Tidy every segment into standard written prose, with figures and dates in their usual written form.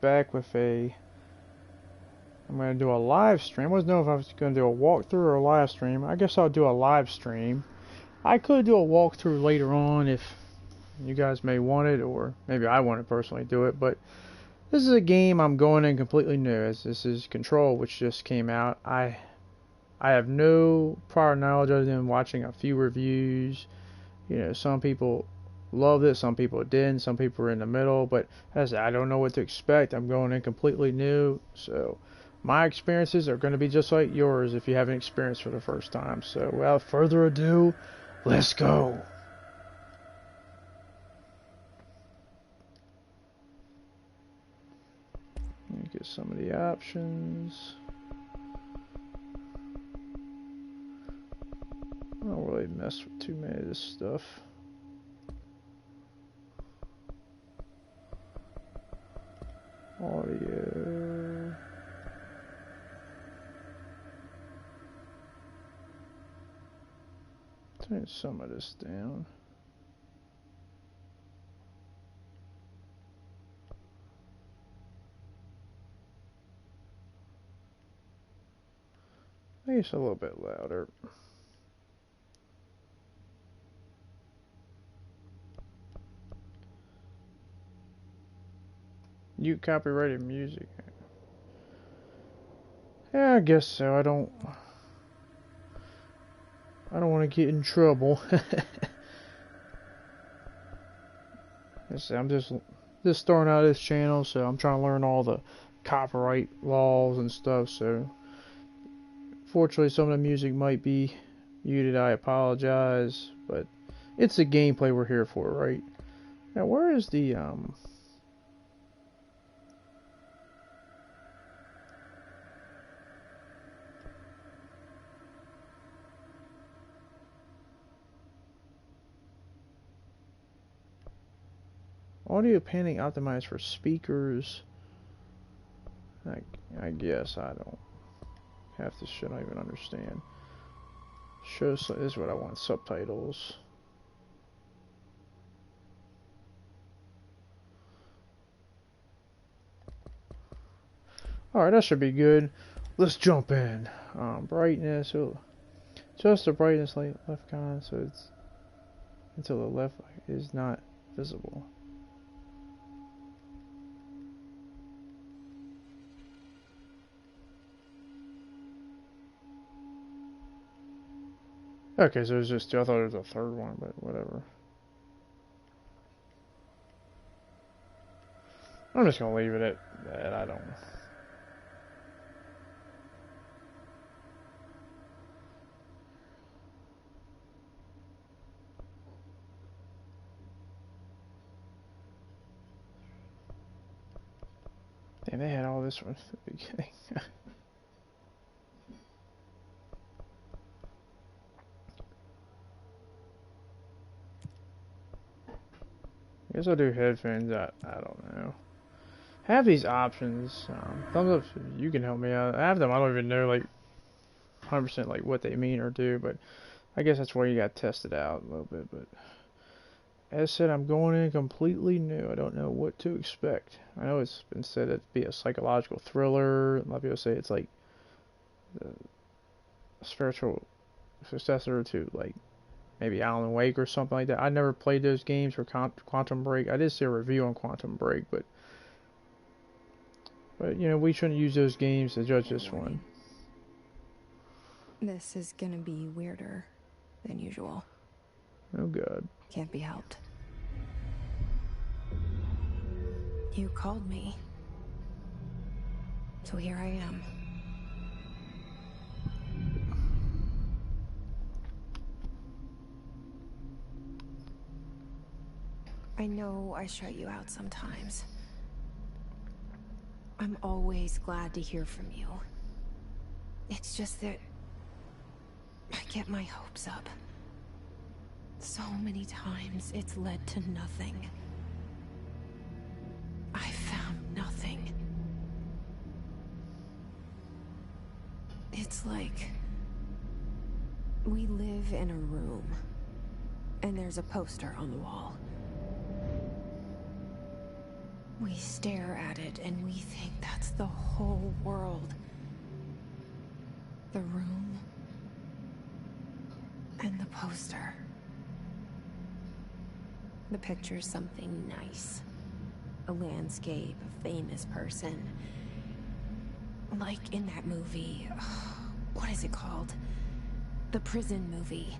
back with I'm going to do a live stream. I wasn't know if I was going to do a walkthrough or a live stream. I guess I'll do a live stream. I could do a walkthrough later on if you guys may want it, or maybe I want to personally do it, but this is a game I'm going in completely new, as this is Control, which just came out. I have no prior knowledge other than watching a few reviews. You know, some people loved it, some people didn't, some people were in the middle, but as I don't know what to expect. I'm going in completely new, so my experiences are going to be just like yours if you haven't experienced for the first time. So without further ado, let's go. Let me get some of the options. I don't really mess with too many of this stuff. Audio. Turn some of this down. Maybe it's a little bit louder. You copyrighted music. Yeah, I guess so. I don't want to get in trouble. I'm just starting out this channel, so I'm trying to learn all the copyright laws and stuff. So, fortunately, some of the music might be muted. I apologize, but it's the gameplay we're here for, right? Now, where is the audio panning optimized for speakers? I guess I don't. Half this shit I don't even understand. Show, this is what I want, subtitles. Alright, that should be good. Let's jump in. Brightness, just the brightness light left on, so it's until the left is not visible. Okay, so it's just two. I thought it was a third one, but whatever. I'm just gonna leave it at that. I don't. Damn, they had all this from the beginning. I guess I'll do headphones. I don't know. Have these options. Thumbs up if you can help me out. I have them. I don't even know like 100% like what they mean or do, but I guess that's where you got to test it out a little bit. But as said, I'm going in completely new. I don't know what to expect. I know it's been said it'd be a psychological thriller. A lot of people say it's like the spiritual successor to like maybe Alan Wake or something like that. I never played those games for Quantum Break. I did see a review on Quantum Break, but you know, we shouldn't use those games to judge this one. This is gonna be weirder than usual. Oh god. Can't be helped. You called me. So here I am. I know I shut you out sometimes. I'm always glad to hear from you. It's just that I get my hopes up. So many times it's led to nothing. I found nothing. It's like we live in a room and there's a poster on the wall. We stare at it and we think that's the whole world. The room and the poster. The picture's something nice. A landscape, a famous person. Like in that movie, what is it called? The prison movie.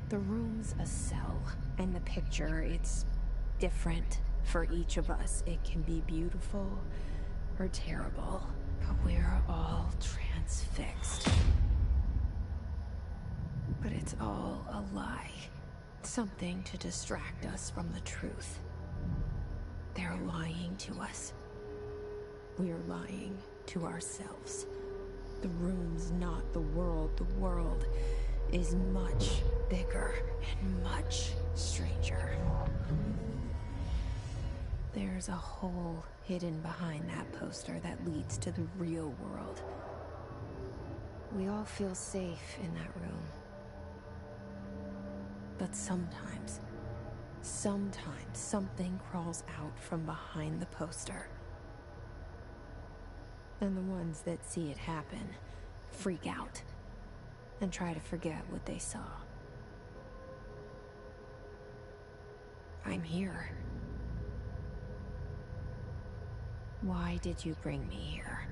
The room's a cell, and the picture, it's different for each of us. It can be beautiful or terrible, but we're all transfixed. But it's all a lie. Something to distract us from the truth. They're lying to us. We're lying to ourselves. The room's not the world. The world is much bigger and much stranger. There's a hole hidden behind that poster that leads to the real world. We all feel safe in that room. But sometimes something crawls out from behind the poster. And the ones that see it happen freak out and try to forget what they saw. I'm here. Why did you bring me here?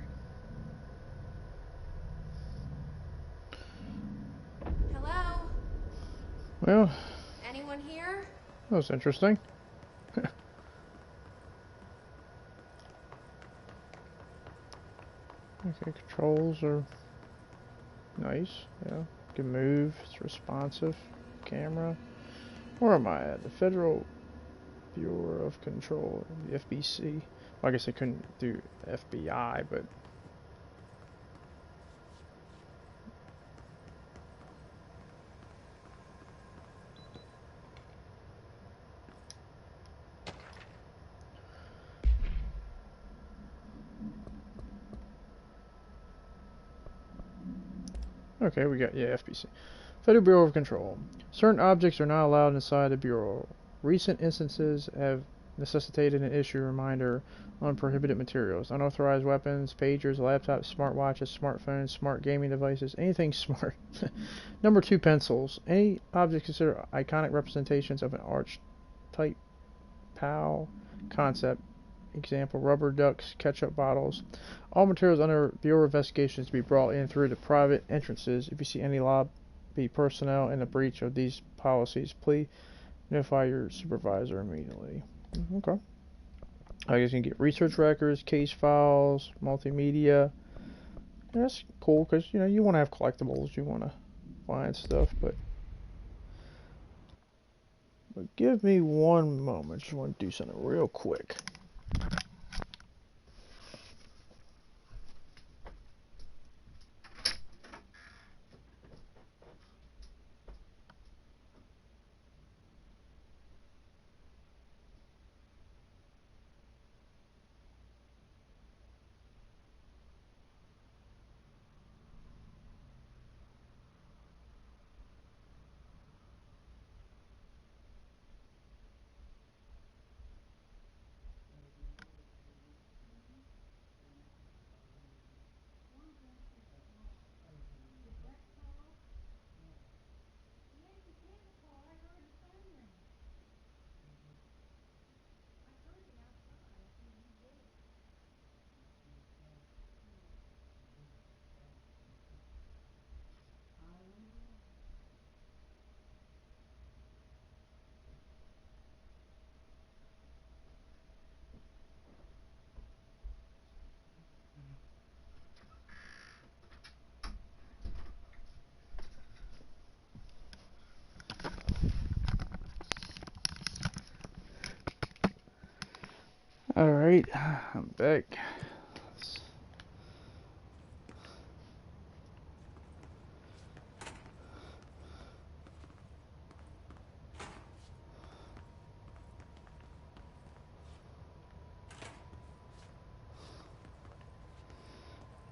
Hello? Well, Anyone here? that was interesting. Okay, controls are nice. Yeah, can move. It's responsive. Camera. Where am I at? The Federal Bureau of Control, the FBC. Well, I guess they couldn't do FBI, but okay, we got, yeah, FBC. Federal Bureau of Control. Certain objects are not allowed inside the Bureau. Recent instances have necessitated an issue reminder on prohibited materials. Unauthorized weapons, pagers, laptops, smartwatches, smartphones, smart gaming devices, anything smart. Number 2, pencils. Any objects considered iconic representations of an archetype, POW concept. Example, rubber ducks, ketchup bottles. All materials under Bureau investigations to be brought in through the private entrances. If you see any lobby personnel in a breach of these policies, please notify your supervisor immediately. Okay. I guess you can get research records, case files, multimedia. That's cool because, you know, you want to have collectibles, you want to find stuff, but give me one moment. Just want to do something real quick. Alright, I'm back.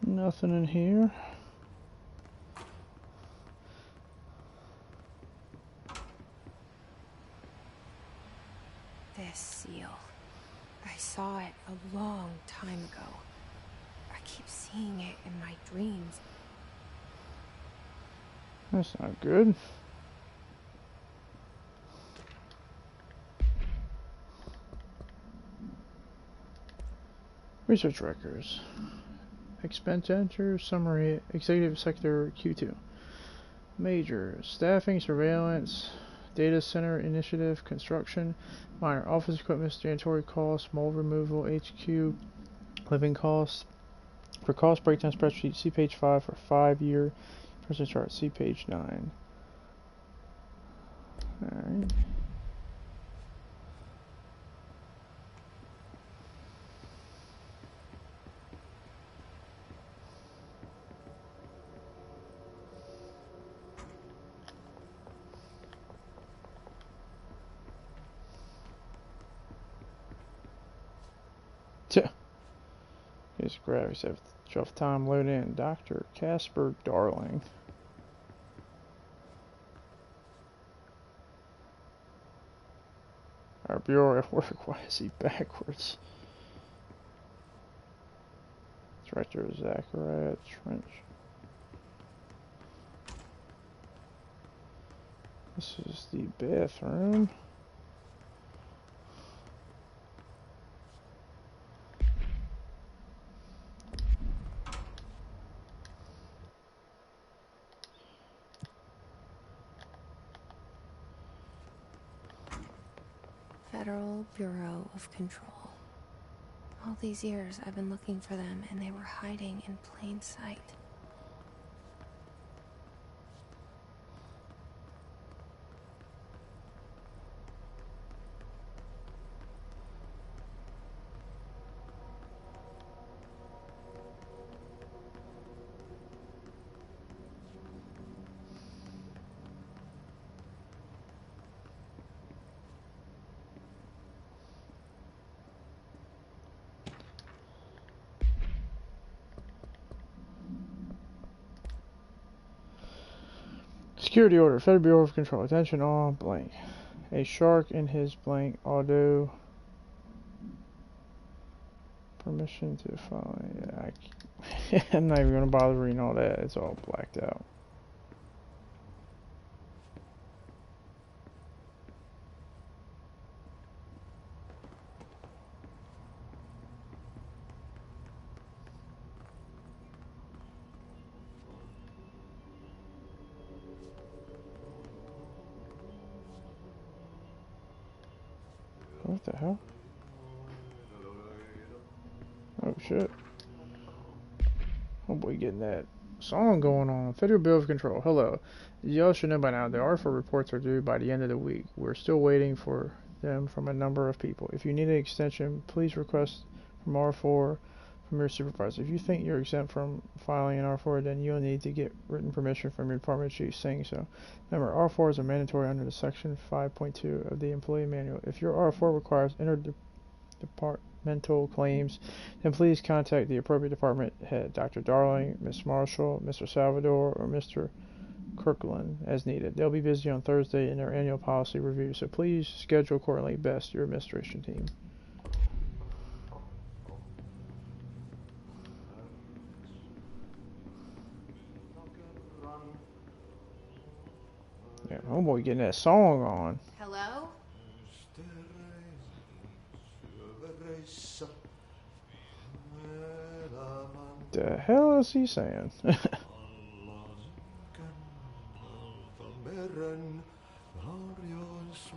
Nothing in here. This seal. long time ago. I keep seeing it in my dreams. That's not good. Research records. Expenditure summary. Executive Sector Q2. Major. Staffing, surveillance, data center initiative, construction, minor office equipment, janitorial costs, mold removal, HQ, living costs. For cost breakdown spreadsheet, see page 5 for 5-year person chart, see page 9. Alright. Just grab yourself time load in. Dr. Casper Darling. Our bureau at work. Why is he backwards? Director Zachariah Trench. This is the bathroom. Federal Bureau of Control. All these years I've been looking for them, and they were hiding in plain sight. Security order. Federal Bureau of Control. Attention all blank. A shark in his blank auto. Permission to file. Yeah, I'm not even going to bother reading all that. It's all blacked out. What the hell? Oh shit. Oh boy, getting that song going on. Federal Bureau of Control. Hello. Y'all should know by now the R4 reports are due by the end of the week. We're still waiting for them from a number of people. If you need an extension, please request from R4 from your supervisor. If you think you're exempt from filing an R4, then you'll need to get written permission from your department chief saying so. Remember, R4s are mandatory under the Section 5.2 of the Employee Manual. If your R4 requires interdepartmental claims, then please contact the appropriate department head, Dr. Darling, Miss Marshall, Mr. Salvador, or Mr. Kirkland as needed. They'll be busy on Thursday in their annual policy review, so please schedule accordingly. Best, your administration team. Yeah, homeboy getting that song on. Hello? The hell is he saying?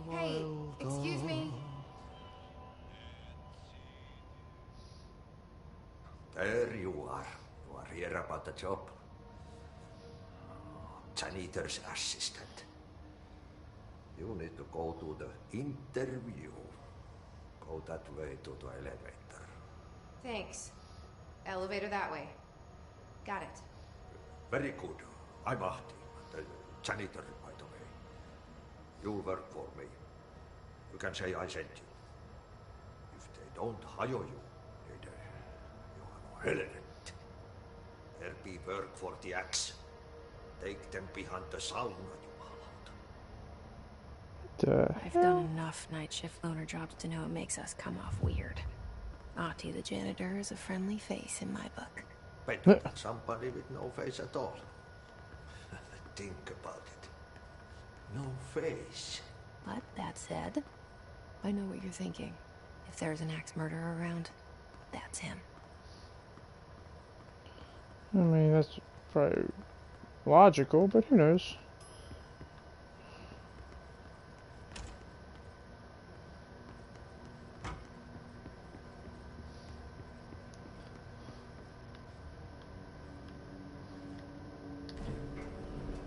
Hey, excuse me. There you are. You are here about the job. Janitor's assistant. You need to go to the interview. Go that way to the elevator. Thanks. Elevator that way. Got it. Very good. I'm Ahti, the janitor, by the way. You'll work for me. You can say I sent you. If they don't hire you, then you are no helmet. There be work for the axe. Take them behind the sauna, you I've done enough night shift loner jobs to know it makes us come off weird. Ahti the janitor is a friendly face in my book. Better than somebody with no face at all. Think about it. No face. But that said, I know what you're thinking. If there's an axe murderer around, that's him. I mean, that's probably logical, but who knows?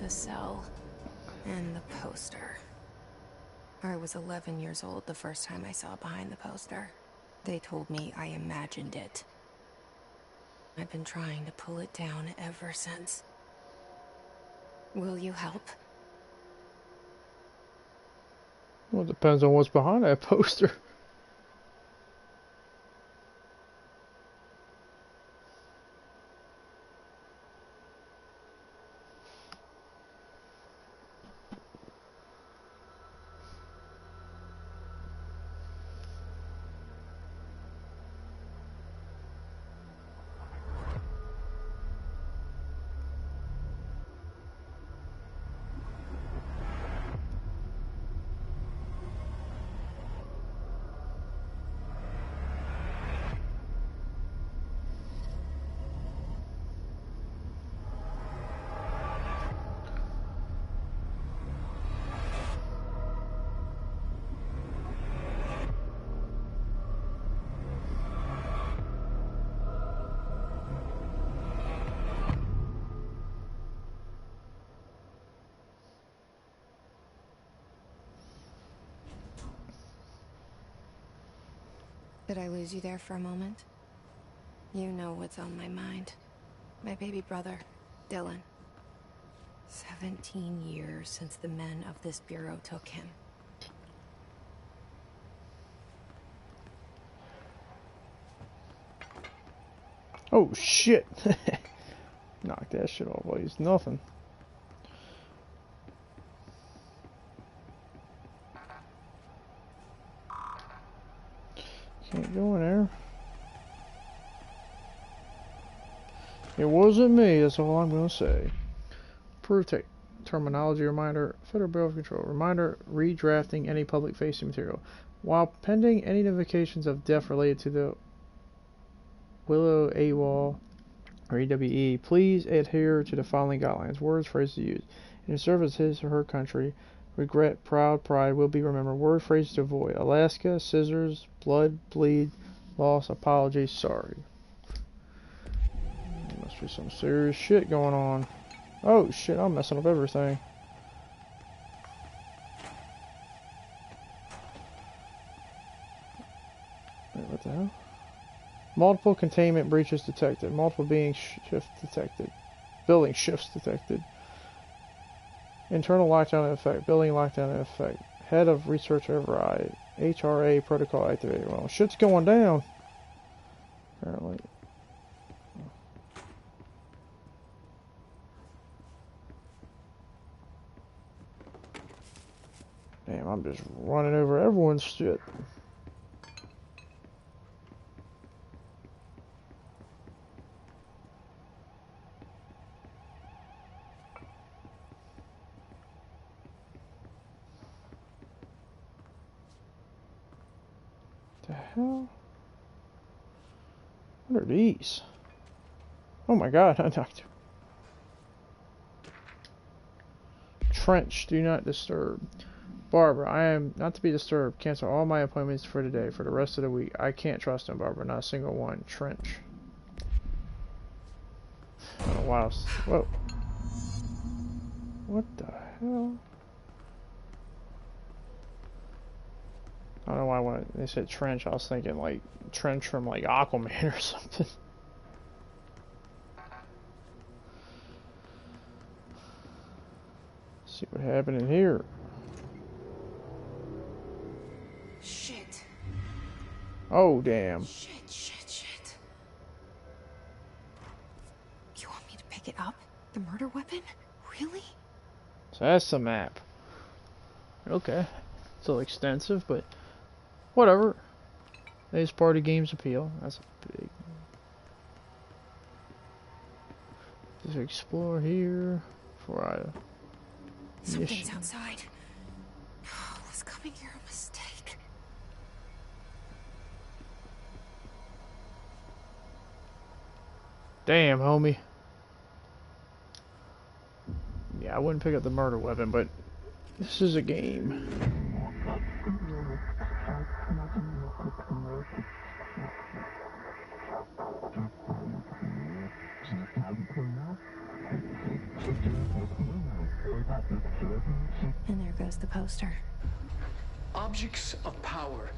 The cell and the poster. I was 11 years old the first time I saw behind the poster. They told me I imagined it. I've been trying to pull it down ever since. Will you help? Well, it depends on what's behind that poster. Did I lose you there for a moment? You know what's on my mind. My baby brother, Dylan. 17 years since the men of this bureau took him. Oh shit! Knock that shit off like it's nothing. Can't go in there. It wasn't me, that's all I'm gonna say. Approved terminology reminder, Federal Bureau of Control. Reminder, redrafting any public facing material. While pending any notifications of death related to the Willow AWOL or EWE, please adhere to the following guidelines. Words, phrases used. In service of his or her country, regret, proud, pride will be remembered. Word, phrases to avoid. Alaska, scissors, blood, bleed, loss, apology, sorry. There must be some serious shit going on. Oh shit, I'm messing up everything. Wait, what the hell? Multiple containment breaches detected. Multiple building shifts detected. Internal lockdown in effect. Building lockdown in effect. Head of research override. HRA protocol activated. Well, shit's going down. Apparently. Damn, I'm just running over everyone's shit. The hell? What are these? Oh my god, I knocked. Trench, do not disturb. Barbara, I am not to be disturbed. Cancel all my appointments for today, for the rest of the week. I can't trust him, Barbara, not a single one. Trench. Oh, wow. Whoa. What the hell? I don't know why when they said trench, I was thinking like trench from like Aquaman or something. See what happened in here. Shit. Oh, damn. Shit. You want me to pick it up? The murder weapon? Really? So that's the map. Okay. It's a little extensive, but whatever. There's party games appeal. That's a big. Just explore here before I. Something's outside. Was coming here a mistake? Damn, homie. Yeah, I wouldn't pick up the murder weapon, but this is a game. And there goes the poster. Objects of power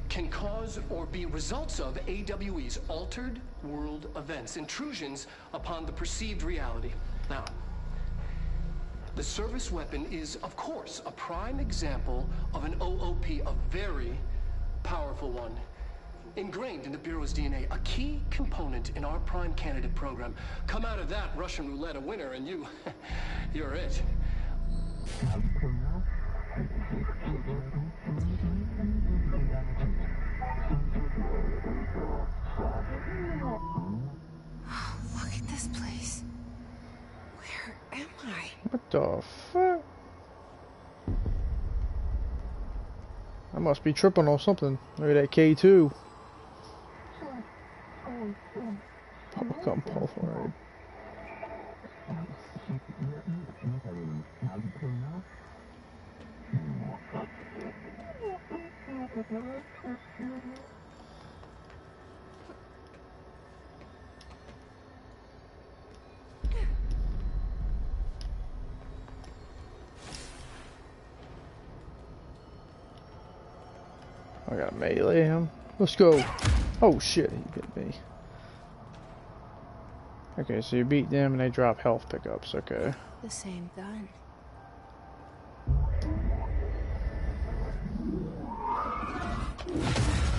can cause or be results of AWE's altered world events, intrusions upon the perceived reality. Now, the service weapon is, of course, a prime example of an OOP, a very powerful one. Ingrained in the Bureau's DNA, a key component in our prime candidate program. Come out of that Russian roulette a winner and you're it. Look at this place. Where am I? What the fuck? I must be tripping on something. Look at that K2. Bubblegum Polaroid. I gotta melee him. Let's go. Oh shit, he bit me. Okay, so you beat them and they drop health pickups, okay. The same gun.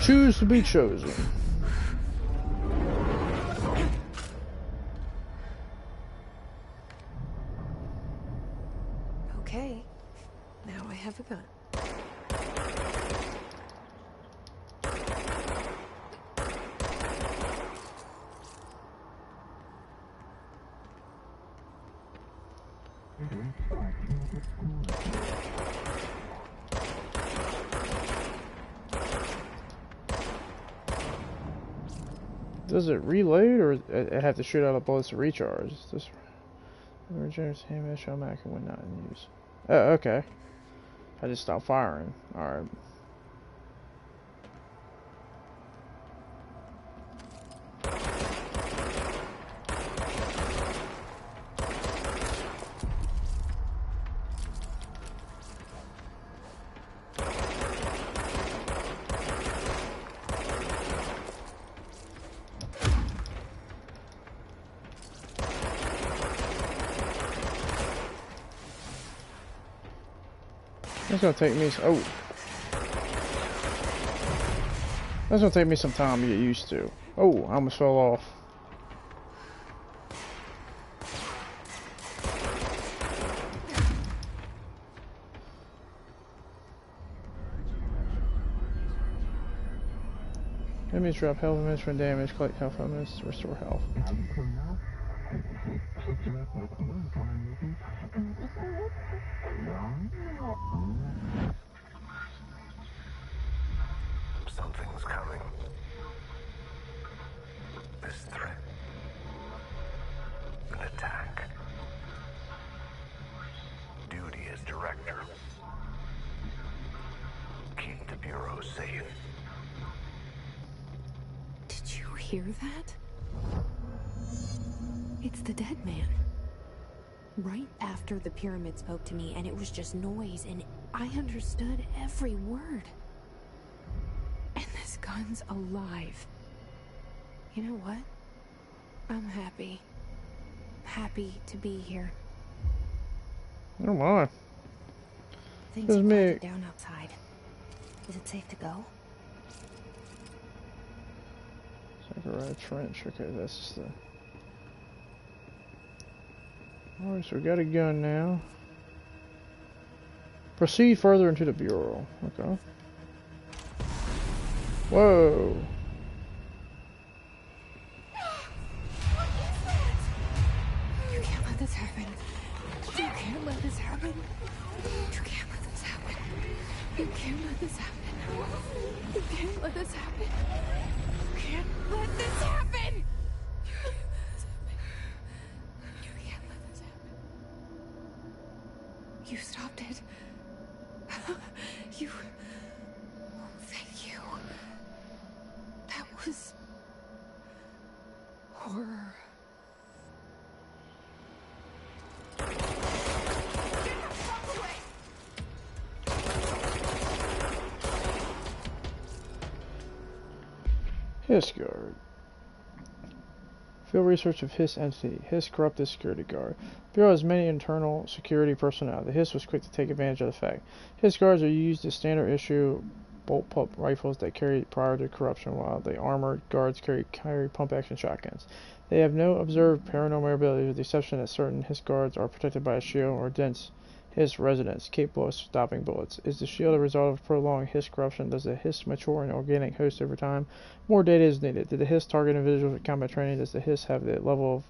Choose to be chosen. Okay, now I have a gun. Does it reload or it have to shoot out of bullets to recharge? This regenerates ammunition automatically when not in use. Oh, okay. I just stopped firing. Alright. That's gonna take me. Oh, that's gonna take me some time to get used to. Oh, I almost fell off. Enemies drop health elements from damage. Collect health elements to restore health. Something's coming. This threat. An attack. Duty as director. Keep the Bureau safe. Did you hear that? It's the dead man. Right after the pyramid spoke to me, and it was just noise, and I understood every word. And this gun's alive. You know what? I'm happy. Happy to be here. Oh my. Things have quieted down outside. Is it safe to go? Zachariah Trench. Okay, that's the. Alright, so we got a gun now. Proceed further into the Bureau. Okay. Whoa. You can't let this happen. You can't let this happen. You can't let this happen. You can't let this happen. You can't let this happen. You can't let this happen. You can't let this happen. You stopped it. You... Thank you. That was... horror. Hiss guard. Field research of Hiss entity. Hiss corrupted security guard. Bureau has many internal security personnel. The Hiss was quick to take advantage of the fact. Hiss guards are used as standard issue bolt pump rifles that carried prior to corruption, while the armored guards carry pump action shotguns. They have no observed paranormal abilities, with the exception that certain Hiss guards are protected by a shield or dense Hiss resonance, capable of stopping bullets. Is the shield a result of prolonged Hiss corruption? Does the Hiss mature an organic host over time? More data is needed. Did the Hiss target individuals with combat training? Does the Hiss have the level of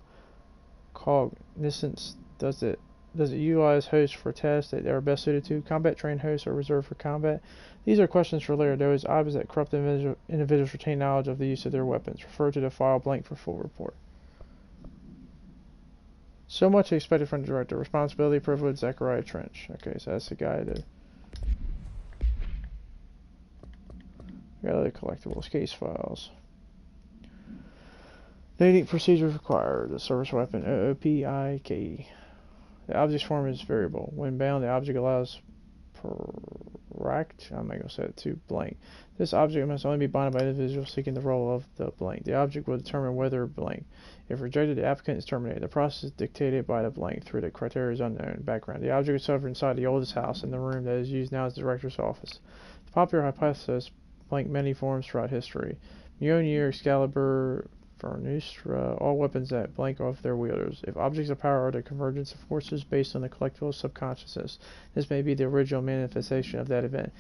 cognizance? Does it utilize hosts for tasks that they are best suited to? Combat trained hosts are reserved for combat. These are questions for later, though it is obvious that corrupt individuals retain knowledge of the use of their weapons. Refer to the file blank for full report. So much expected from the director. Responsibility, privilege, Zachariah Trench. Okay, so that's the guy that... Got other collectibles, case files. Dating procedures required. The service weapon, OOPIK. The object's form is variable. When bound, the object allows I'm not going to say it to blank. This object must only be bonded by individuals seeking the role of the blank. The object will determine whether blank. If rejected, the applicant is terminated. The process is dictated by the blank through the criteria is unknown. Background. The object is discovered inside the oldest house in the room that is used now as the director's office. The popular hypothesis blank many forms throughout history. Mjolnir, Excalibur, Vernustra, all weapons that blank off their wielders. If objects of power are the convergence of forces based on the collective subconsciousness, this may be the original manifestation of that event.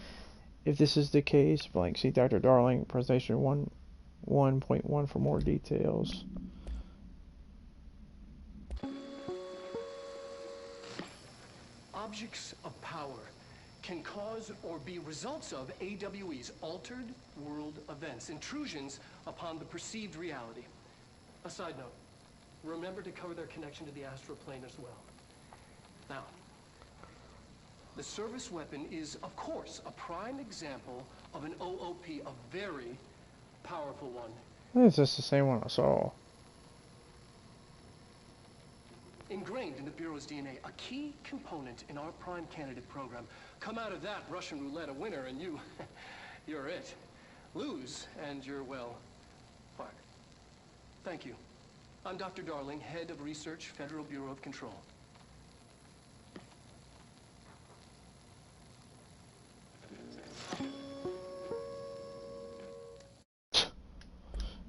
If this is the case, blank, see Dr. Darling, presentation 1.1 for more details. Objects of power can cause or be results of AWE's altered world events, intrusions upon the perceived reality. A side note, remember to cover their connection to the astral plane as well. Now, the service weapon is, of course, a prime example of an OOP, a very powerful one. I think it's just the same one I saw. Ingrained in the Bureau's DNA, a key component in our prime candidate program. Come out of that Russian roulette a winner and you're it. Lose and you're, well, fired. Thank you. I'm Dr. Darling, Head of Research, Federal Bureau of Control.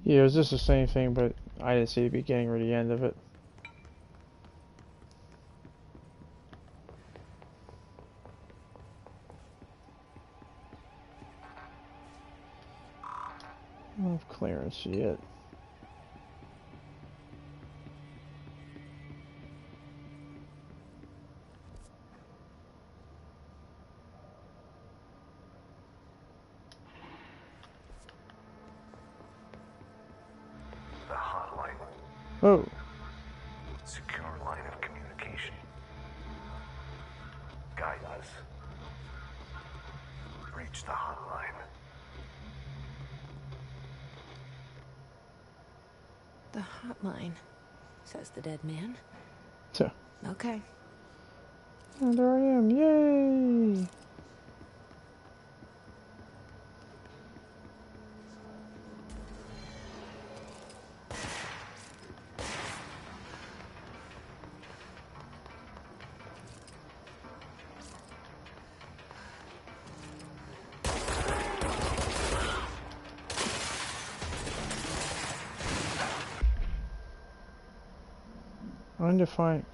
Yeah, it was just the same thing, but I didn't see the beginning or the end of it. I don't have clearance yet. The hotline. Oh. Secure line of communication. Guidance. Reach the hotline. The hotline, says the dead man. So. Okay. And there I am. Yay! Undefined.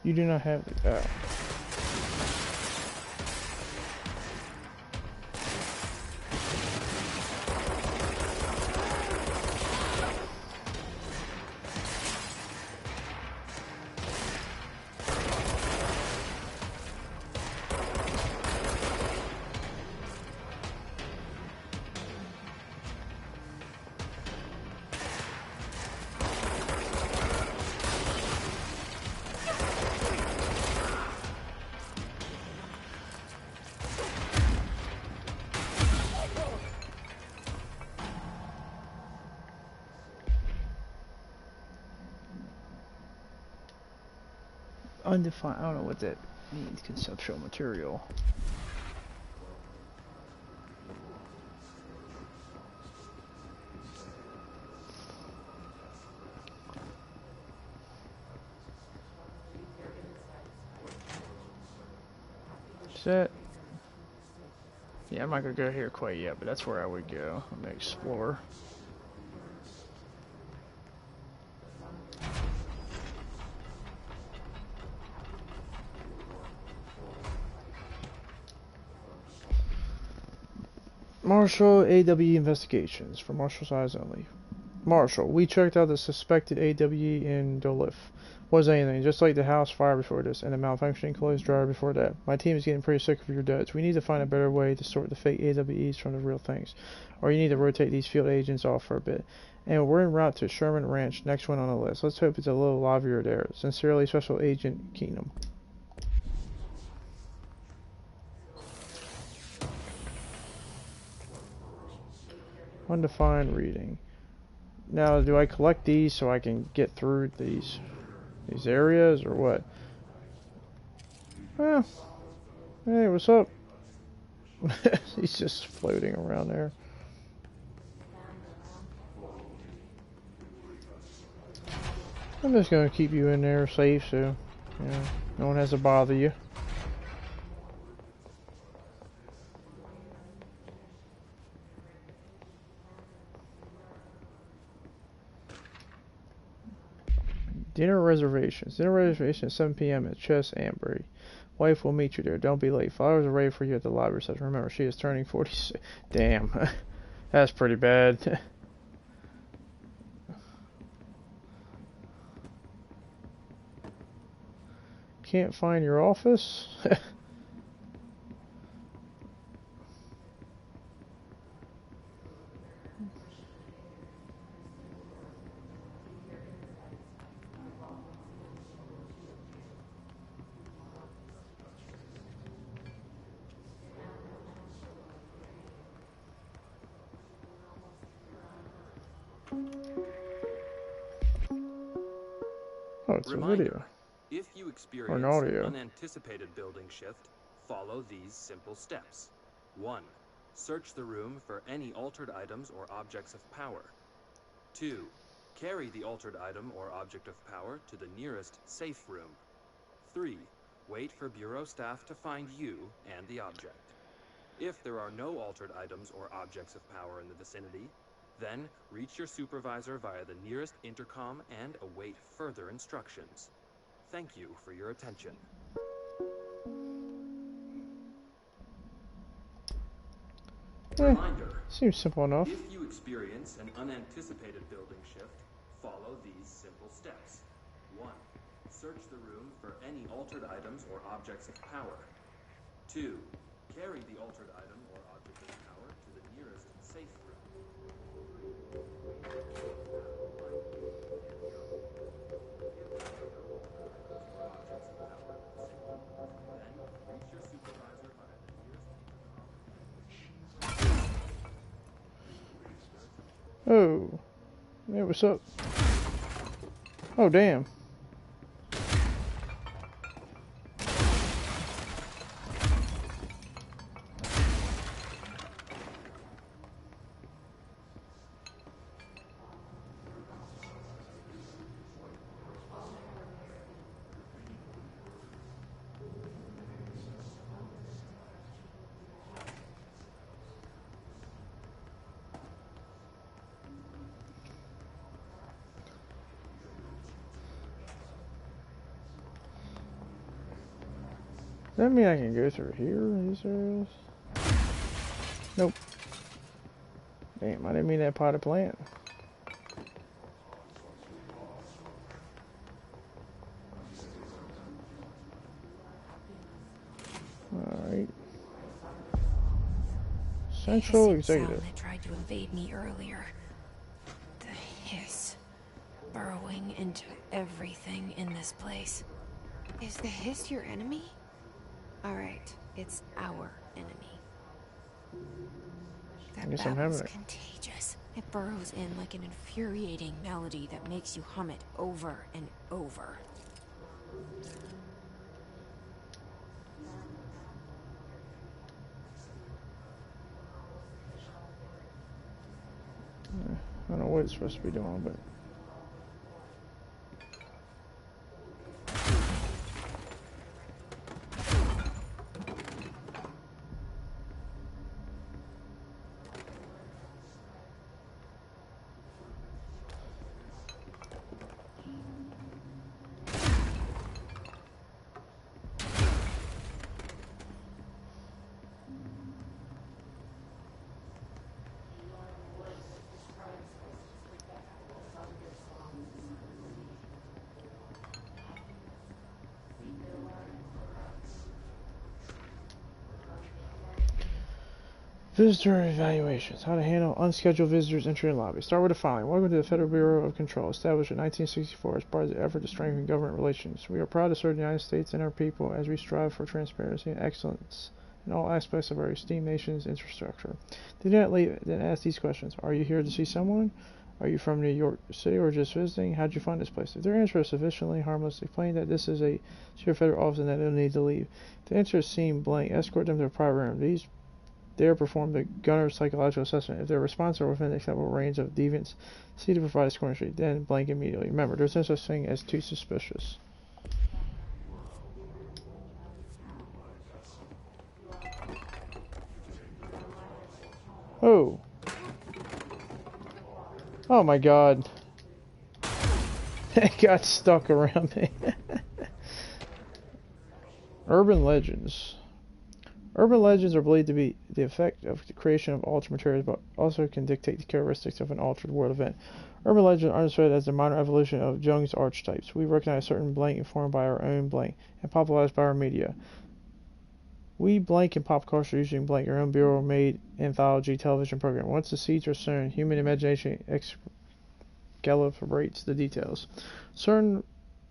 You do not have the. Undefined. I don't know what that means. Conceptual material. Set. Yeah, I'm not gonna go here quite yet, but that's where I would go. I'm gonna explore. Marshall, AWE investigations. For Marshall's eyes only. Marshall, we checked out the suspected AWE in Dolif. Was anything, just like the house fire before this, and the malfunctioning clothes dryer before that. My team is getting pretty sick of your duds. We need to find a better way to sort the fake AWEs from the real things. Or you need to rotate these field agents off for a bit. And we're en route to Sherman Ranch, next one on the list. Let's hope it's a little livelier there. Sincerely, Special Agent Keenum. Undefined reading. Now, do I collect these so I can get through these areas, or what? Oh, hey, what's up? He's just floating around there. I'm just gonna keep you in there safe, so no one has to bother you. Dinner reservations. Dinner reservation at 7 p.m. at Chess Ambry. Wife will meet you there. Don't be late. Flowers are ready for you at the library reception. Remember, she is turning 46. Damn. That's pretty bad. Can't find your office? Oh, it's a video. If you Or experience an audio. an unanticipated building shift, follow these simple steps. 1. Search the room for any altered items or objects of power. 2. Carry the altered item or object of power to the nearest safe room. 3. Wait for Bureau staff to find you and the object. If there are no altered items or objects of power in the vicinity, then reach your supervisor via the nearest intercom and await further instructions. Thank you for your attention. Reminder. Seems simple enough. If you experience an unanticipated building shift, follow these simple steps. 1. Search the room for any altered items or objects of power. 2. Carry the altered item or object of power to the nearest safe room. Oh. Hey, what's up? Oh, damn. Does that mean I can go through here, these areas? Nope. Damn, I didn't mean that potted plant. Alright. Central Executive. Sound that tried to invade me earlier. The hiss. Burrowing into everything in this place. Is the hiss your enemy? Alright, it's our enemy. That Guess I'm battle's having it. contagious. It burrows in like an infuriating melody that makes you hum it over and over. I don't know what it's supposed to be doing, but... Visitor evaluations. How to handle unscheduled visitors entering the lobby. Start with the following. Welcome to the Federal Bureau of Control, established in 1964 as part of the effort to strengthen government relations. We are proud to serve the United States and our people as we strive for transparency and excellence in all aspects of our esteemed nation's infrastructure. Do not leave, then ask these questions. Are you here to see someone? Are you from New York City or just visiting? How'd you find this place? If their answer is sufficiently harmless, explain that this is a secure federal office and that they'll need to leave. If the answer seems blank, escort them to a private room. There perform the gunner's psychological assessment. If their response are within the acceptable range of deviance, see to provide a scoring sheet, then blank immediately. Remember, there's no such thing as too suspicious. Oh. Oh my god. It got stuck around me. Urban legends. Urban legends are believed to be the effect of the creation of altered materials, but also can dictate the characteristics of an altered world event. Urban legends are understood as the minor evolution of Jung's archetypes. We recognize certain blank informed by our own blank and popularized by our media. We blank in pop culture using blank, our own bureau-made anthology television program. Once the seeds are sown, human imagination excalibrates the details. Certain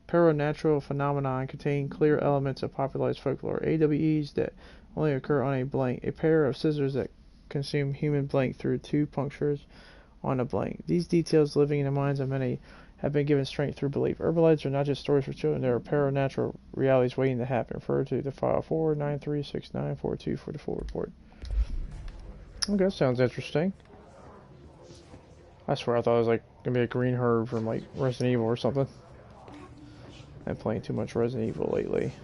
paranatural phenomena contain clear elements of popularized folklore. AWEs that only occur on a blank. A pair of scissors that consume human blank through two punctures on a blank. These details living in the minds of many have been given strength through belief. Urban legends are not just stories for children, they are paranatural realities waiting to happen. Refer to the file 4936942 for the full report. Okay, that sounds interesting. I swear I thought it was like gonna be a green herb from like Resident Evil or something. I'm playing too much Resident Evil lately.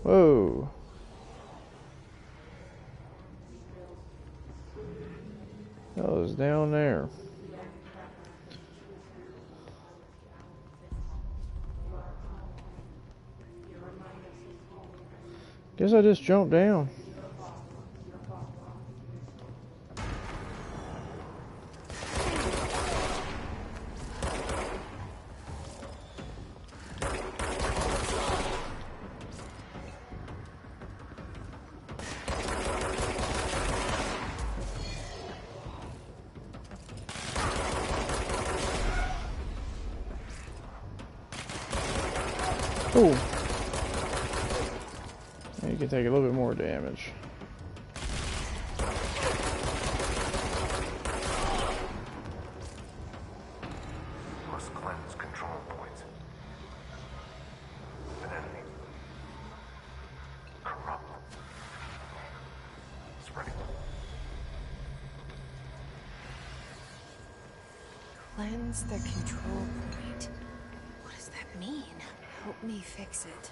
Whoa. That was down there. Guess I just jumped down. Ooh. You can take a little bit more damage. Must cleanse control points. An enemy. Corrupt. Spreading. Cleanse the control point. What does that mean? Help me fix it.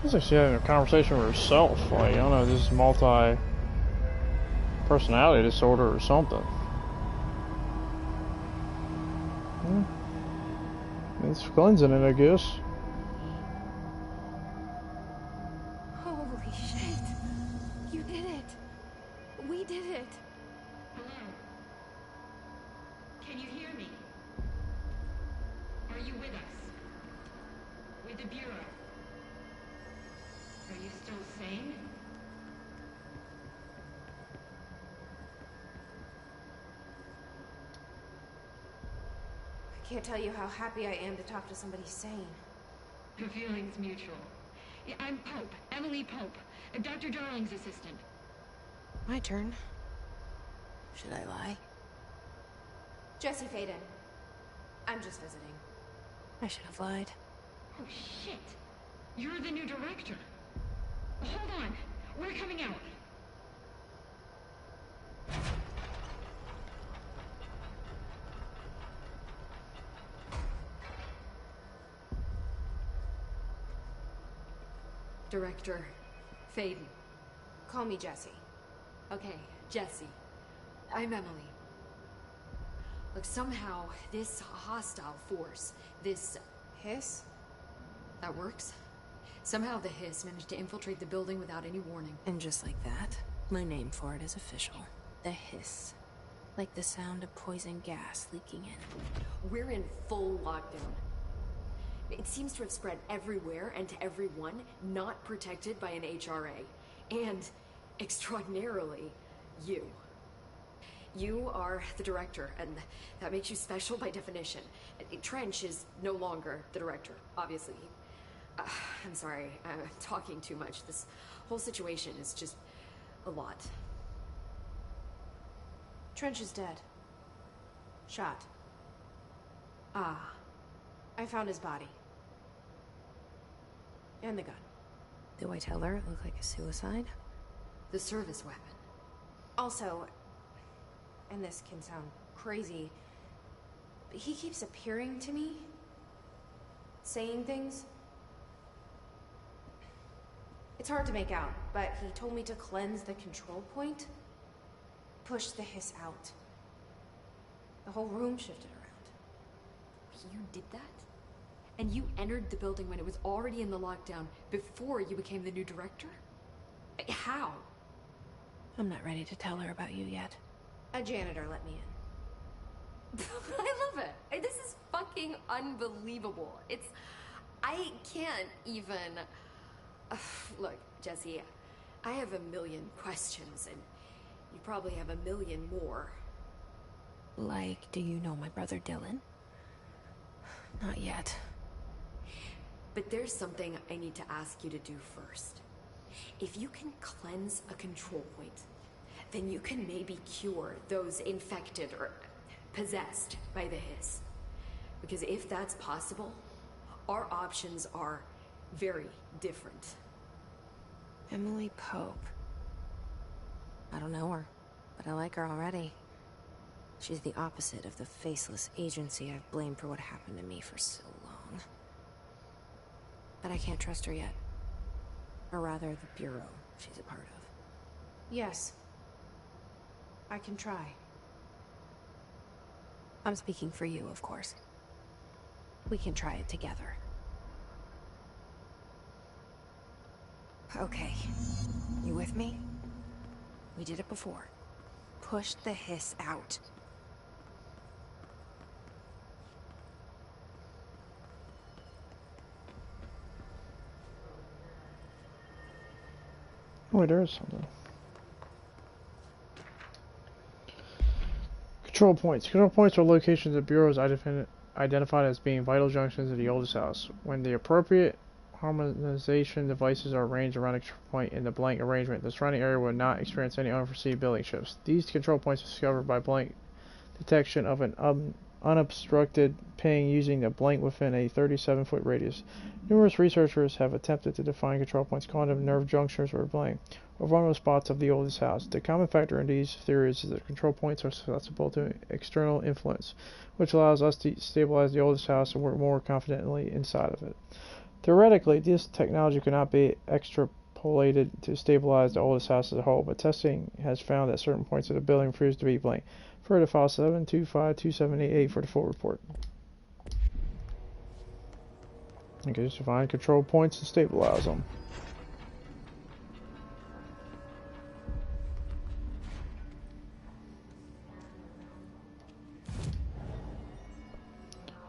Seems like she's having a conversation with herself. Like, I don't know, this is multi-personality disorder or something. It's cleansing it, I guess. Holy shit! You did it! We did it! Hello? Can you hear me? Are you with us? With the Bureau? Are you still sane? I can't tell you how happy I am to talk to somebody sane. The feeling's mutual. Yeah, I'm Pope, Emily Pope, Dr. Darling's assistant. My turn. Should I lie? Jesse Faden. I'm just visiting. I should have lied. Oh, shit. You're the new director. Hold on. We're coming out. Director Faden. Call me Jessie. Okay, Jessie. I'm Emily. Look, somehow this hostile force, this Hiss? that works. Somehow the hiss managed to infiltrate the building without any warning. And just like that, my name for it is official. The hiss. Like the sound of poison gas leaking in. We're in full lockdown. It seems to have spread everywhere and to everyone not protected by an HRA. And, extraordinarily, you. You are the director, and that makes you special by definition. Trench is no longer the director, obviously. I'm sorry, I'm talking too much. This whole situation is just a lot. Trench is dead. Shot. Ah. I found his body. And the gun. Do I tell her it looked like a suicide? The service weapon. Also, and this can sound crazy, but he keeps appearing to me, saying things. It's hard to make out, but he told me to cleanse the control point, push the hiss out. The whole room shifted around. You did that? And you entered the building when it was already in the lockdown before you became the new director? How? I'm not ready to tell her about you yet. A janitor let me in. I love it. This is fucking unbelievable. I can't even... Look, Jessie, I have a million questions, and you probably have a million more. Like, do you know my brother Dylan? Not yet. But there's something I need to ask you to do first. If you can cleanse a control point, then you can maybe cure those infected or possessed by the hiss. Because if that's possible, our options are very different. Emily Pope. I don't know her, but I like her already. She's the opposite of the faceless agency I've blamed for what happened to me for so long. But I can't trust her yet. Or rather, the bureau she's a part of. Yes. I can try. I'm speaking for you, of course. We can try it together. Okay. You with me? We did it before. Push the hiss out. Oh, there is something. Control points. Control points are locations that bureaus identified as being vital junctions of the oldest house. When the appropriate harmonization devices are arranged around a control point in the blank arrangement, the surrounding area will not experience any unforeseen building shifts. These control points are discovered by blank detection of an unobstructed ping using the blank within a 37-foot radius. Numerous researchers have attempted to define control points, calling them nerve junctions or blank, or vulnerable spots of the oldest house. The common factor in these theories is that control points are susceptible to external influence, which allows us to stabilize the oldest house and work more confidently inside of it. Theoretically, this technology cannot be extrapolated to stabilize the oldest house as a whole, but testing has found that certain points of the building refuse to be blank. Refer to file 7252788 for the full report. Okay, just find control points to stabilize them.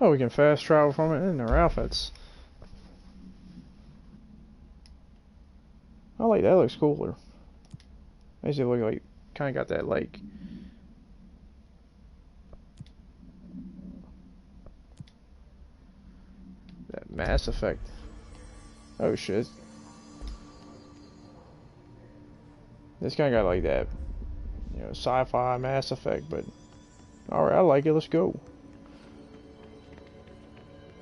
Oh, we can fast travel from it in our outfits. I like that. Looks cooler. Makes it look like kind of got that like that Mass Effect. Oh shit. This kind of got like that, you know, sci-fi Mass Effect, but all right, I like it. Let's go.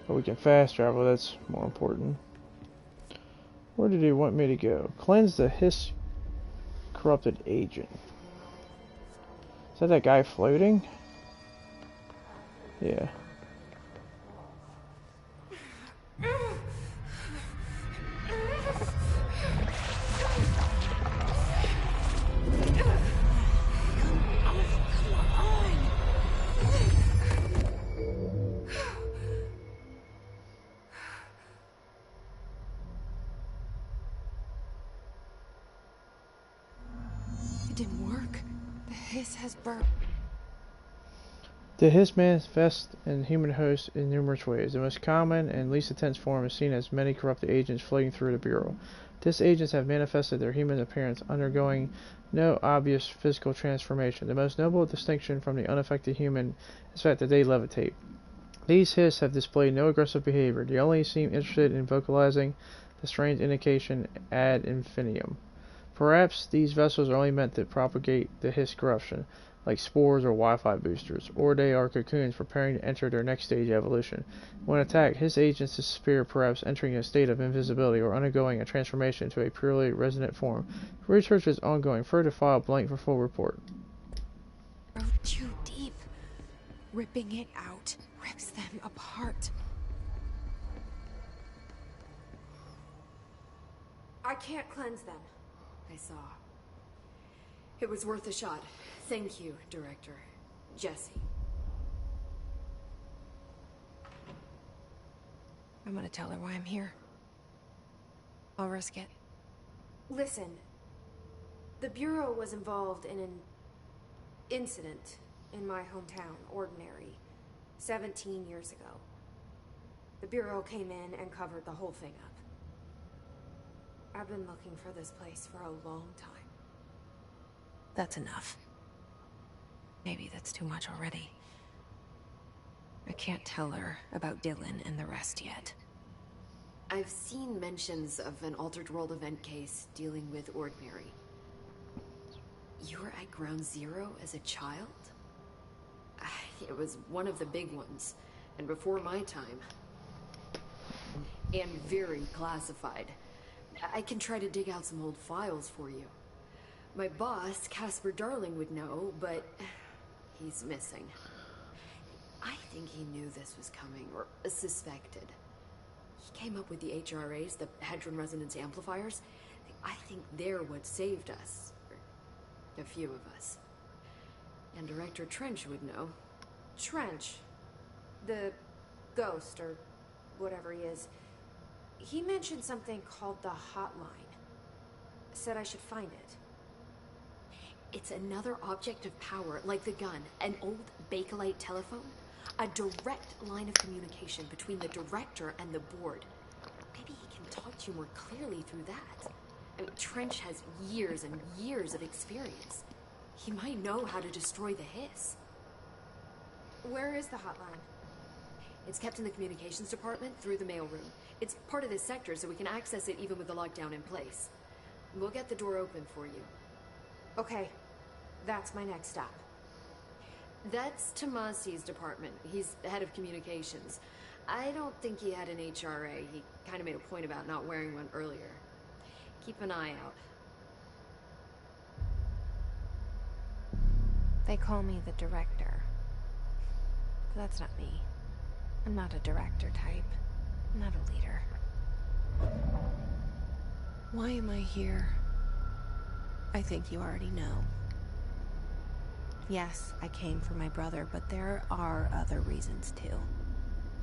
But we can fast travel. That's more important. Where did he want me to go? Cleanse the hiss corrupted agent. Is that guy floating? Yeah. It didn't work. The hiss has burnt. The hiss manifests in human hosts in numerous ways. The most common and least intense form is seen as many corrupted agents floating through the Bureau. These agents have manifested their human appearance, undergoing no obvious physical transformation. The most notable distinction from the unaffected human is the fact that they levitate. These hiss have displayed no aggressive behavior. They only seem interested in vocalizing the strange indication ad infinitum. Perhaps these vessels are only meant to propagate the hiss corruption, like spores or Wi-Fi boosters, or they are cocoons preparing to enter their next stage of evolution. When attacked, hiss agents disappear, perhaps entering a state of invisibility or undergoing a transformation into a purely resonant form. Research is ongoing. Further file blank for full report. Too deep. Ripping it out rips them apart. I can't cleanse them. I saw. It was worth a shot. Thank you, Director. Jesse. I'm gonna tell her why I'm here. I'll risk it. Listen. The Bureau was involved in an incident in my hometown, Ordinary, 17 years ago. The Bureau came in and covered the whole thing up. I've been looking for this place for a long time. That's enough. Maybe that's too much already. I can't tell her about Dylan and the rest yet. I've seen mentions of an Altered World event case dealing with Ordinary. You were at Ground Zero as a child? It was one of the big ones, and before my time. And very classified. I can try to dig out some old files for you. My boss, Casper Darling, would know, but he's missing. I think he knew this was coming, or suspected. He came up with the HRAs, the Hadron Resonance Amplifiers. I think they're what saved us. Or a few of us. And Director Trench would know. Trench? The ghost, or whatever he is. He mentioned something called the Hotline. Said I should find it. It's another object of power, like the gun, an old Bakelite telephone. A direct line of communication between the director and the board. Maybe he can talk to you more clearly through that. I mean, Trench has years and years of experience. He might know how to destroy the hiss. Where is the hotline? It's kept in the communications department through the mailroom. It's part of this sector, so we can access it even with the lockdown in place. We'll get the door open for you. Okay, that's my next stop. That's Tomasi's department. He's the head of communications. I don't think he had an HRA. He kind of made a point about not wearing one earlier. Keep an eye out. They call me the director. But that's not me. I'm not a director type. I'm not a leader. Why am I here? I think you already know. Yes, I came for my brother, but there are other reasons too.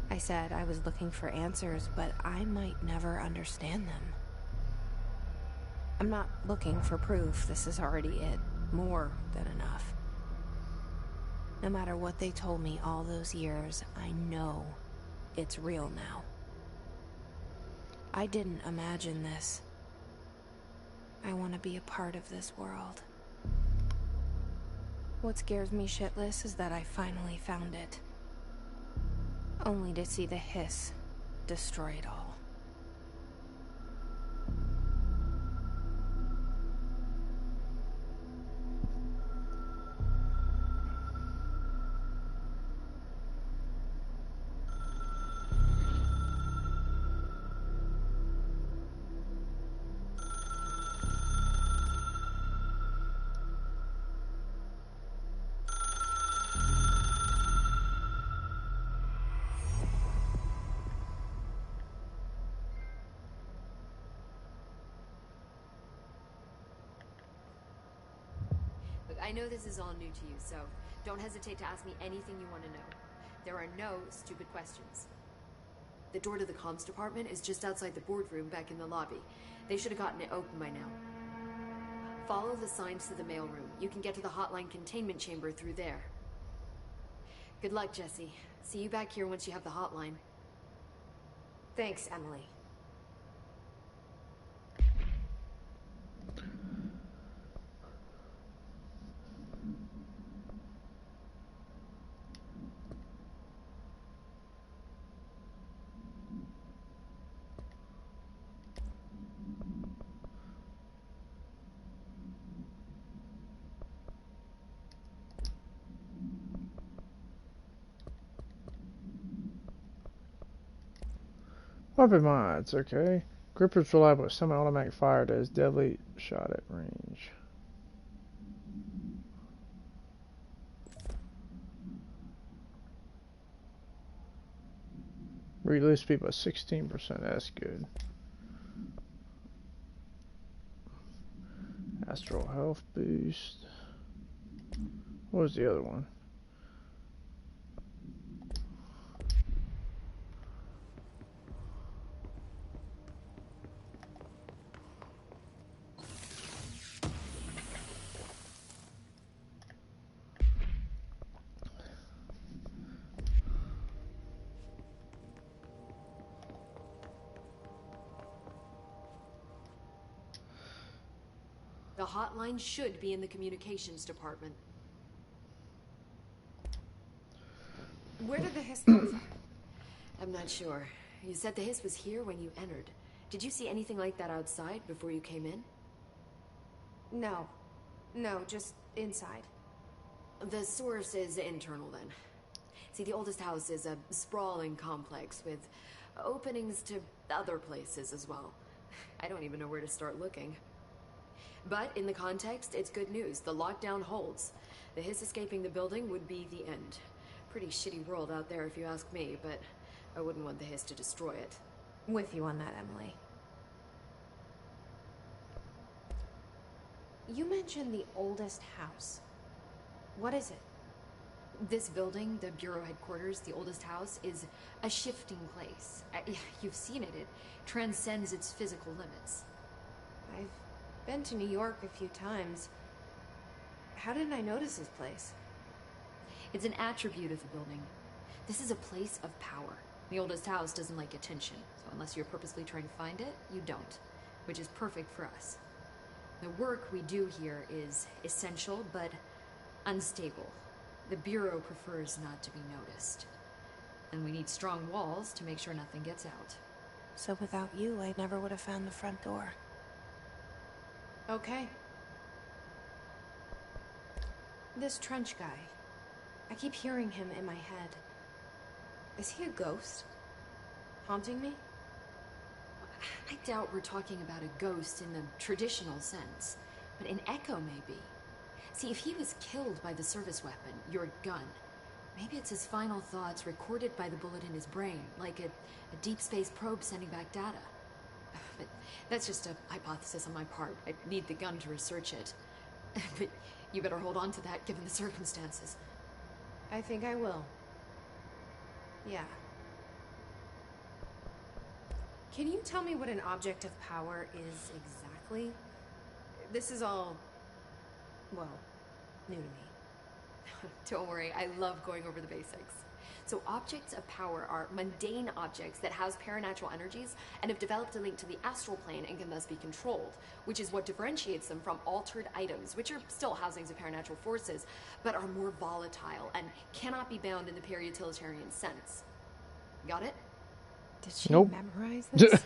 I said I was looking for answers, but I might never understand them. I'm not looking for proof. This is already it. More than enough. No matter what they told me all those years, I know it's real now. I didn't imagine this. I want to be a part of this world. What scares me shitless is that I finally found it. Only to see the hiss destroy it all. I know this is all new to you, so don't hesitate to ask me anything you want to know. There are no stupid questions. The door to the comms department is just outside the boardroom back in the lobby. They should have gotten it open by now. Follow the signs to the mailroom. You can get to the hotline containment chamber through there. Good luck, Jesse. See you back here once you have the hotline. Thanks, Emily. Weapon mods, okay. Gripper's reliable with semi-automatic fire that is deadly shot at range. Release speed by 16%, that's good. Astral health boost. What was the other one? The hotline should be in the communications department. Where did the hiss come from? I'm not sure. You said the hiss was here when you entered. Did you see anything like that outside before you came in? No. No, just inside. The source is internal then. See, the oldest house is a sprawling complex with openings to other places as well. I don't even know where to start looking. But in the context, it's good news. The lockdown holds. The hiss escaping the building would be the end. Pretty shitty world out there if you ask me, but I wouldn't want the hiss to destroy it. With you on that, Emily. You mentioned the oldest house. What is it? This building, the Bureau headquarters, the oldest house, is a shifting place. You've seen it. It transcends its physical limits. I've been to New York a few times. How didn't I notice this place? It's an attribute of the building. This is a place of power. The oldest house doesn't like attention, so unless you're purposely trying to find it, you don't, which is perfect for us. The work we do here is essential, but unstable. The Bureau prefers not to be noticed. And we need strong walls to make sure nothing gets out. So without you, I never would have found the front door. Okay. This Trench guy. I keep hearing him in my head. Is he a ghost? Haunting me? I doubt we're talking about a ghost in the traditional sense, but an echo maybe. See, if he was killed by the service weapon, your gun, maybe it's his final thoughts recorded by the bullet in his brain, like a deep space probe sending back data. But that's just a hypothesis on my part. I need the gun to research it. But you better hold on to that given the circumstances. I think I will. Yeah. Can you tell me what an object of power is exactly? This is all, well, new to me. Don't worry, I love going over the basics. So objects of power are mundane objects that house paranatural energies and have developed a link to the astral plane and can thus be controlled, which is what differentiates them from altered items, which are still housings of paranatural forces, but are more volatile and cannot be bound in the pure utilitarian sense. Got it? Did she Nope. memorize this?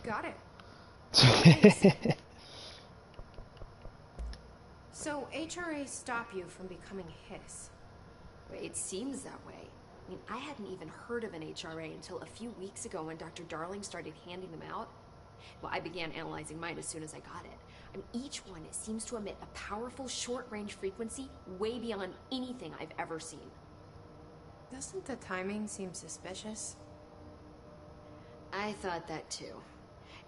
Got it. Thanks. So HRA stop you from becoming Hiss? It seems that way. I mean, I hadn't even heard of an HRA until a few weeks ago when Dr. Darling started handing them out. Well, I began analyzing mine as soon as I got it. And each one seems to emit a powerful short-range frequency way beyond anything I've ever seen. Doesn't the timing seem suspicious? I thought that too.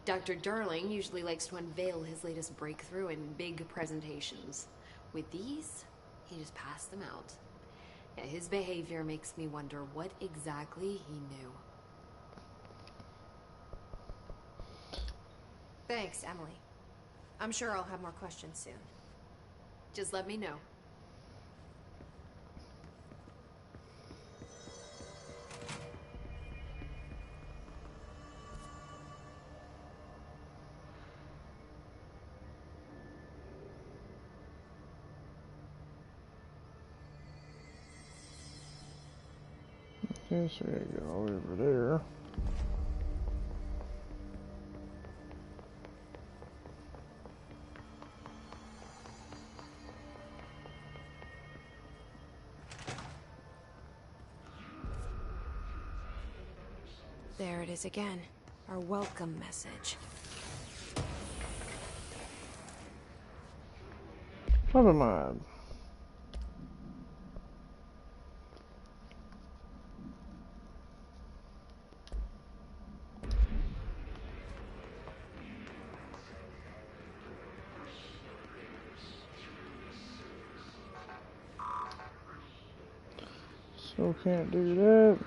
Dr. Darling usually likes to unveil his latest breakthrough in big presentations. With these, he just passed them out. Yeah, his behavior makes me wonder what exactly he knew. Thanks, Emily. I'm sure I'll have more questions soon. Just let me know. Okay, so we gotta go over there. There it is again. Our welcome message. Never mind. So can't do that.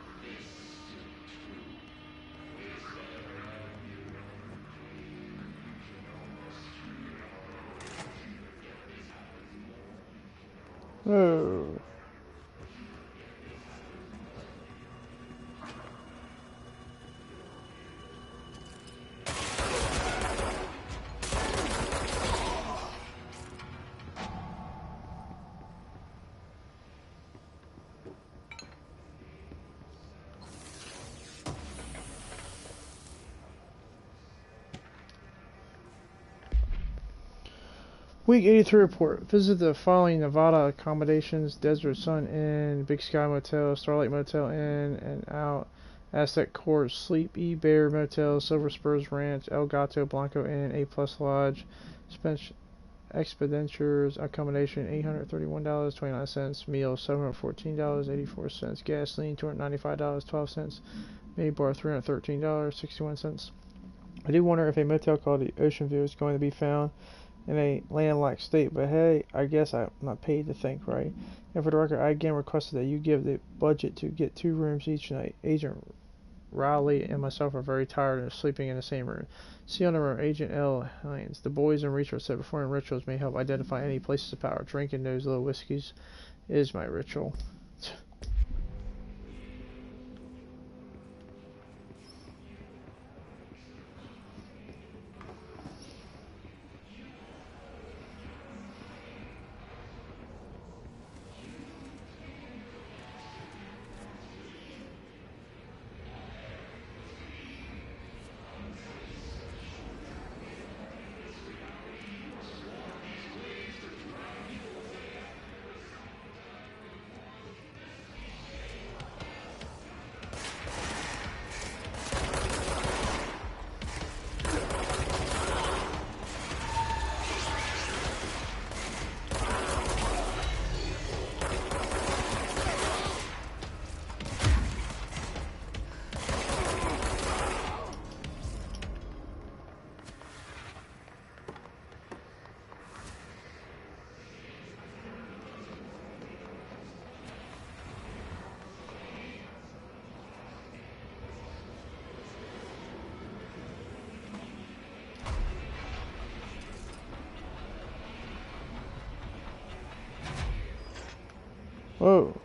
Oh. Week 83 report. Visit the following Nevada accommodations: Desert Sun Inn, Big Sky Motel, Starlight Motel Inn and Out, Aztec Court, Sleepy Bear Motel, Silver Spurs Ranch, El Gato Blanco Inn, A Plus Lodge, Expenditures accommodation $831.29, meals $714.84, gasoline $295.12, minibar $313.61. I do wonder if a motel called the Ocean View is going to be found in a landlocked state, but hey, I guess I'm not paid to think, right? And for the record, I again requested that you give the budget to get 2 rooms each night. Agent Rowley and myself are very tired of sleeping in the same room. See on the room, Agent L. Hines. The boys and research said performing rituals may help identify any places of power. Drinking those little whiskeys is my ritual. Whoa.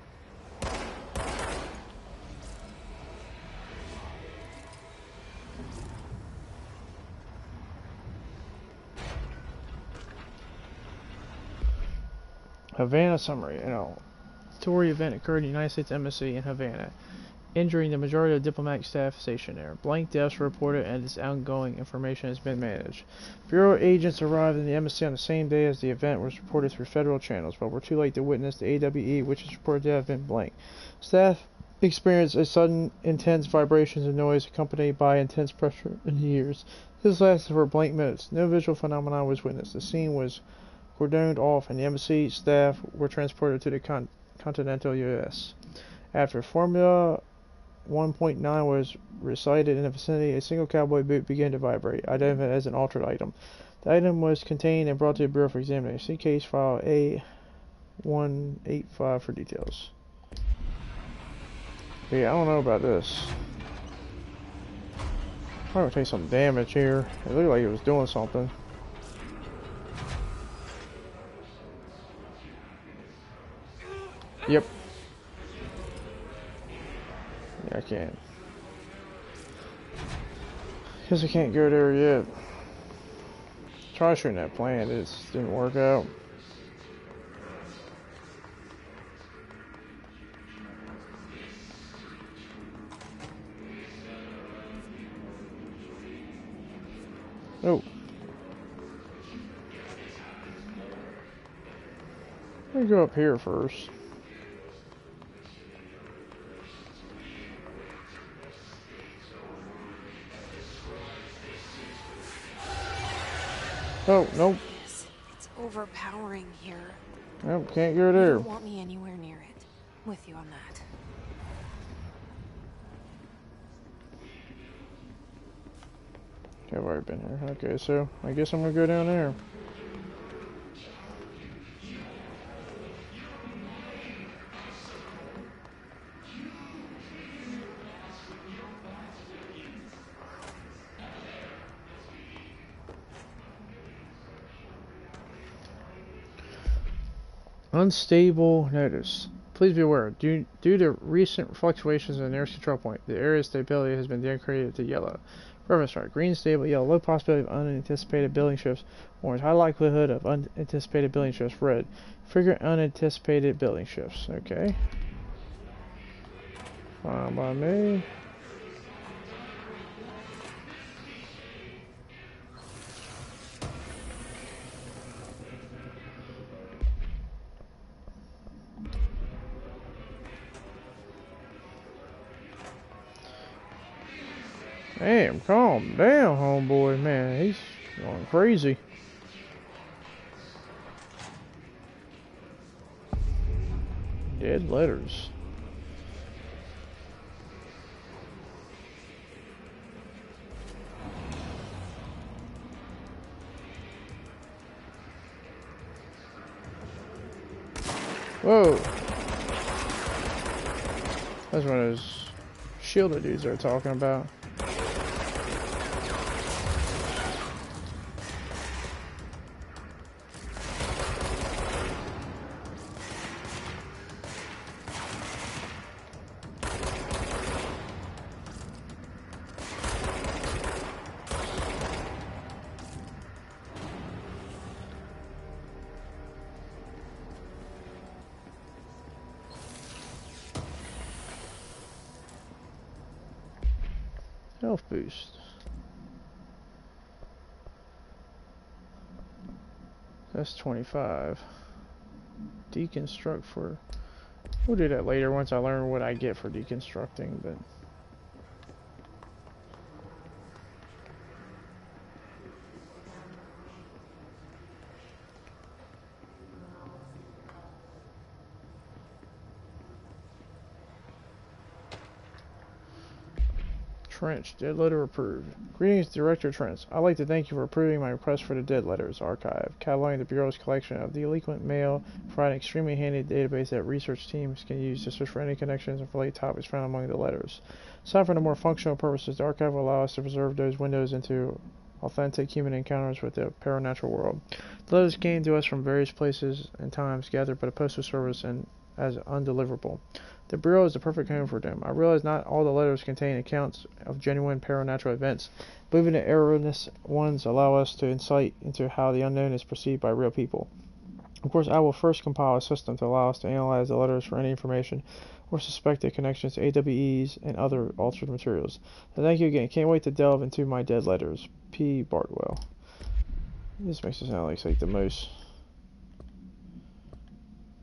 Havana summary. Tory event occurred in the United States Embassy in Havana, injuring the majority of diplomatic staff stationed there. Blank deaths were reported and this ongoing information has been managed. Bureau agents arrived in the embassy on the same day as the event was reported through federal channels, but were too late to witness the AWE, which is reported to have been blank. Staff experienced a sudden intense vibrations and noise accompanied by intense pressure in the ears. This lasted for blank minutes. No visual phenomenon was witnessed. The scene was cordoned off and the embassy staff were transported to the continental U.S. After Formula 1.9 was recited in the vicinity, a single cowboy boot began to vibrate, identified as an altered item. The item was contained and brought to the Bureau for examination. See case file A185 for details. Yeah, I don't know about this. Probably take some damage here. It looked like it was doing something. Yep. Yeah, I can't. Guess I can't go there yet. Try shooting that plant, it just didn't work out. Oh. Let me go up here first. Oh, nope. It's overpowering here. Nope, can't go there. You don't want me anywhere near it. With you on that. I've already been here. Okay, so I guess I'm gonna go down there. Unstable notice. Please be aware, due to recent fluctuations in the nearest control point, the area's stability has been downgraded to yellow. Reference chart: green stable, yellow low possibility of unanticipated building shifts, orange high likelihood of unanticipated building shifts, red frequent unanticipated building shifts. Okay. Fine by me. Damn, calm down, homeboy. Man, he's going crazy. Dead letters. Whoa. That's one of those shielded dudes they're talking about. Health boost. That's 25. Deconstruct for... We'll do that later once I learn what I get for deconstructing, but... Trench, dead letter approved. Greetings, Director Trench. I'd like to thank you for approving my request for the Dead Letters Archive, cataloging the Bureau's collection of delinquent mail, providing an extremely handy database that research teams can use to search for any connections and related topics found among the letters. Aside from the more functional purposes, the archive will allow us to preserve those windows into authentic human encounters with the paranatural world. The letters came to us from various places and times, gathered by the Postal Service and as undeliverable. The Bureau is the perfect home for them. I realize not all the letters contain accounts of genuine paranatural events. Moving the erroneous ones allow us to insight into how the unknown is perceived by real people. Of course, I will first compile a system to allow us to analyze the letters for any information or suspected connections to AWEs and other altered materials. So thank you again. Can't wait to delve into my dead letters. P. Bartwell. This makes it sound like it's like the most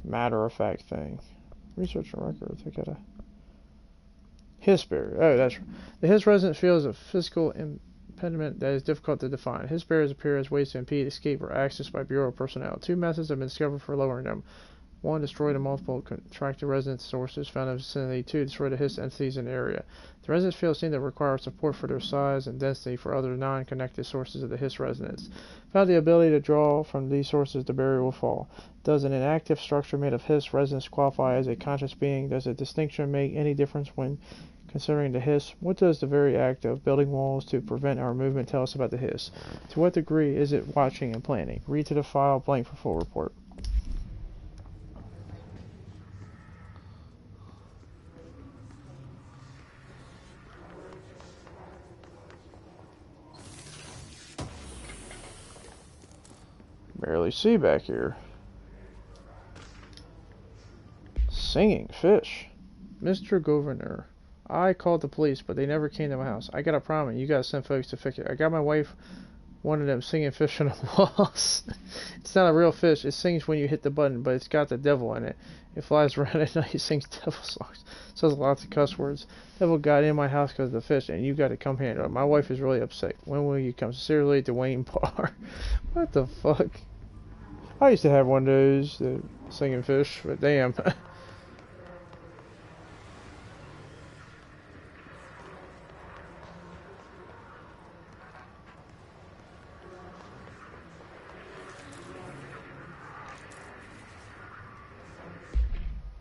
matter-of-fact thing. Research and records. I gotta. His barrier. Oh, that's right. The His resident feels a physical impediment that is difficult to define. His barriers appear as ways to impede escape or access by Bureau personnel. Two methods have been discovered for lowering them. 1. Destroy the multiple contracted resonance sources found in the vicinity. 2. Destroy the Hiss entities in the area. The resonance fields seem to require support for their size and density for other non-connected sources of the Hiss resonance. Without the ability to draw from these sources, the barrier will fall. Does an inactive structure made of Hiss resonance qualify as a conscious being? Does a distinction make any difference when considering the Hiss? What does the very act of building walls to prevent our movement tell us about the Hiss? To what degree is it watching and planning? Read to the file, blank for full report. Barely see back here. Singing fish. Mr. Governor, I called the police, but they never came to my house. I got a problem. You gotta send folks to fix it. I got my wife one of them singing fish on the walls. It's not a real fish. It sings when you hit the button, but it's got the devil in it. It flies around at night. It sings devil songs. Says lots of cuss words. Devil got in my house because of the fish, and you got to come handle it. My wife is really upset. When will you come? Sincerely, Dwayne Parr. What the fuck? I used to have one of those singing fish, but damn.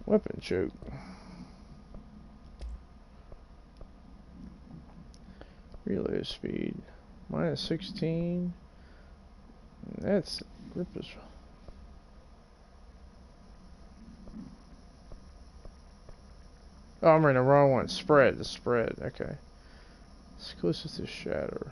Weapon choke. Reload speed. Minus 16. That's grip is. Oh, I'm reading the wrong one. Spread. The spread. Okay. Exclusive to shatter.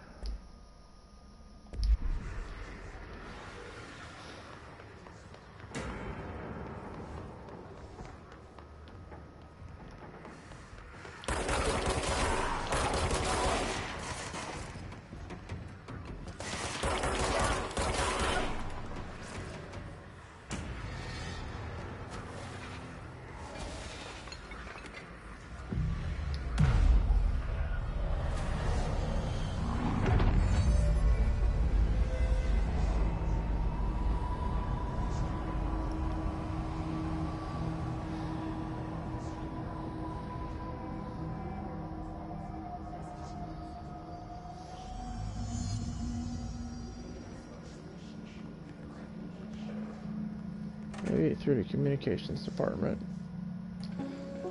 Maybe through the communications department.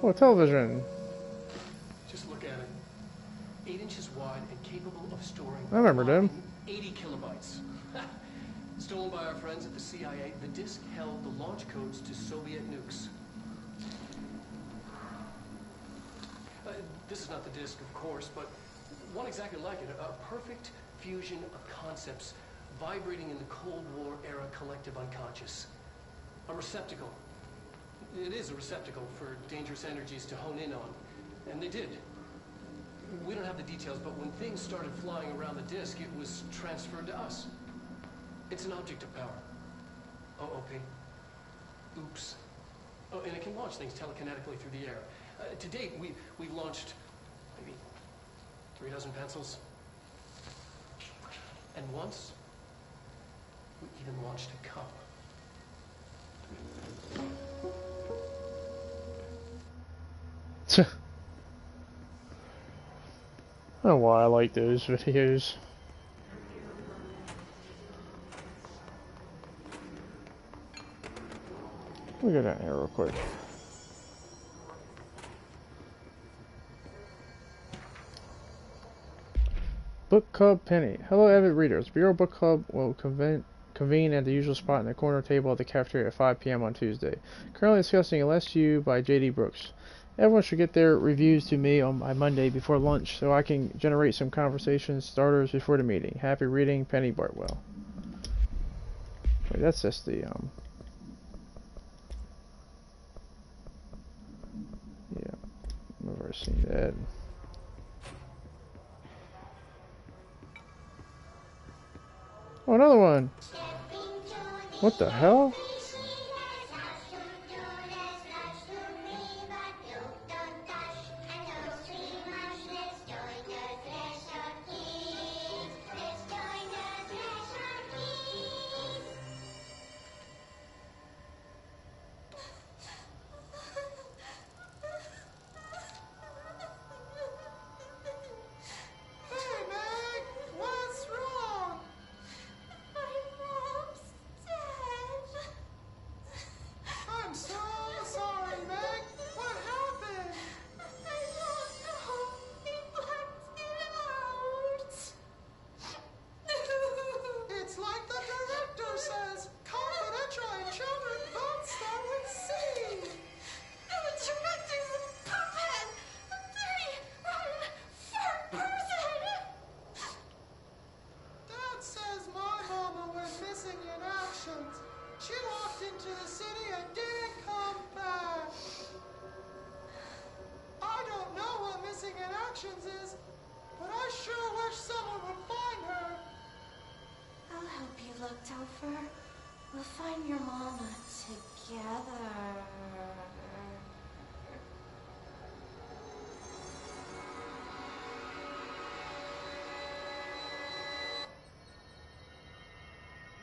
Oh, television. Just look at it. 8 inches wide and capable of storing I remember them. 80 kilobytes. Stolen by our friends at the CIA, the disk held the launch codes to Soviet nukes. This is not the disk, of course, but one exactly like it. A perfect fusion of concepts vibrating in the Cold War era collective unconscious. A receptacle. It is a receptacle for dangerous energies to hone in on. And they did. We don't have the details, but when things started flying around the disk, it was transferred to us. It's an object of power. OOP. Oops. Oh, and it can launch things telekinetically through the air. To date, we've launched maybe 3 dozen pencils. And once, we even launched a cup. I don't know why I like those videos. Let me go down here real quick. Book Club Penny. Hello, avid readers. Bureau Book Club will convene at the usual spot in the corner table at the cafeteria at 5 p.m. on Tuesday. Currently discussing Lest You by J.D. Brooks. Everyone should get their reviews to me on my Monday before lunch so I can generate some conversation starters before the meeting. Happy reading, Penny Bartwell. Wait, that's just the, yeah, I've never seen that. Oh, another one! What the hell? to the city and didn't come back. I don't know what missing in actions is, but I sure wish someone would find her. I'll help you look, Topher. We'll find your mama together.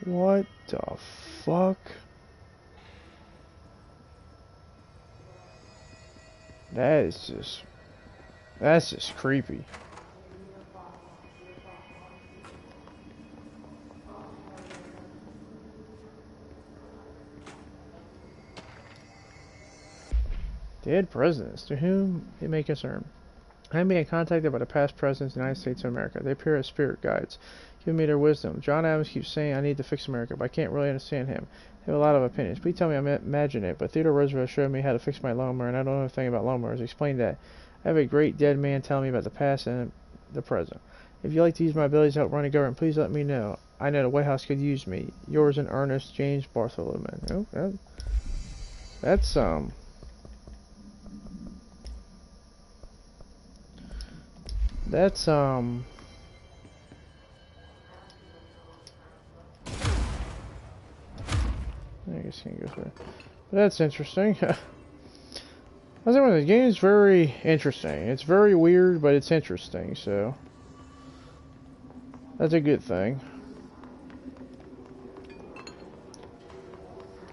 What the fuck? That's just creepy. Dead presidents, to whom it may concern. I am being contacted by the past presidents of the United States of America. They appear as spirit guides, giving me their wisdom. John Adams keeps saying I need to fix America, but I can't really understand him. They have a lot of opinions. Please tell me I imagine it, but Theodore Roosevelt showed me how to fix my lawnmower, and I don't know anything about lawnmowers. Explain that. I have a great dead man telling me about the past and the present. If you'd like to use my abilities to help run a government, please let me know. I know the White House could use me. Yours in earnest, James Bartholomew. Oh, that's I guess you can go through. That's interesting. I think the game is very interesting. It's very weird, but it's interesting, so that's a good thing.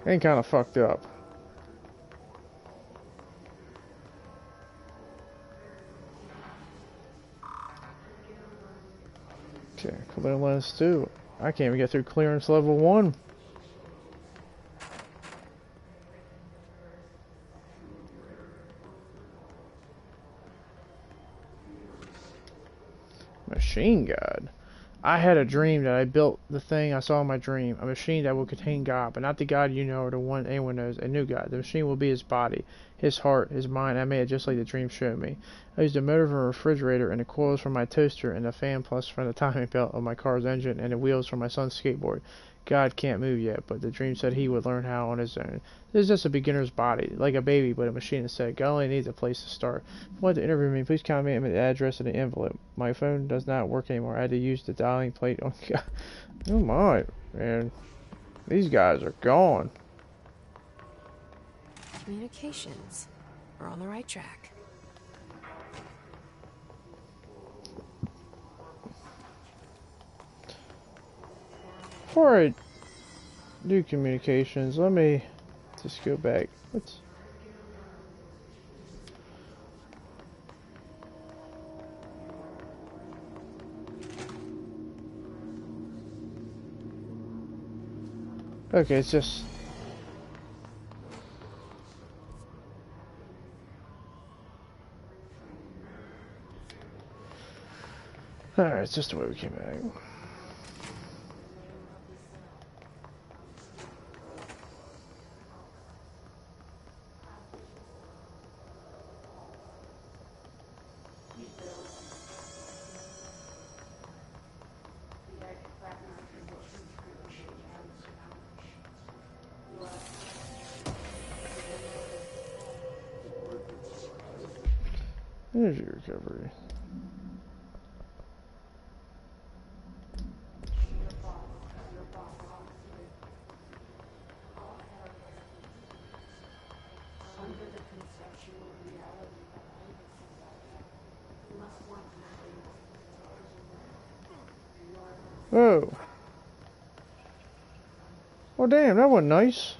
And kind of fucked up. Okay, clear lens 2. I can't even get through clearance level 1. Machine God. I had a dream that I built the thing I saw in my dream, a machine that will contain God, but not the God you know or the one anyone knows, a new God. The machine will be his body, his heart, his mind. I made it just like the dream showed me. I used the motor from a refrigerator and the coils from my toaster and the fan plus from the timing belt of my car's engine and the wheels from my son's skateboard. God can't move yet, but the dream said he would learn how on his own. This is just a beginner's body, like a baby, but a machine instead. God only needs a place to start. If you want to interview me, please comment me the address of the envelope. My phone does not work anymore. I had to use the dialing plate on God. Oh my, man. These guys are gone. Communications. We're on the right track. Before I do communications, let me just go back. Okay, it's just... Alright, it's just the way we came back. Energy recovery. Oh. Well, damn, that wasn't nice.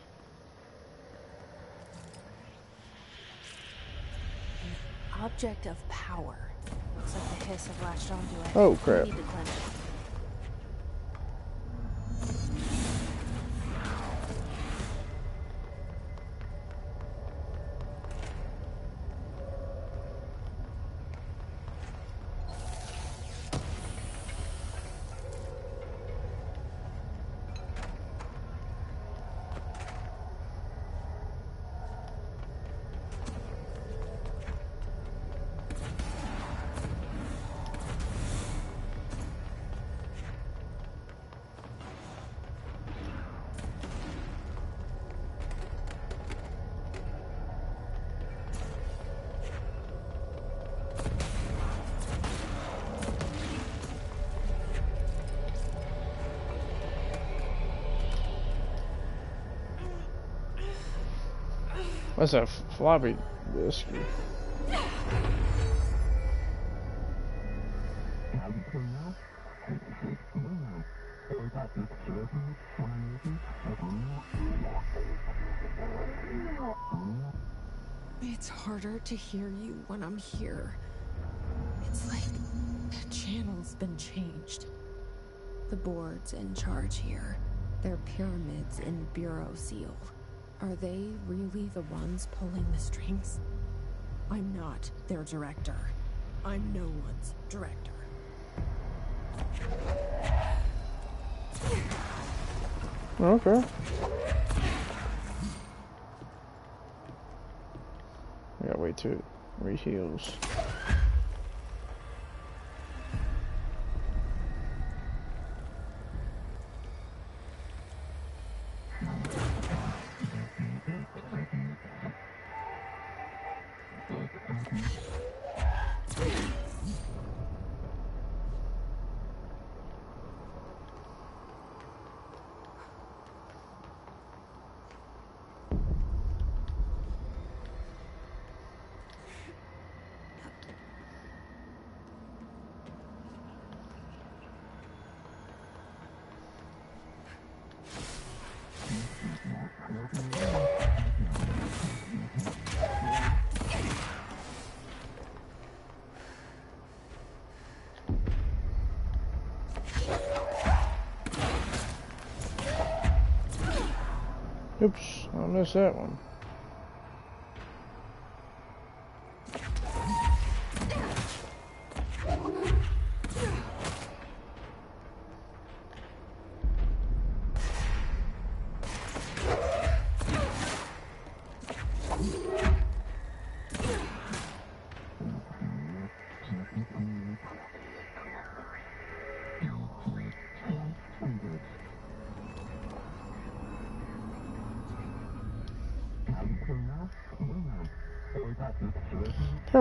Object of power. Looks like the hiss have latched onto it. Oh, crap. We need to cleanse it. What's that floppy disk? It's harder to hear you when I'm here. It's like the channel's been changed. The board's in charge here. They're pyramids in Bureau Seal. Are they really the ones pulling the strings? I'm not their director. I'm no one's director. Okay. I gotta wait till it heals. Oops, I missed that one.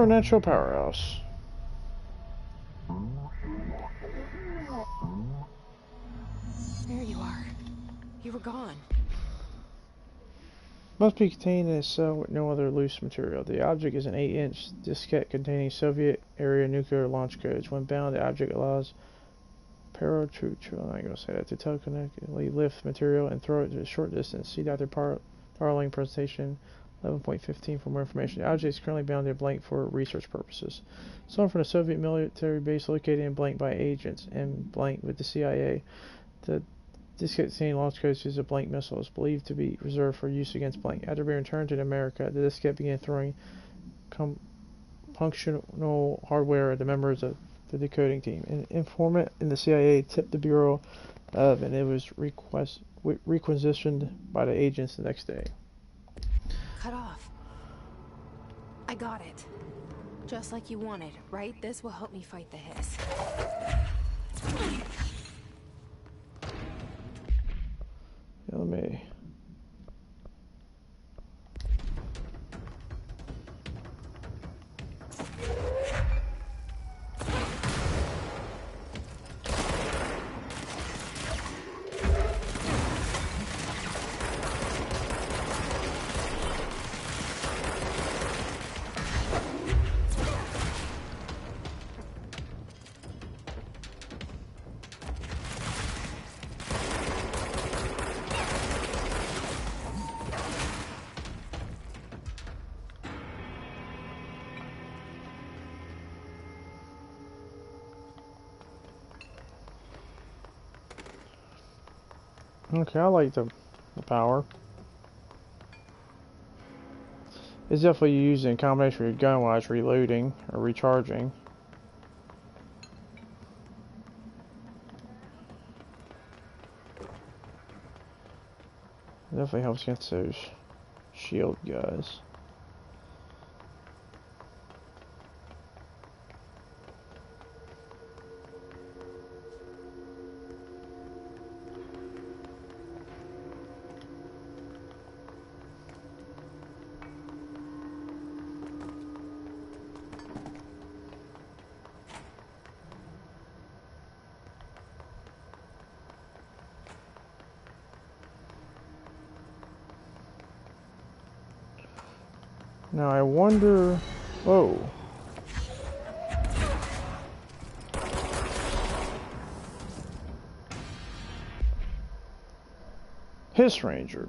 Supernatural powerhouse. There you are. You were gone. Must be contained in a cell with no other loose material. The object is an 8-inch diskette containing Soviet-area nuclear launch codes. When bound, the object allows I'm not going to say that. To telekinetically lift material and throw it to a short distance. See Dr. Darling presentation 11.15 for more information. The object is currently bound in blank for research purposes. Stolen from a Soviet military base located in blank by agents in blank with the CIA. The diskette containing launch codes is a blank missile. Is believed to be reserved for use against blank. After being returned to America, the diskette began throwing functional hardware at the members of the decoding team. An informant in the CIA tipped the Bureau of, and it was requisitioned by the agents the next day. Cut off. I got it. Just like you wanted, right? This will help me fight the hiss. Yeah, let me... Okay, I like the power. It's definitely used in combination with your gun while it's reloading or recharging. It definitely helps against those shield guys. Now I wonder... Whoa. Hiss Ranger.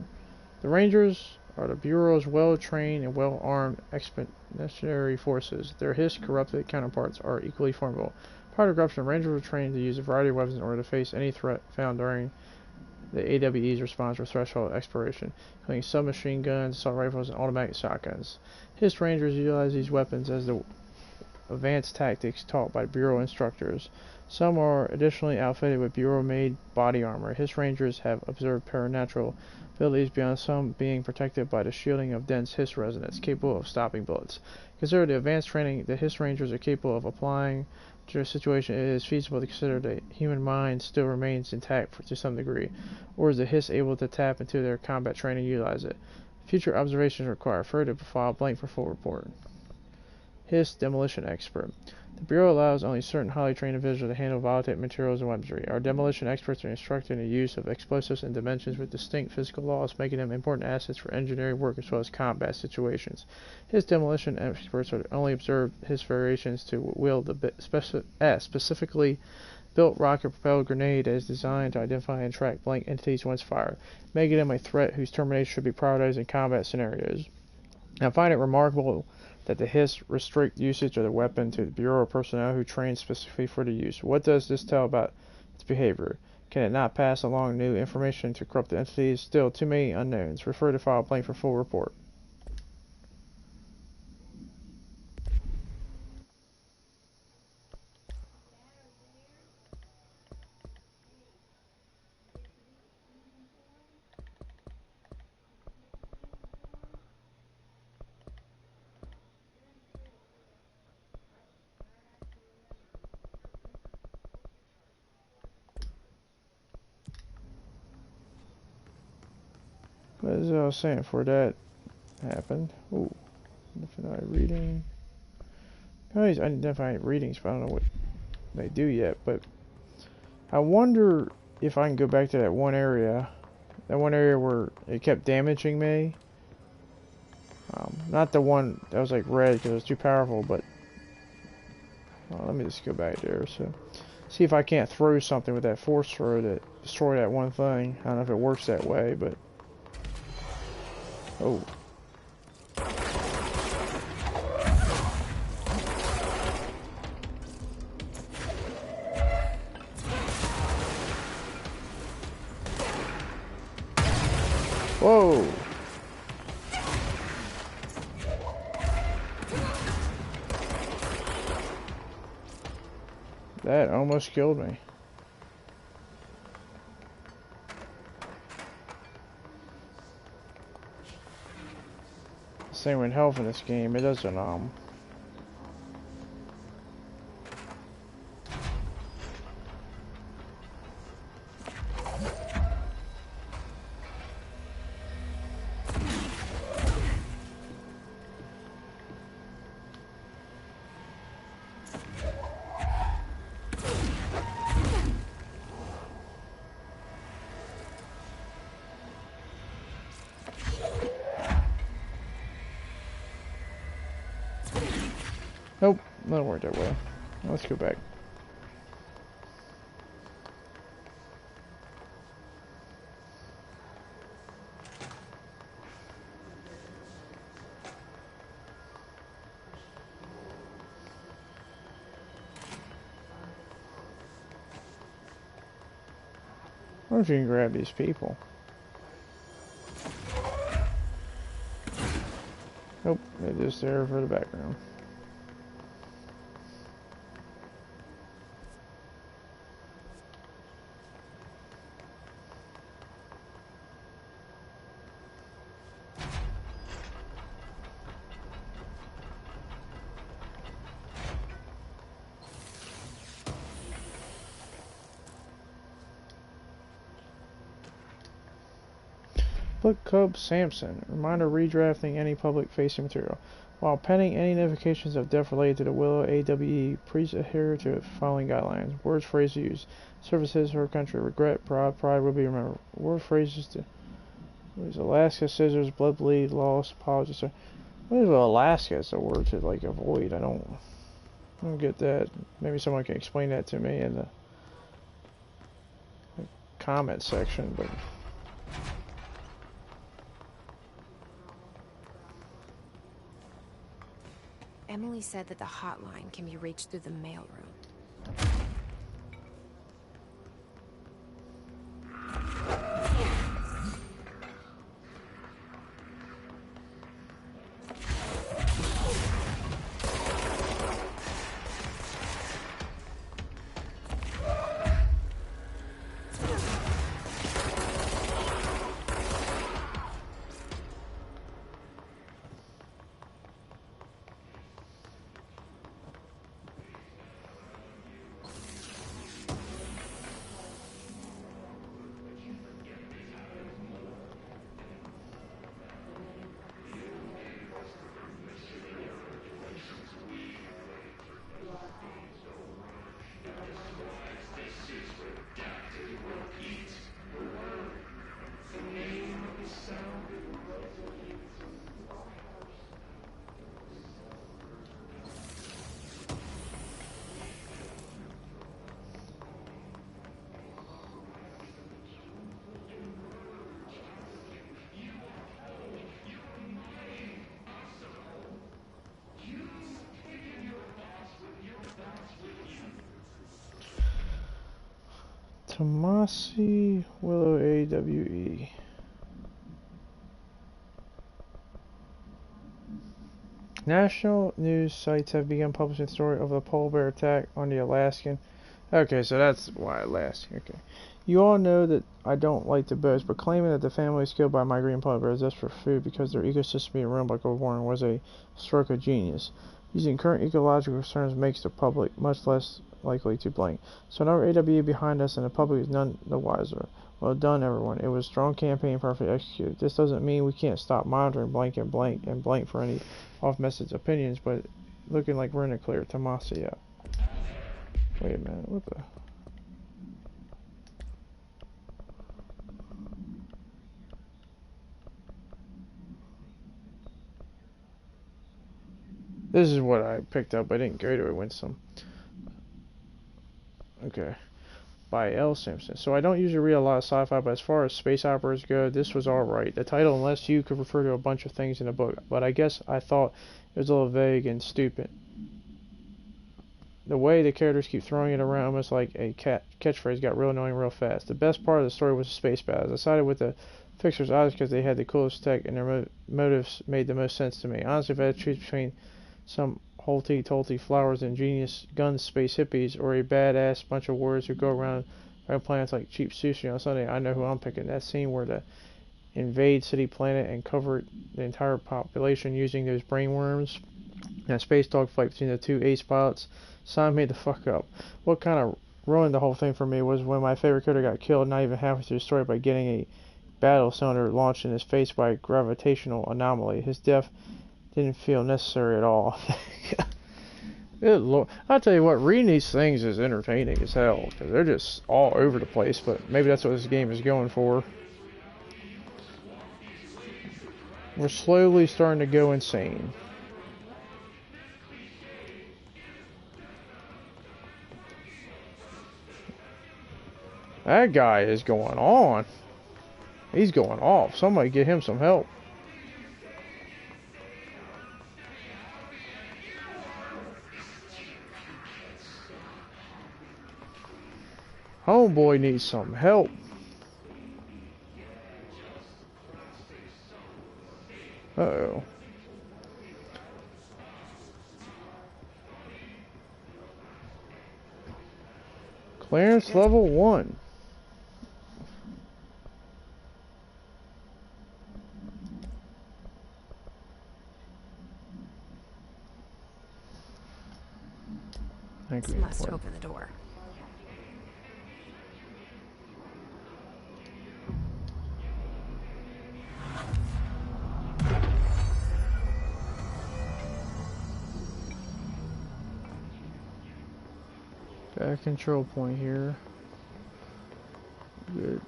The Rangers are the Bureau's well-trained and well-armed expeditionary forces. Their Hiss-corrupted counterparts are equally formidable. Prior to corruption, Rangers were trained to use a variety of weapons in order to face any threat found during the AWE's response or threshold exploration, including submachine guns, assault rifles, and automatic shotguns. Hiss Rangers utilize these weapons as the advanced tactics taught by Bureau instructors. Some are additionally outfitted with Bureau-made body armor. Hiss Rangers have observed paranatural abilities beyond some being protected by the shielding of dense Hiss resonance, capable of stopping bullets. Consider the advanced training the Hiss Rangers are capable of applying to a situation. It is feasible to consider the human mind still remains intact to some degree, or is the Hiss able to tap into their combat training and utilize it? Future observations require further file blank for full report. Hiss Demolition Expert. The Bureau allows only certain highly trained individuals to handle volatile materials and weaponry. Our demolition experts are instructed in the use of explosives and dimensions with distinct physical laws, making them important assets for engineering work as well as combat situations. Hiss demolition experts are only observed Hiss variations to wield the specifically built rocket-propelled grenade that is designed to identify and track blank entities once fired, making them a threat whose termination should be prioritized in combat scenarios. I find it remarkable that the Hiss restrict usage of the weapon to the Bureau personnel who train specifically for the use. What does this tell about its behavior? Can it not pass along new information to corrupted entities? Still, too many unknowns. Refer to file blank for full report. As I was saying, before that happened. Ooh, identify reading. I identify readings, but I don't know what they do yet. But I wonder if I can go back to that one area where it kept damaging me. Not the one that was like red because it was too powerful, but let me just go back there. So, see if I can't throw something with that force throw to destroy that one thing. I don't know if it works that way, but. Oh. Whoa. That almost killed me. Same with health in this game, it doesn't Nope, that'll work that way. Let's go back. I wonder if you can grab these people. Nope, they're just there for the background. Book Cub Samson. Reminder redrafting any public facing material. While penning any notifications of death related to the Willow AWE, please adhere to the following guidelines. Words, phrases used. Services for country. Regret, pride will be remembered. Word phrases to Alaska, scissors, blood bleed, loss, apologies. What if Alaska is a word to like avoid? I don't get that. Maybe someone can explain that to me in the comment section, but Emily said that the hotline can be reached through the mailroom. Tomasi Willow AWE. National news sites have begun publishing the story of the polar bear attack on the Alaskan. Okay, so that's why Alaska. Okay. You all know that I don't like to boast, but claiming that the family is killed by migrating polar bears just for food because their ecosystem being ruined by global warming was a stroke of genius. Using current ecological concerns makes the public much less likely to blink. So another AWE behind us and the public is none the wiser. Well done, everyone. It was a strong campaign, perfectly executed. This doesn't mean we can't stop monitoring blank for any off-message opinions, but looking like we're in the clear. Tomasi, yeah. Wait a minute, what the... This is what I picked up. I didn't go to it. Went some. Okay. By L. Simpson. So I don't usually read a lot of sci-fi, but as far as space operas go, this was alright. The title, unless you could refer to a bunch of things in the book, but I guess I thought it was a little vague and stupid. The way the characters keep throwing it around almost like a catchphrase got real annoying real fast. The best part of the story was the space battles. I sided with the fixers eyes because they had the coolest tech and their motives made the most sense to me. Honestly, if I had to choose between some holty-tolty flowers and genius guns space hippies or a badass bunch of warriors who go around planets like cheap sushi on Sunday, I know who I'm picking. That scene where the invade city planet and cover the entire population using those brainworms, that space dogfight between the two ace pilots signed me the fuck up. What kind of ruined the whole thing for me was when my favorite character got killed not even halfway through the story by getting a battle cylinder launched in his face by a gravitational anomaly. His death didn't feel necessary at all. Good Lord. I'll tell you what, reading these things is entertaining as hell, because they're just all over the place, but maybe that's what this game is going for. We're slowly starting to go insane. That guy is going on. He's going off. Somebody get him some help. Homeboy needs some help. Uh-oh. Clearance level 1. This must open the door. Got a control point here. Good.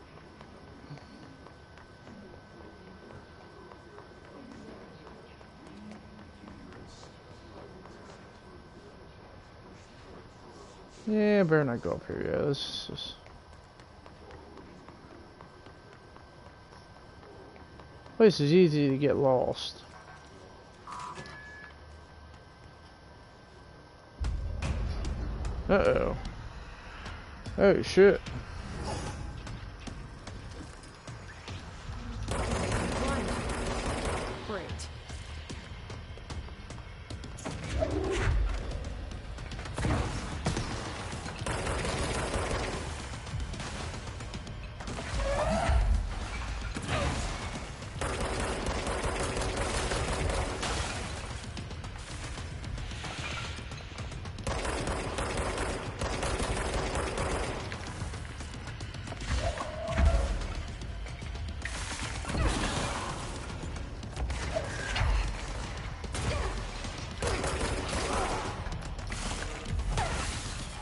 Yeah, better not go up here yet. This is... Place is easy to get lost. Uh-oh. Oh, shit. Great.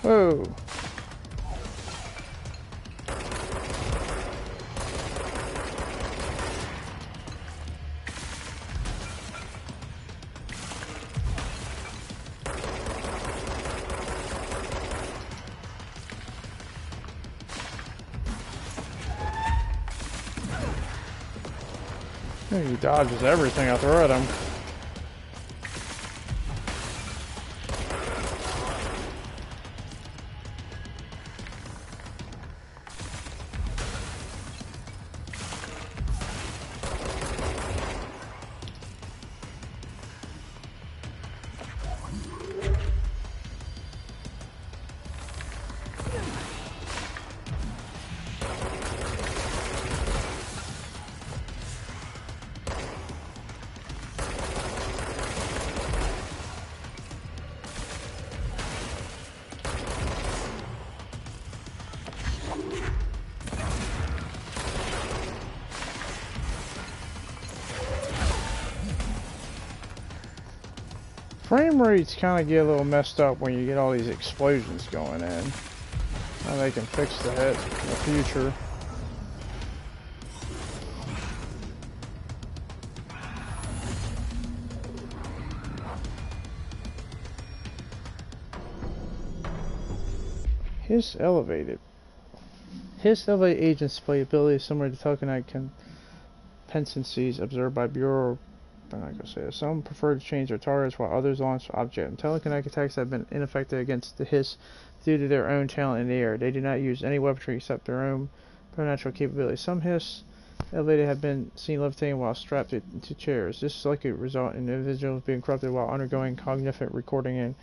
Whoa. He dodges everything I throw at him. Frame rates kind of get a little messed up when you get all these explosions going in. Now they can fix that in the future. His elevated agents display abilities similar to telekinetic competencies observed by Bureau. I'm not gonna say it. Some prefer to change their targets while others launch objects. Telekinetic attacks have been ineffective against the Hiss due to their own talent in the air. They do not use any weaponry except their own supernatural capabilities. Some Hiss elevated have been seen levitating while strapped to chairs. This is likely to result in individuals being corrupted while undergoing cognitive recording and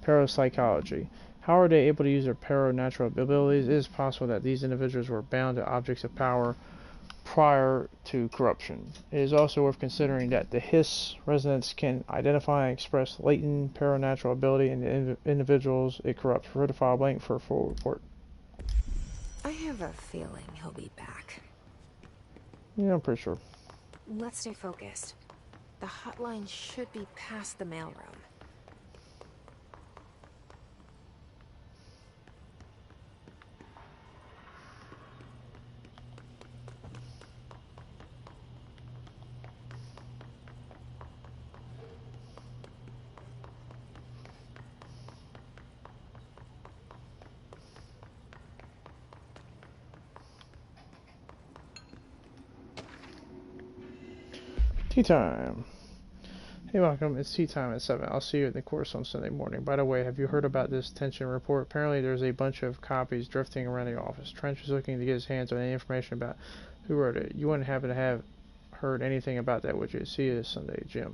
parapsychology. How are they able to use their paranatural abilities? It is possible that these individuals were bound to objects of power prior to corruption. It is also worth considering that the Hiss residents can identify and express latent paranatural ability in the individuals it corrupts. Refer to file blank for a full report. I have a feeling he'll be back. Yeah, I'm pretty sure. Let's stay focused. The hotline should be past the mailroom. Tea time. Hey, welcome. It's tea time at 7. I'll see you at the course on Sunday morning. By the way, have you heard about this detention report? Apparently there's a bunch of copies drifting around the office. Trench is looking to get his hands on any information about who wrote it. You wouldn't happen to have heard anything about that, would you? See you this Sunday, Jim.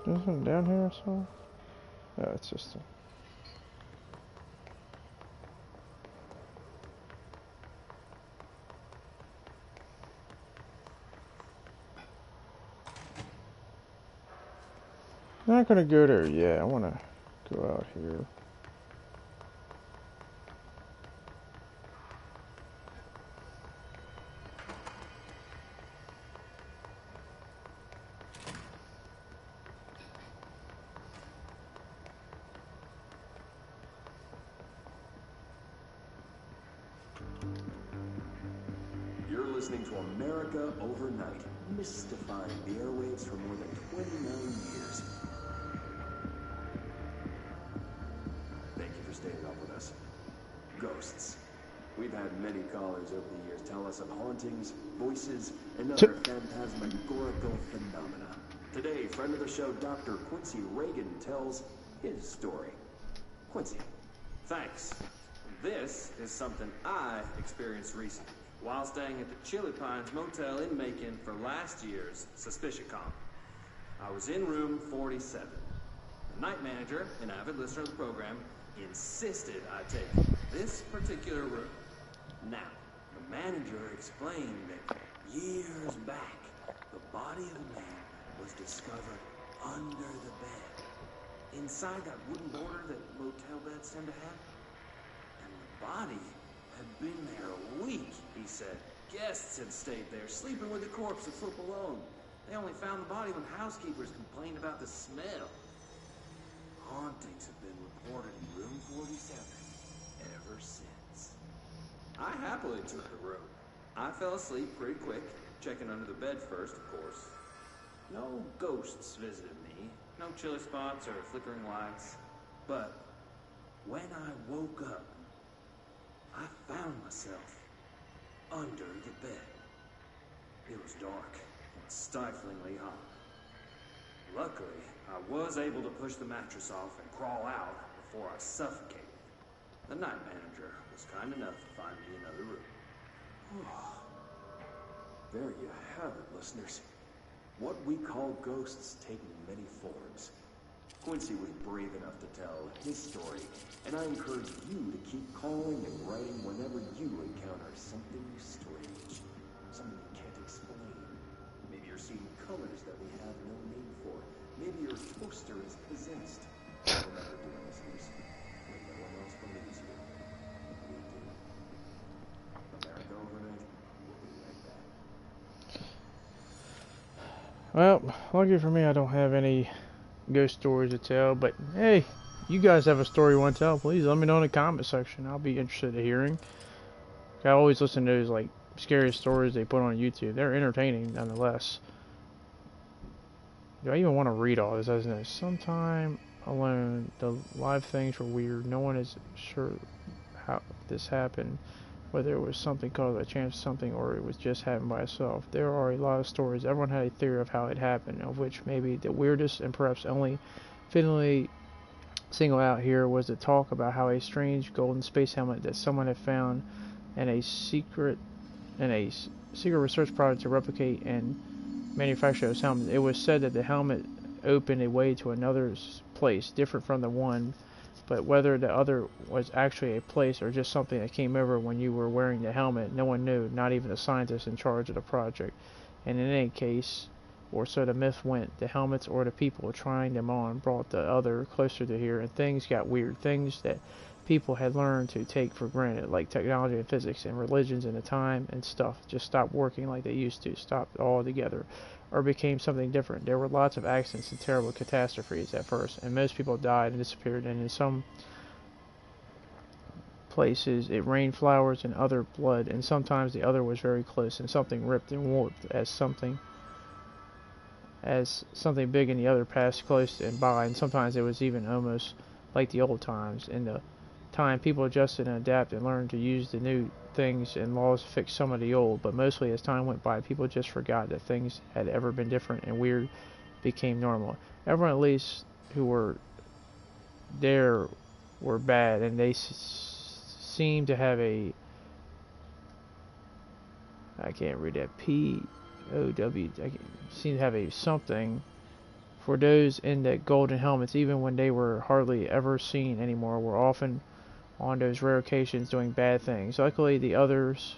Is something down here or something? Oh, it's just a... Not gonna go there yet. I wanna go out here. You're listening to America Overnight, mystifying the airwaves for more than 29 years. Thank you for staying up with us. Ghosts. We've had many callers over the years tell us of hauntings, voices, and other phantasmagorical phenomena. Today, friend of the show, Dr. Quincy Reagan, tells his story. Quincy. Thanks. This is something I experienced recently while staying at the Chili Pines Motel in Macon for last year's SuspiciaCon. I was in room 47. The night manager, an avid listener of the program, insisted I take this particular room. Now, the manager explained that years back, the body of a man was discovered under the bed, inside that wooden border that motel beds tend to have. And the body had been there a week, he said. Guests had stayed there, sleeping with the corpse a foot below. They only found the body when housekeepers complained about the smell. Hauntings have been reported in room 47 ever since. I happily took the room. I fell asleep pretty quick, checking under the bed first, of course. No ghosts visited me, no chilly spots or flickering lights. But when I woke up, I found myself under the bed. It was dark and stiflingly hot. Luckily, I was able to push the mattress off and crawl out before I suffocated. The night manager was kind enough to find me another room. There you have it, listeners. What we call ghosts take many forms. Quincy was brave enough to tell his story, and I encourage you to keep calling and writing whenever you encounter something strange, something you can't explain. Maybe you're seeing colors that we have no name for. Maybe your toaster is possessed. Remember, dear listeners, when no one else believes you, we do. America Overnight will be right back. Well, lucky for me, I don't have any ghost stories to tell, but hey, you guys have a story you want to tell, please let me know in the comment section. I'll be interested in hearing. I always listen to those like scariest stories they put on YouTube. They're entertaining nonetheless. Do I even want to read all this? As in, sometime alone, the live things were weird. No one is sure how this happened, whether it was something caused by chance, something, or it was just happened by itself. There are a lot of stories. Everyone had a theory of how it happened, of which maybe the weirdest and perhaps only fittingly single out here was the talk about how a strange golden space helmet that someone had found in a secret research project to replicate and manufacture those helmets. It was said that the helmet opened a way to another place different from the one, but whether the other was actually a place or just something that came over when you were wearing the helmet, no one knew, not even the scientists in charge of the project. And in any case, or so the myth went, the helmets or the people trying them on brought the other closer to here, and things got weird. Things that people had learned to take for granted, like technology and physics and religions and the time and stuff, just stopped working like they used to, stopped altogether, or became something different. There were lots of accidents and terrible catastrophes at first, and most people died and disappeared, and in some places it rained flowers and other blood, and sometimes the other was very close, and something ripped and warped as something big in the other passed close and by, and sometimes it was even almost like the old times. In the time, people adjusted and adapted and learned to use the new things, and laws fixed some of the old, but mostly as time went by, people just forgot that things had ever been different, and weird became normal. Everyone, at least who were there, were bad, and they seemed to have a, I can't read that, P-O-W, seemed to have a something For those in the golden helmets, even when they were hardly ever seen anymore, were often on those rare occasions doing bad things. Luckily, the others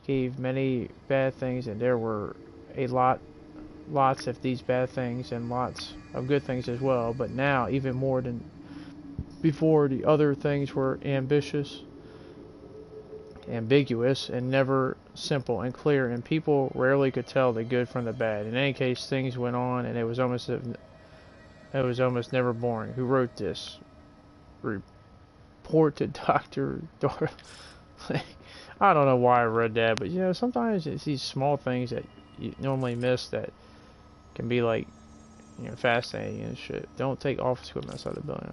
gave many bad things, and there were lots of these bad things and lots of good things as well. But now, even more than before, the other things were ambiguous, and never simple and clear, and people rarely could tell the good from the bad. In any case, things went on, and it was almost never boring. Who wrote this? Report to Dr. Darling. I don't know why I read that, but you know, sometimes it's these small things that you normally miss that can be like, you know, fascinating and shit. Don't take office equipment outside the building.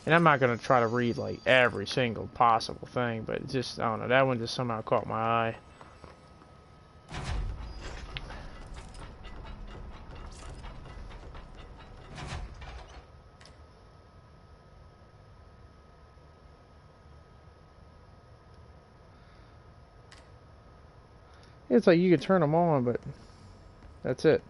I'm not gonna try to read like every single possible thing, but just, I don't know, that one just somehow caught my eye. It's like you can turn them on, but that's it.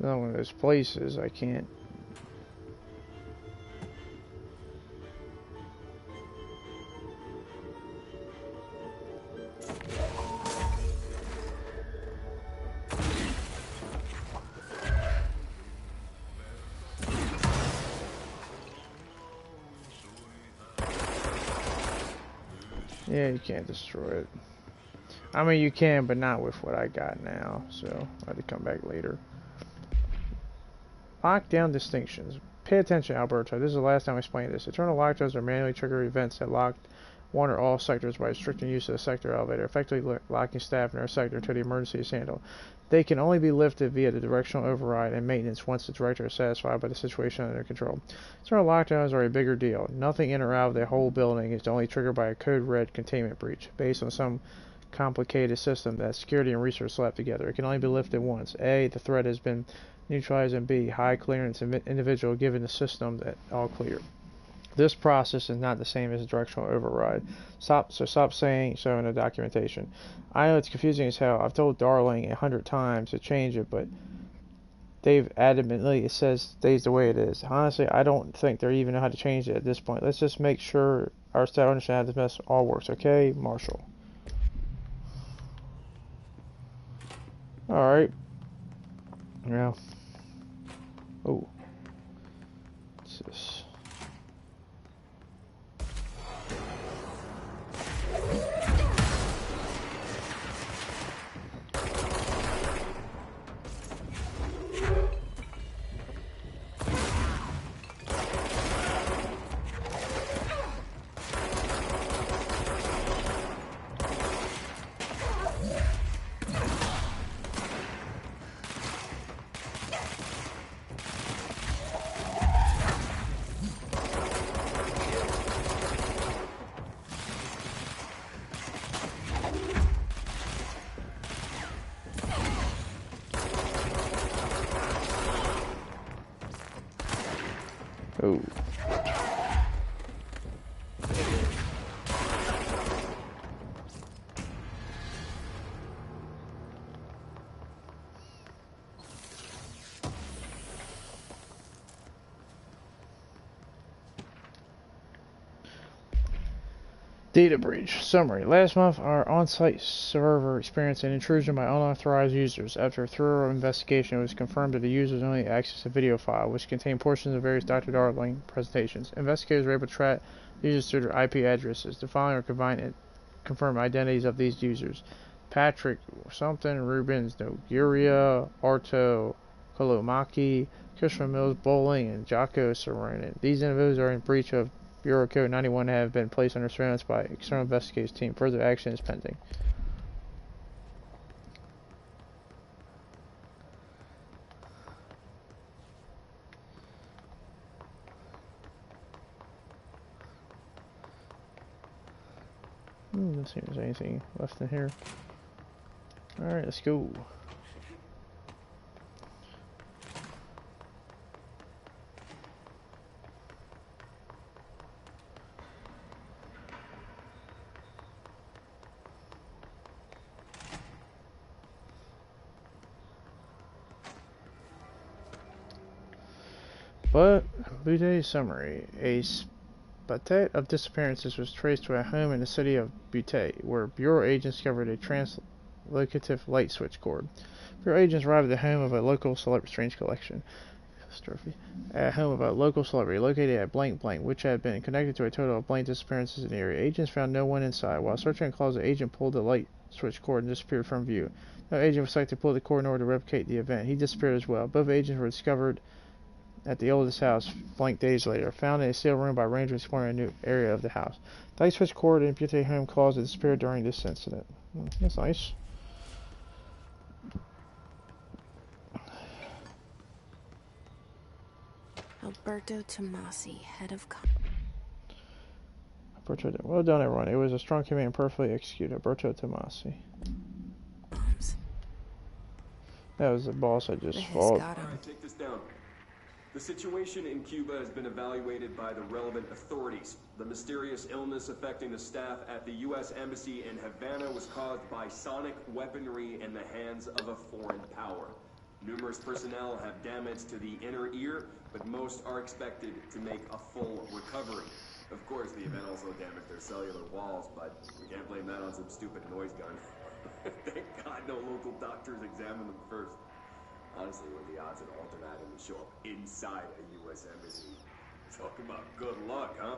Another one of those places I can't. Yeah, you can't destroy it. I mean, you can, but not with what I got now, so I have to come back later. Lockdown distinctions. Pay attention, Alberto. This is the last time I explain this. Eternal lockdowns are manually trigger events that lock one or all sectors by restricting use of the sector elevator, effectively locking staff in our sector until the emergency is handled. They can only be lifted via the directional override and maintenance once the director is satisfied by the situation under control. Eternal lockdowns are a bigger deal. Nothing in or out of the whole building is only triggered by a code red containment breach, based on some complicated system that security and research slap together. It can only be lifted once. A, the threat has been neutralized, and B, high clearance individual given the system that all clear. This process is not the same as a directional override. Stop saying so in the documentation. I know it's confusing as hell. I've told Darling 100 times to change it, but they've adamantly, it stays the way it is. Honestly, I don't think they even know how to change it at this point. Let's just make sure our staff understand how this mess all works, okay, Marshall? Alright. Yeah. Oh. What's this? Oh. Data breach. Summary. Last month, our on-site server experienced an intrusion by unauthorized users. After a thorough investigation, it was confirmed that the users only accessed a video file, which contained portions of various Dr. Darling presentations. Investigators were able to track users through their IP addresses. The following are confirmed identities of these users. Patrick something, Rubens Noguria, Arto Kolomaki, Kushma Mills Bowling, and Jocko Saronin. These individuals are in breach of Bureau Code 91 have been placed under surveillance by external investigators team. Further action is pending. Let's see if there's anything left in here. Alright, let's go. But, Butte summary. A spate of disappearances was traced to a home in the city of Butte, where Bureau agents discovered a translocative light switch cord. Bureau agents arrived at the home of a local celebrity, strange collection. At home of a local celebrity located at blank blank, which had been connected to a total of blank disappearances in the area. Agents found no one inside. While searching a closet, agent pulled the light switch cord and disappeared from view. No agent was selected to pull the cord in order to replicate the event. He disappeared as well. Both agents were discovered at the oldest house blank days later, found in a sealed room by rangers exploring a new area of the house. The light switch cord in Butte home closet disappeared during this incident. That's nice. Alberto Tomasi, head of... Well done, everyone. It was a strong command, perfectly executed. Alberto Tomasi. That was the boss I just fought. Alright, take this down. The situation in Cuba has been evaluated by the relevant authorities. The mysterious illness affecting the staff at the U.S. Embassy in Havana was caused by sonic weaponry in the hands of a foreign power. Numerous personnel have damage to the inner ear, but most are expected to make a full recovery. Of course, the event also damaged their cellular walls, but we can't blame that on some stupid noise gun. Thank God no local doctors examined them first. Honestly, what are the odds an altered item would show up inside a U.S. Embassy? Talk about good luck, huh?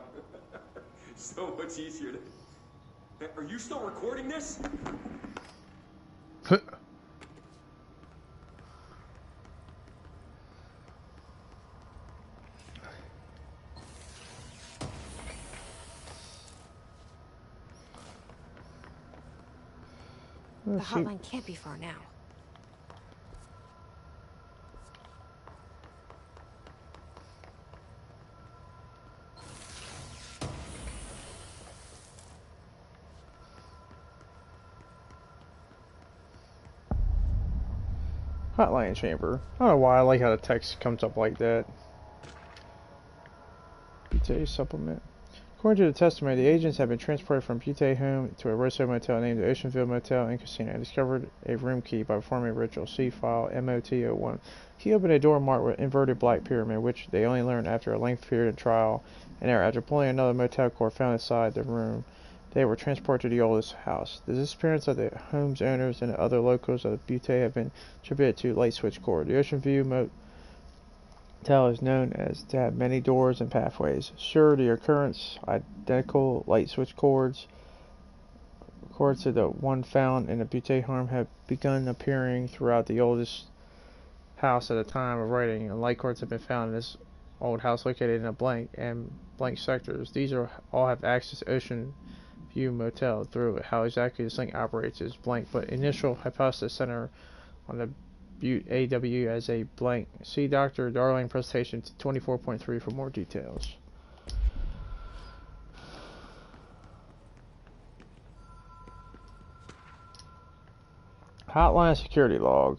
So much easier to... Hey, are you still recording this? The hotline can't be far now. Hotline chamber. I don't know why I like how the text comes up like that. Butte supplement. According to the testimony, the agents have been transported from Butte home to a roadside motel named the Oceanville Motel and Casino and discovered a room key by performing a ritual. See file MOT01. He opened a door marked with inverted black pyramid, which they only learned after a lengthy period of trial and error. After pulling another motel cord found inside the room, they were transported to the oldest house. The disappearance of the home's owners and the other locals of Butte have been attributed to light switch cord. The Ocean View Motel is known as to have many doors and pathways. Sure, the occurrence identical light switch cords to the one found in the Butte home have begun appearing throughout the oldest house at the time of writing, and light cords have been found in this old house located in a blank sectors. These all have access to Ocean View Motel through it. How exactly this link operates is blank, but initial hypothesis center on the Butte AW as a blank. See Dr. Darling presentation 24.3 for more details. Hotline security log.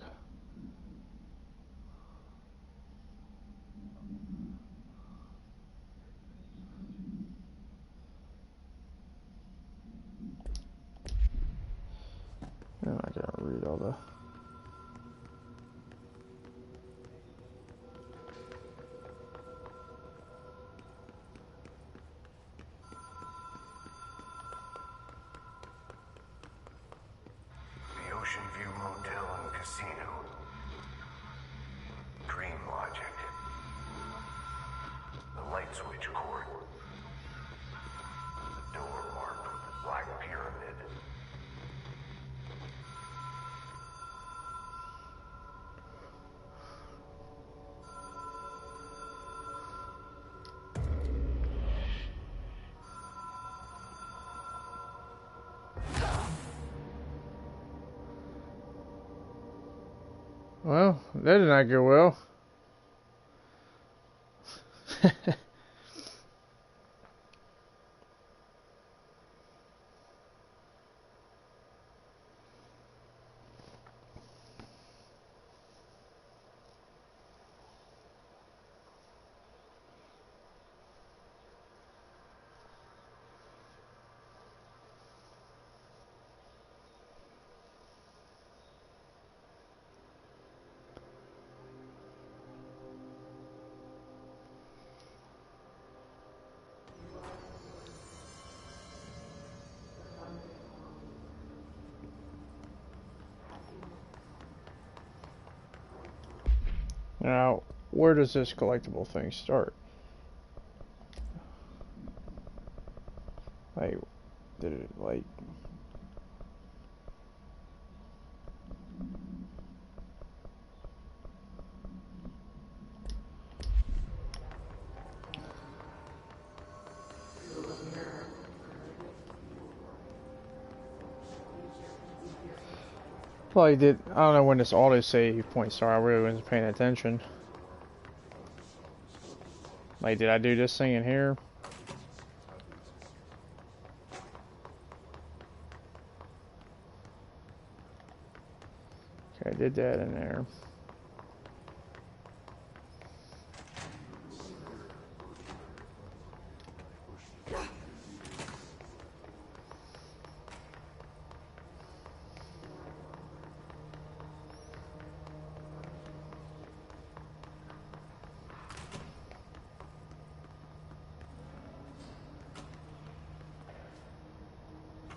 Oh, I gotta read all the... The Ocean View Motel and Casino. Dream logic. The light switch cord. The door marked with the black pyramid. Well, that did not go well. Now, where does this collectible thing start? Like, did it, like... Like, I don't know when this autosave point started. I really wasn't paying attention. Like, did I do this thing in here? Okay, I did that in there.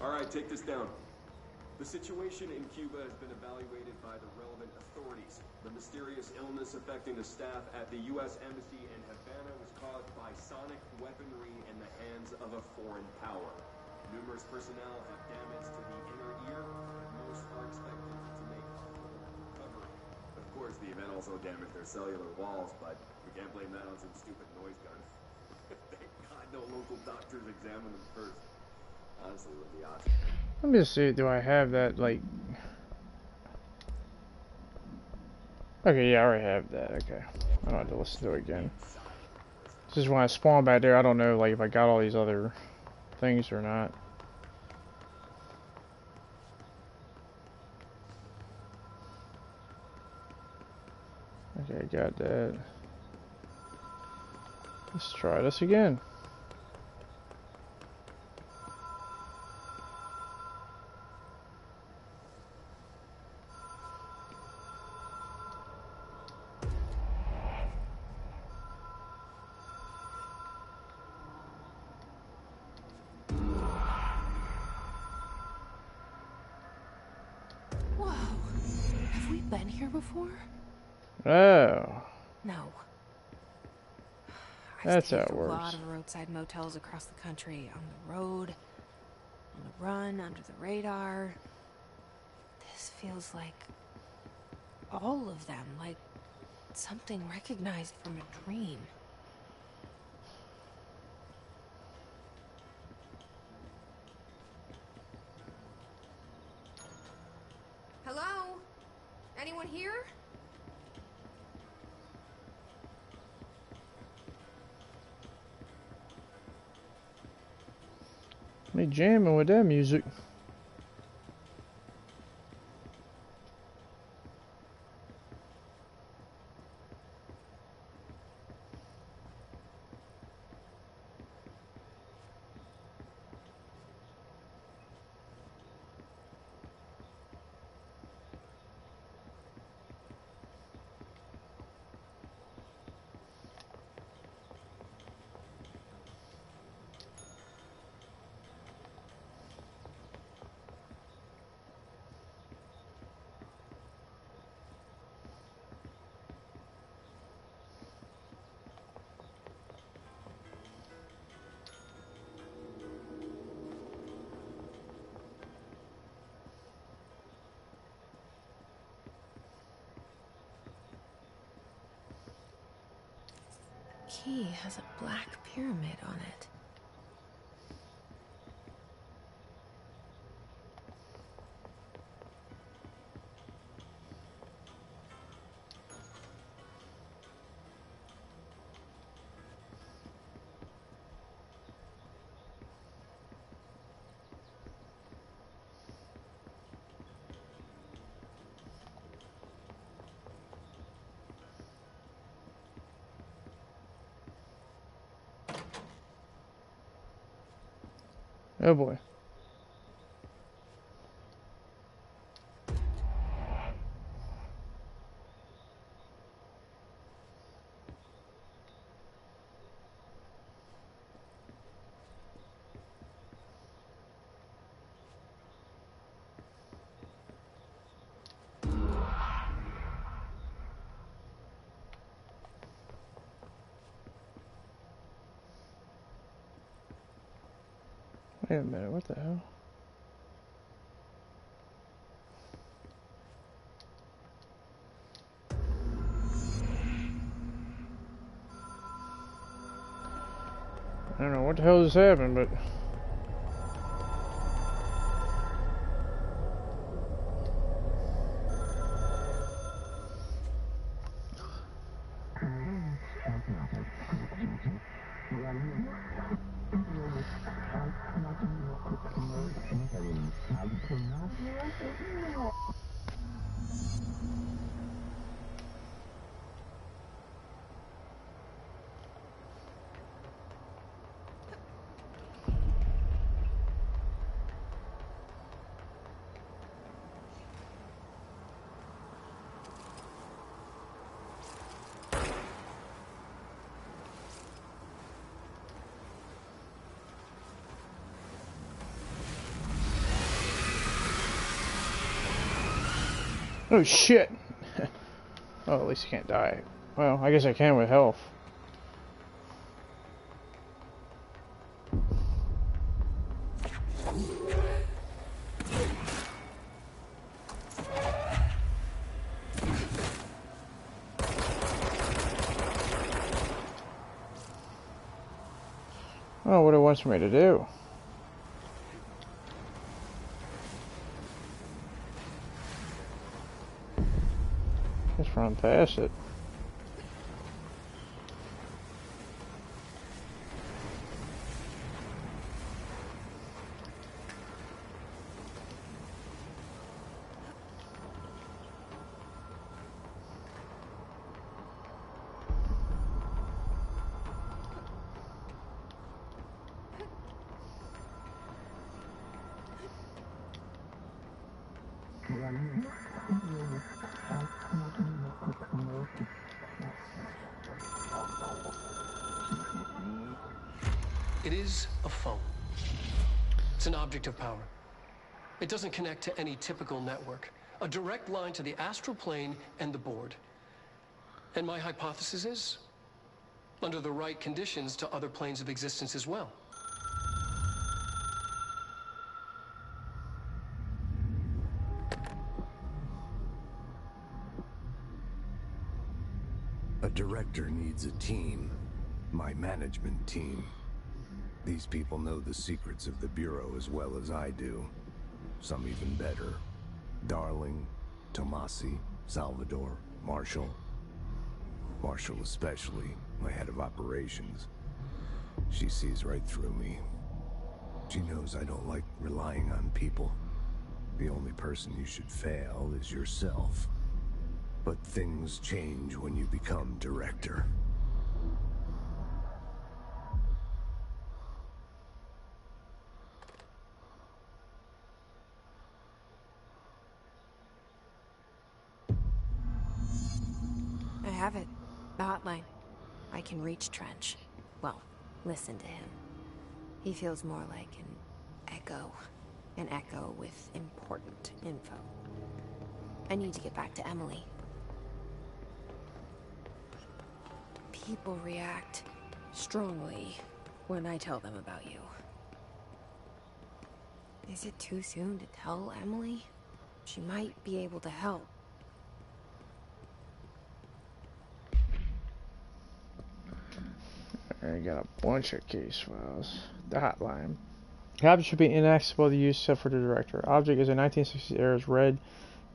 Alright, take this down. The situation in Cuba has been evaluated by the relevant authorities. The mysterious illness affecting the staff at the U.S. Embassy in Havana was caused by sonic weaponry in the hands of a foreign power. Numerous personnel have damage to the inner ear, and most are expected to make a full recovery. Of course, the event also damaged their cellular walls, but we can't blame that on some stupid noise gun. Thank God no local doctors examined them first. Honestly, with the odds. Let me just see, do I have that, like... Okay, yeah, I already have that, okay. I don't have to listen to it again. Just when I spawn back there, I don't know, like, if I got all these other things or not. Okay, got that. Let's try this again. Been here before? Oh. No. That's how it A works. lot of roadside motels across the country, on the road, on the run, under the radar. This feels like all of them, like something recognized from a dream. Hello? Anyone here? Me jamming with that music. Key has a black pyramid on it. Oh boy. Wait a minute, what the hell? I don't know what the hell just happened, but... Oh shit! Oh, at least I can't die. Well, I guess I can with health. Oh, what it wants me to do. Just run past it. It is a phone. It's an object of power. It doesn't connect to any typical network. A direct line to the astral plane and the board. And my hypothesis is, under the right conditions, to other planes of existence as well. A director needs a team. My management team. These people know the secrets of the Bureau as well as I do. Some even better. Darling, Tomasi, Salvador, Marshall. Marshall especially, my head of operations. She sees right through me. She knows I don't like relying on people. The only person you should fail is yourself. But things change when you become director. I have it. The hotline. I can reach Trench. Well, listen to him. He feels more like an echo. An echo with important info. I need to get back to Emily. People react strongly when I tell them about you. Is it too soon to tell Emily? She might be able to help. I got a bunch of case files. The hotline. The object should be inaccessible to use except for the director. Object is a 1960s era's red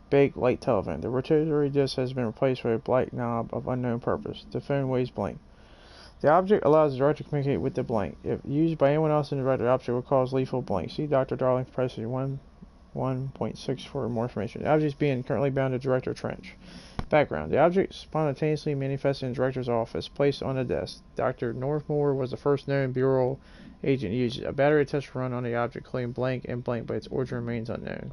baked light telephone. The rotatory disc has been replaced with a black knob of unknown purpose. The phone weighs blank. The object allows the director to communicate with the blank. If used by anyone else in the director, the object will cause lethal blank. See Dr. Darling's press 1.6 for more information. The object is being currently bound to Director Trench. Background. The object spontaneously manifested in the director's office, placed on the desk. Dr. Northmore was the first known Bureau agent to use it. A battery test run on the object claimed blank and blank, but its origin remains unknown.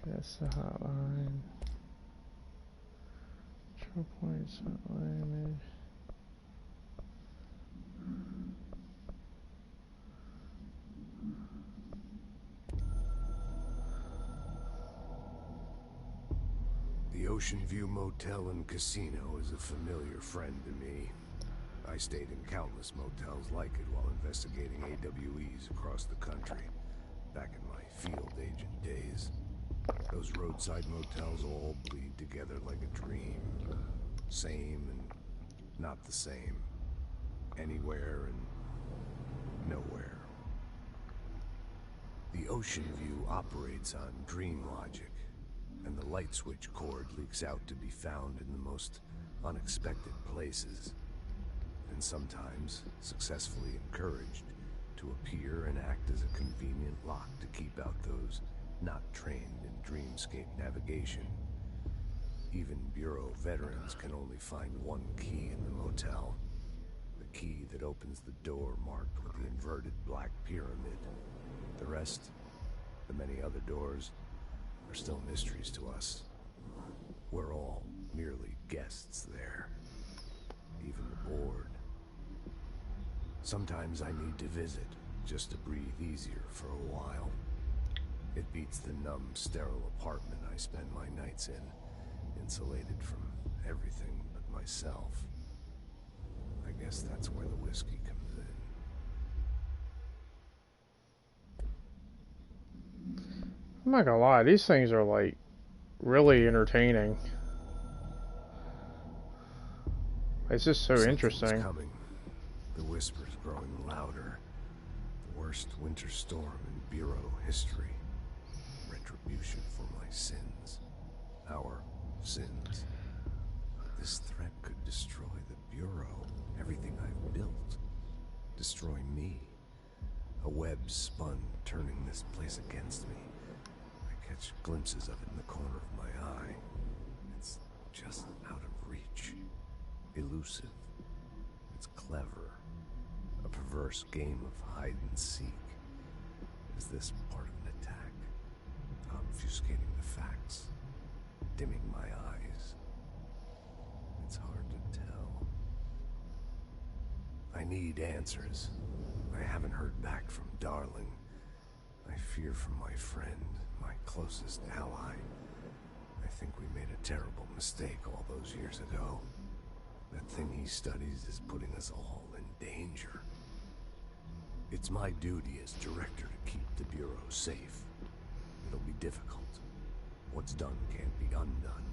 That's the hotline. Control points, hotline image. The Ocean View Motel and Casino is a familiar friend to me. I stayed in countless motels like it while investigating AWEs across the country, back in my field agent days. Those roadside motels all bleed together like a dream. Same and not the same. Anywhere and nowhere. The Ocean View operates on dream logic, and the light switch cord leaks out to be found in the most unexpected places, and sometimes successfully encouraged to appear and act as a convenient lock to keep out those not trained in dreamscape navigation. Even Bureau veterans can only find one key in the motel. The key that opens the door marked with the inverted black pyramid. The rest, the many other doors, are still mysteries to us. We're all merely guests there. Even the board. Sometimes I need to visit, just to breathe easier for a while. It beats the numb, sterile apartment I spend my nights in, insulated from everything but myself. I guess that's where the whiskey comes in. I'm not gonna lie, these things are like really entertaining. It's just so interesting. Coming. The whispers growing louder. The worst winter storm in Bureau history. Retribution for my sins. Our sins. This threat could destroy the Bureau. Everything I've built. Destroy me. A web spun, turning this place against me. I catch glimpses of it in the corner of my eye. It's just out of reach. Elusive. It's clever. A perverse game of hide and seek. Is this part of an attack? Obfuscating the facts. Dimming my eyes. It's hard to tell. I need answers. I haven't heard back from Darling. I fear for my friend, my closest ally. I think we made a terrible mistake all those years ago. That thing he studies is putting us all in danger. It's my duty as director to keep the Bureau safe. It'll be difficult. What's done can't be undone.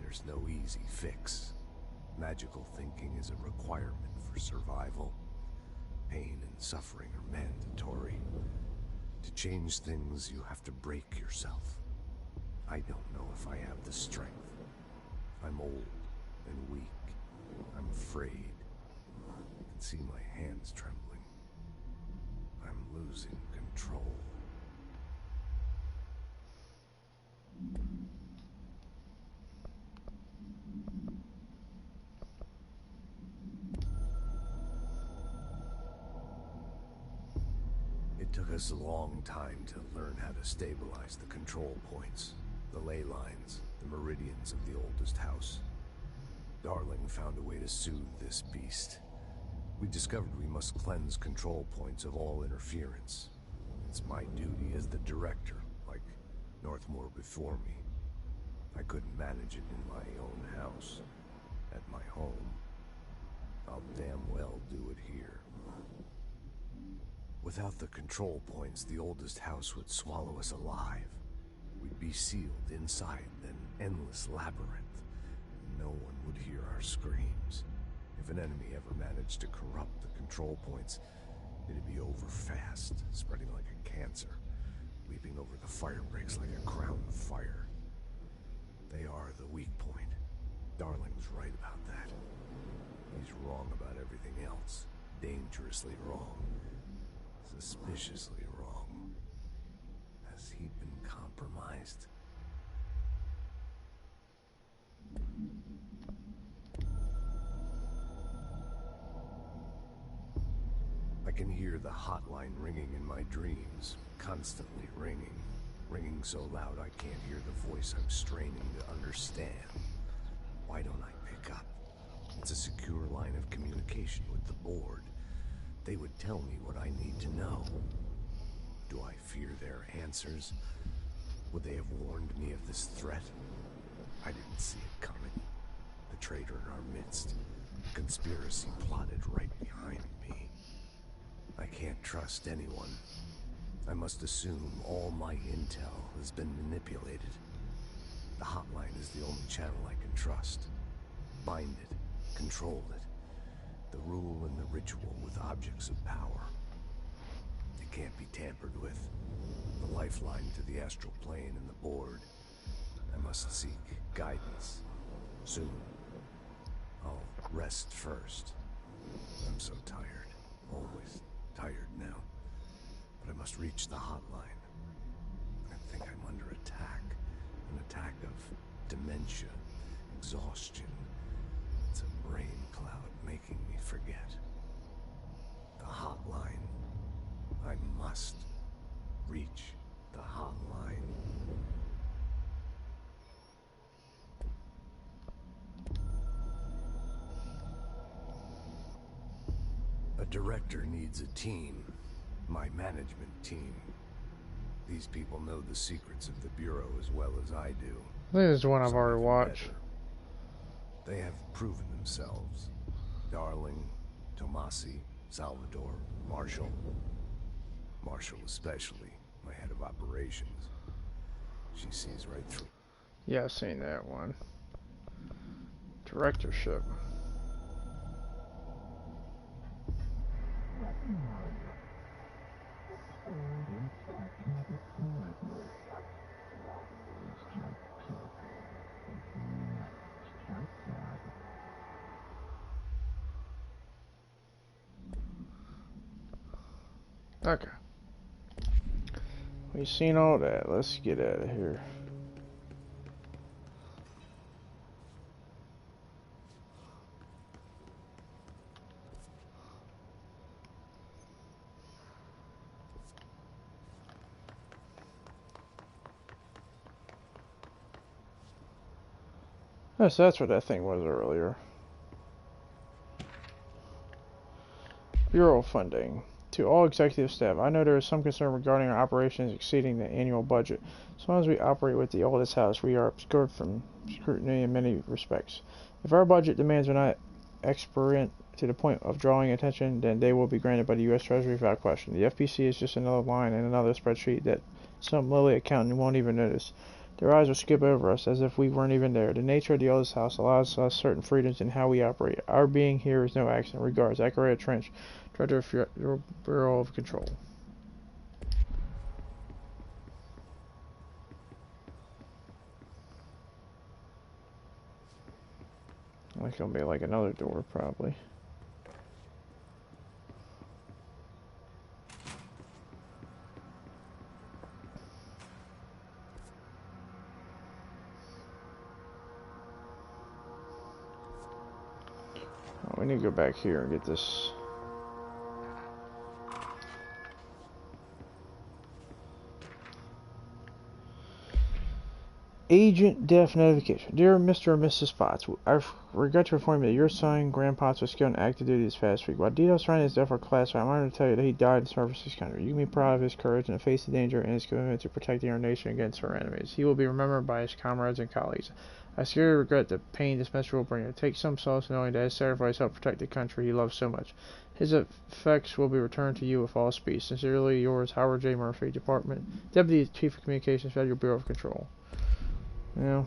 There's no easy fix. Magical thinking is a requirement for survival. Pain and suffering are mandatory. To change things, you have to break yourself. I don't know if I have the strength. I'm old and weak. I'm afraid. I can see my hands trembling. I'm losing control. It took us a long time to learn how to stabilize the control points, the ley lines, the meridians of the oldest house. Darling found a way to soothe this beast. We discovered we must cleanse control points of all interference. It's my duty as the director, like Northmore before me. I couldn't manage it in my own house, at my home. I'll damn well do it here. Without the control points, the oldest house would swallow us alive. We'd be sealed inside an endless labyrinth. No one would hear our screams. If an enemy ever managed to corrupt the control points, it'd be over fast, spreading like a cancer, leaping over the fire breaks like a crown of fire. They are the weak point. Darling's right about that. He's wrong about everything else. Dangerously wrong. Suspiciously wrong. Has he been compromised? I can hear the hotline ringing in my dreams, constantly ringing. Ringing so loud I can't hear the voice I'm straining to understand. Why don't I pick up? It's a secure line of communication with the board. They would tell me what I need to know. Do I fear their answers? Would they have warned me of this threat? I didn't see it coming. The traitor in our midst. Conspiracy plotted right behind me. I can't trust anyone. I must assume all my intel has been manipulated. The hotline is the only channel I can trust. Bind it, control it. The rule and the ritual with objects of power. It can't be tampered with. The lifeline to the astral plane and the board. I must seek guidance. Soon. I'll rest first. I'm so tired. Always tired now. But I must reach the hotline. I think I'm under attack. An attack of dementia, exhaustion. It's a brain cloud making me forget. The hotline. I must reach the hotline. A director needs a team. My management team. These people know the secrets of the Bureau as well as I do. I think this is one I've already watched. They have proven themselves. Darling, Tomasi, Salvador, Marshall. Marshall especially, my head of operations. She sees right through. Yeah, I've seen that one. Directorship. Okay. We've seen all that. Let's get out of here. Yes, that's what that thing was earlier. Bureau funding. To all executive staff, I know there is some concern regarding our operations exceeding the annual budget. As long as we operate with the oldest house, we are obscured from scrutiny in many respects. If our budget demands are not exorbitant to the point of drawing attention, then they will be granted by the U.S. Treasury without question. The FPC is just another line in another spreadsheet that some lowly accountant won't even notice. Their eyes will skip over us as if we weren't even there. The nature of the oldest house allows us certain freedoms in how we operate. Our being here is no accident. Regards, Zachariah Trench, Director of Bureau of Control. It's gonna be like another door, probably. Oh, we need to go back here and get this. Agent death notification. Dear Mr. and Mrs. Potts, I regret to inform you that your son, Graham Potts, was killed in active duty this past week. While details surrounding his death are classified, I'm honored to tell you that he died in service to his country. You can be proud of his courage in the face of danger and his commitment to protecting our nation against our enemies. He will be remembered by his comrades and colleagues. I sincerely regret the pain this message will bring you. Take some solace knowing that his sacrifice helped protect the country he loves so much. His effects will be returned to you with all speed. Sincerely yours, Howard J. Murphy, Deputy Chief of Communications, Federal Bureau of Control. Yeah.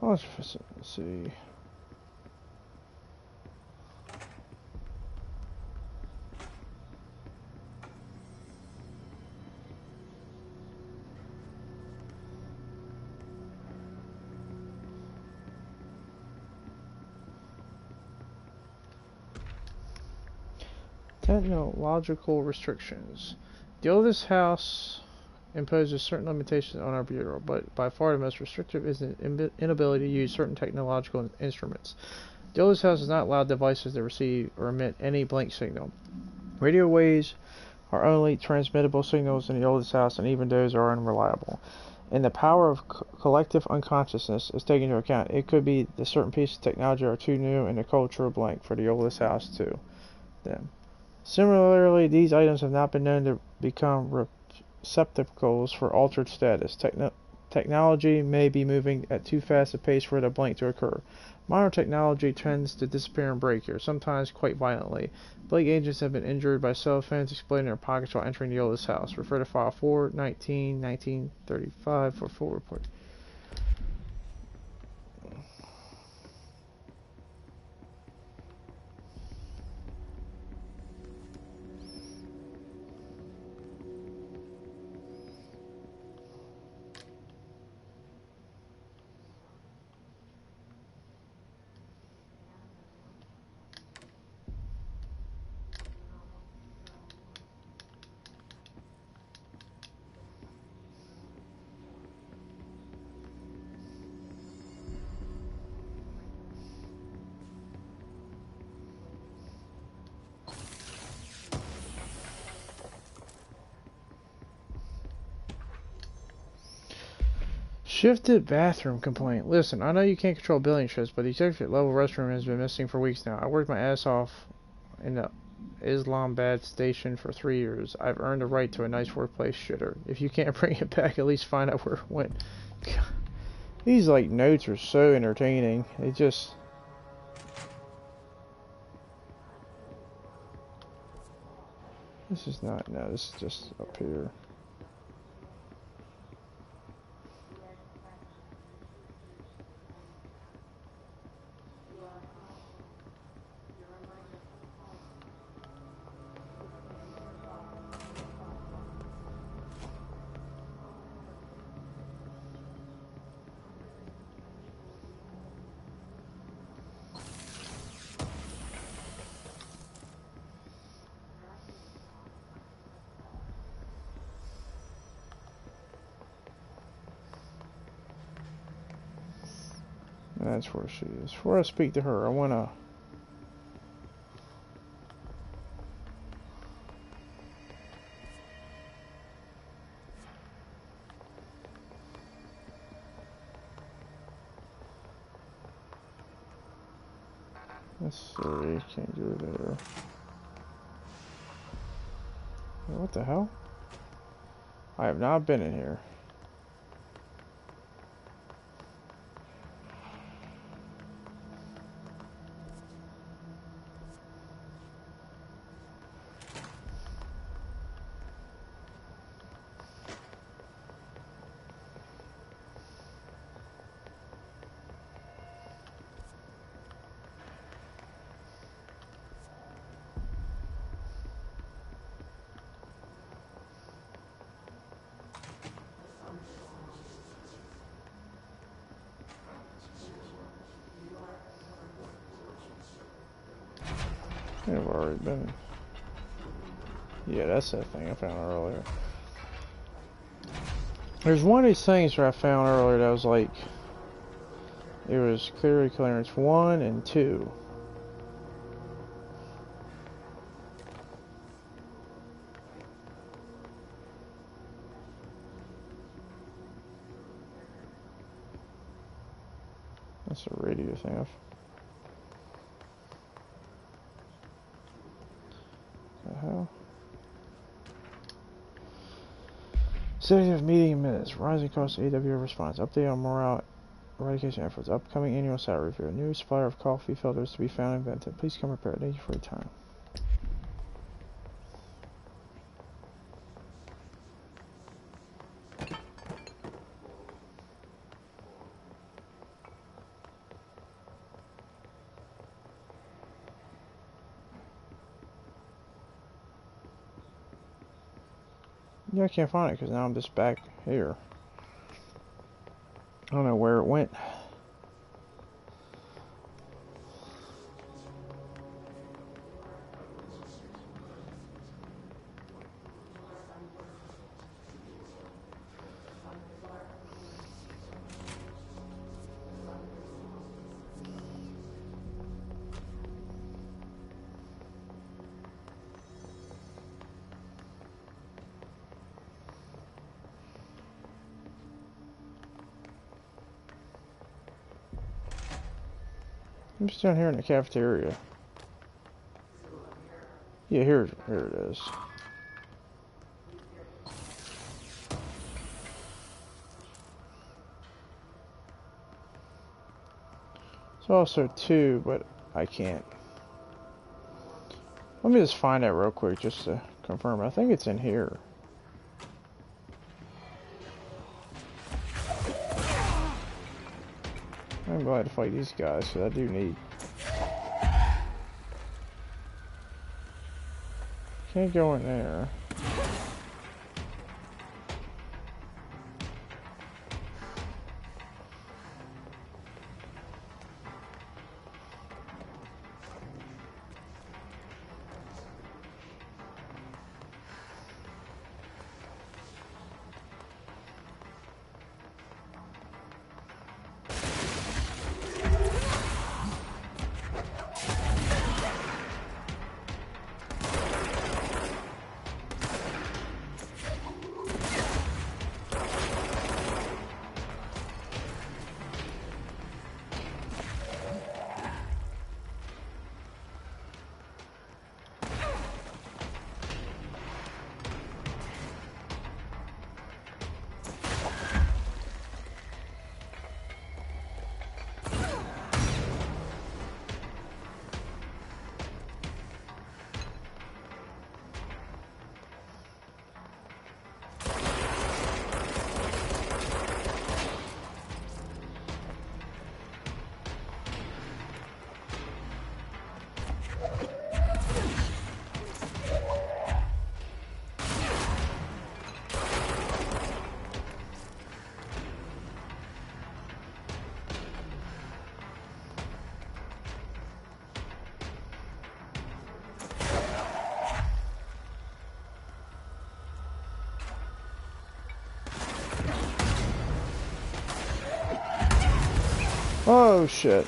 Let's see. Technological restrictions. The oldest house imposes certain limitations on our bureau, but by far the most restrictive is the inability to use certain technological instruments. The oldest house does not allow devices to receive or emit any blink signal. Radio waves are only transmittable signals in the oldest house, and even those are unreliable. And the power of collective unconsciousness is taken into account. It could be that certain pieces of technology are too new in the cultural blank for the oldest house to them. Similarly, these items have not been known to become receptacles for altered status. Technology may be moving at too fast a pace for the blink to occur. Modern technology tends to disappear and break here, sometimes quite violently. Blink agents have been injured by cell phones exploding in their pockets while entering the oldest house. Refer to File 4-19-1935 for full report. Shifted bathroom complaint. Listen, I know you can't control billion shifts, but the executive level restroom has been missing for weeks now. I worked my ass off in the Islamabad station for 3 years. I've earned the right to a nice workplace shitter. If you can't bring it back, at least find out where it went. These like notes are so entertaining. They just... This is not... No, this is just up here. That's where she is. Before I speak to her, I want to... Let's see, can't go there. What the hell? I have not been in here. I've already been. Yeah, that's that thing I found earlier. There's one of these things that I found earlier that was like, it was clearly clearance 1 and 2. That's a radio thing. The hell? Executive meeting minutes. Rising cost AW response. Update on morale eradication efforts. Upcoming annual salary review. A new supplier of coffee filters to be found and invented. Please come prepared. Thank you for your time. Yeah, I can't find it because now I'm just back here. I don't know where it went. I'm just down here in the cafeteria. Yeah, here it is. It's also 2, but I can't. Let me just find that real quick just to confirm. I think it's in here. I'm glad to fight these guys, because I do need. Can't go in there. Oh shit.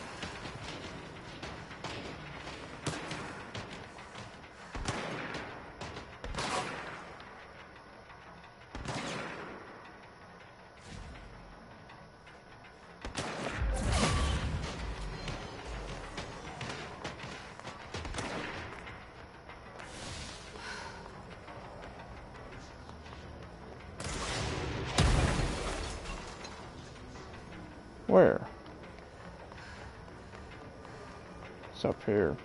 Where? It's up here.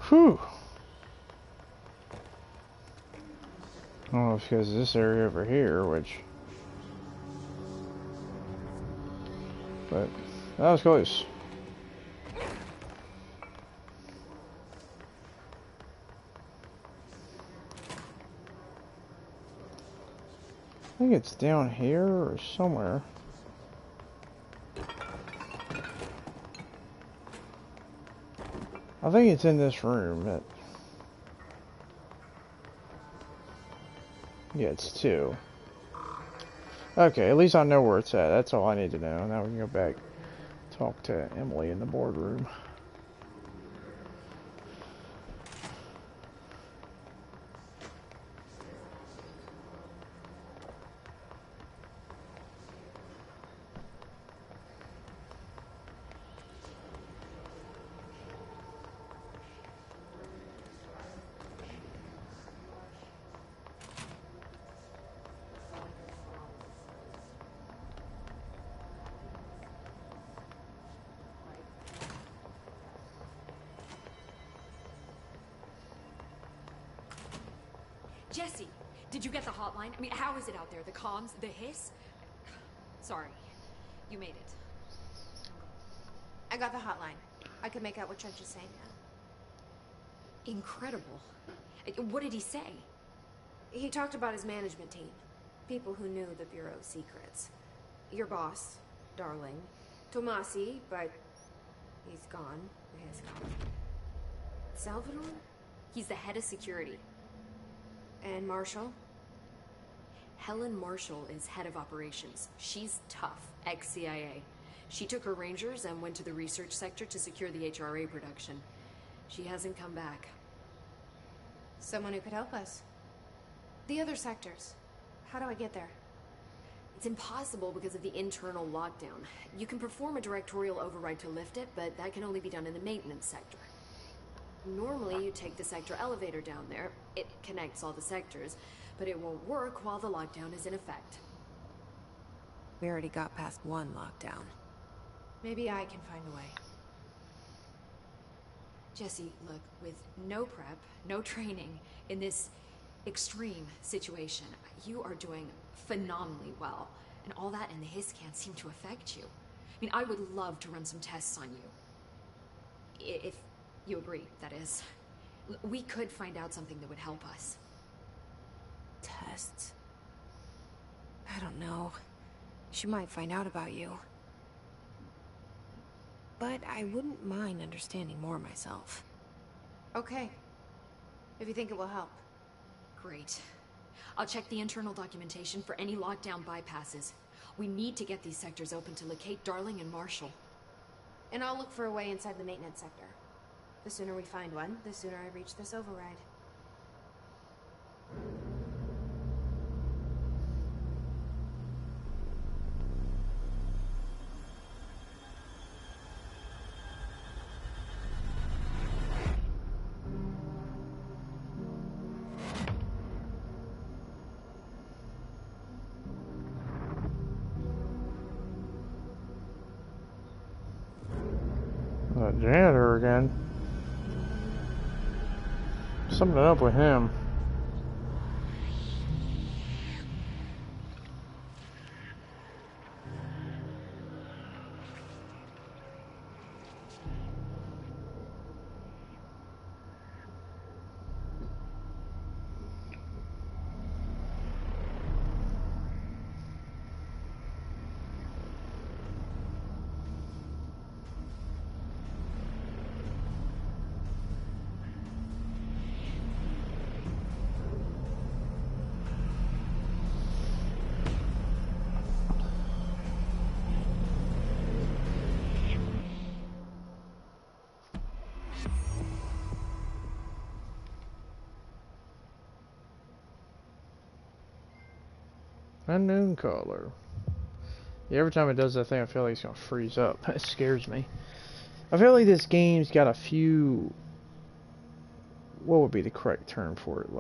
Whew. Oh, because this area over here, which... But, that was close. I think it's down here or somewhere. I think it's in this room. Yeah, it's 2. Okay, at least I know where it's at. That's all I need to know. Now we can go back, talk to Emily in the boardroom. Jesse, did you get the hotline? I mean, how is it out there? The comms? The hiss? Sorry. You made it. I got the hotline. I could make out what Trench is saying now. Incredible. What did he say? He talked about his management team. People who knew the Bureau's secrets. Your boss, Darling. Tomasi, but he's gone. He has gone. Salvador? He's the head of security. And Marshall? Helen Marshall is head of operations. She's tough, ex-CIA. She took her Rangers and went to the research sector to secure the HRA production. She hasn't come back. Someone who could help us. The other sectors. How do I get there? It's impossible because of the internal lockdown. You can perform a directorial override to lift it, but that can only be done in the maintenance sector. Normally, you take the sector elevator down there. It connects all the sectors, but it won't work while the lockdown is in effect. We already got past one lockdown. Maybe I can find a way. Jesse, look, with no prep, no training, in this extreme situation, you are doing phenomenally well. And all that and the hiss can't seem to affect you. I mean, I would love to run some tests on you. If you agree, that is. We could find out something that would help us. Tests? I don't know. She might find out about you. But I wouldn't mind understanding more myself. Okay. If you think it will help. Great. I'll check the internal documentation for any lockdown bypasses. We need to get these sectors open to locate Darling and Marshall. And I'll look for a way inside the maintenance sector. The sooner we find one, the sooner I reach this override. The janitor again. Something up with him. Unknown color. Yeah, every time it does that thing, I feel like it's gonna freeze up. It scares me. I feel like this game's got a few... What would be the correct term for it?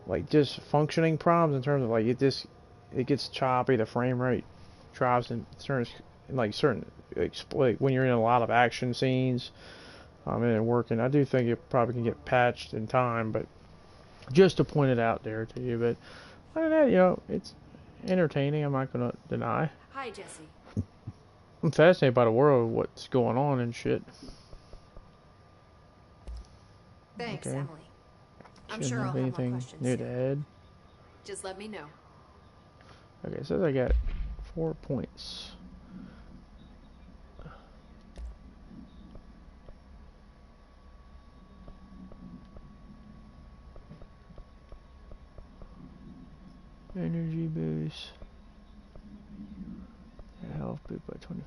Like just functioning problems in terms of like it gets choppy, the frame rate drops in certain like when you're in a lot of action scenes and working. I do think it probably can get patched in time, but just to point it out there to you. But other than that, you know, it's entertaining. I'm not gonna deny. Hi, Jesse. I'm fascinated by the world, what's going on and shit. Thanks, Okay. Emily. I'm Shouldn't sure I'll have have more anything questions near soon. the head. Just let me know. Okay, it says I got 4 points. Energy boost. Health boost by 25.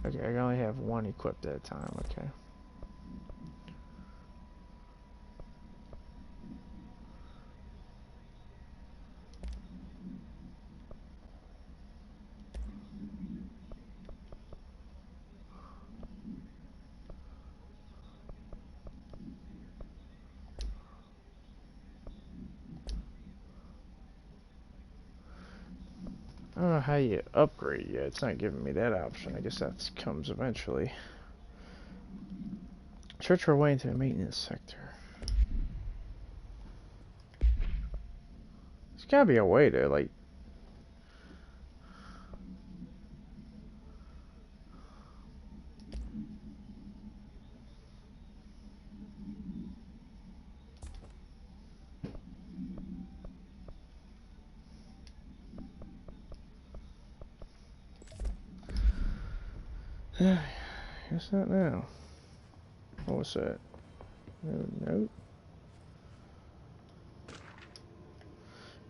Okay, I can only have one equipped at a time. Okay. I don't know how you upgrade yet. It's not giving me that option. I guess that comes eventually. Search for a way into the maintenance sector. There's gotta be a way to, like... Guess not now. What was that? No note.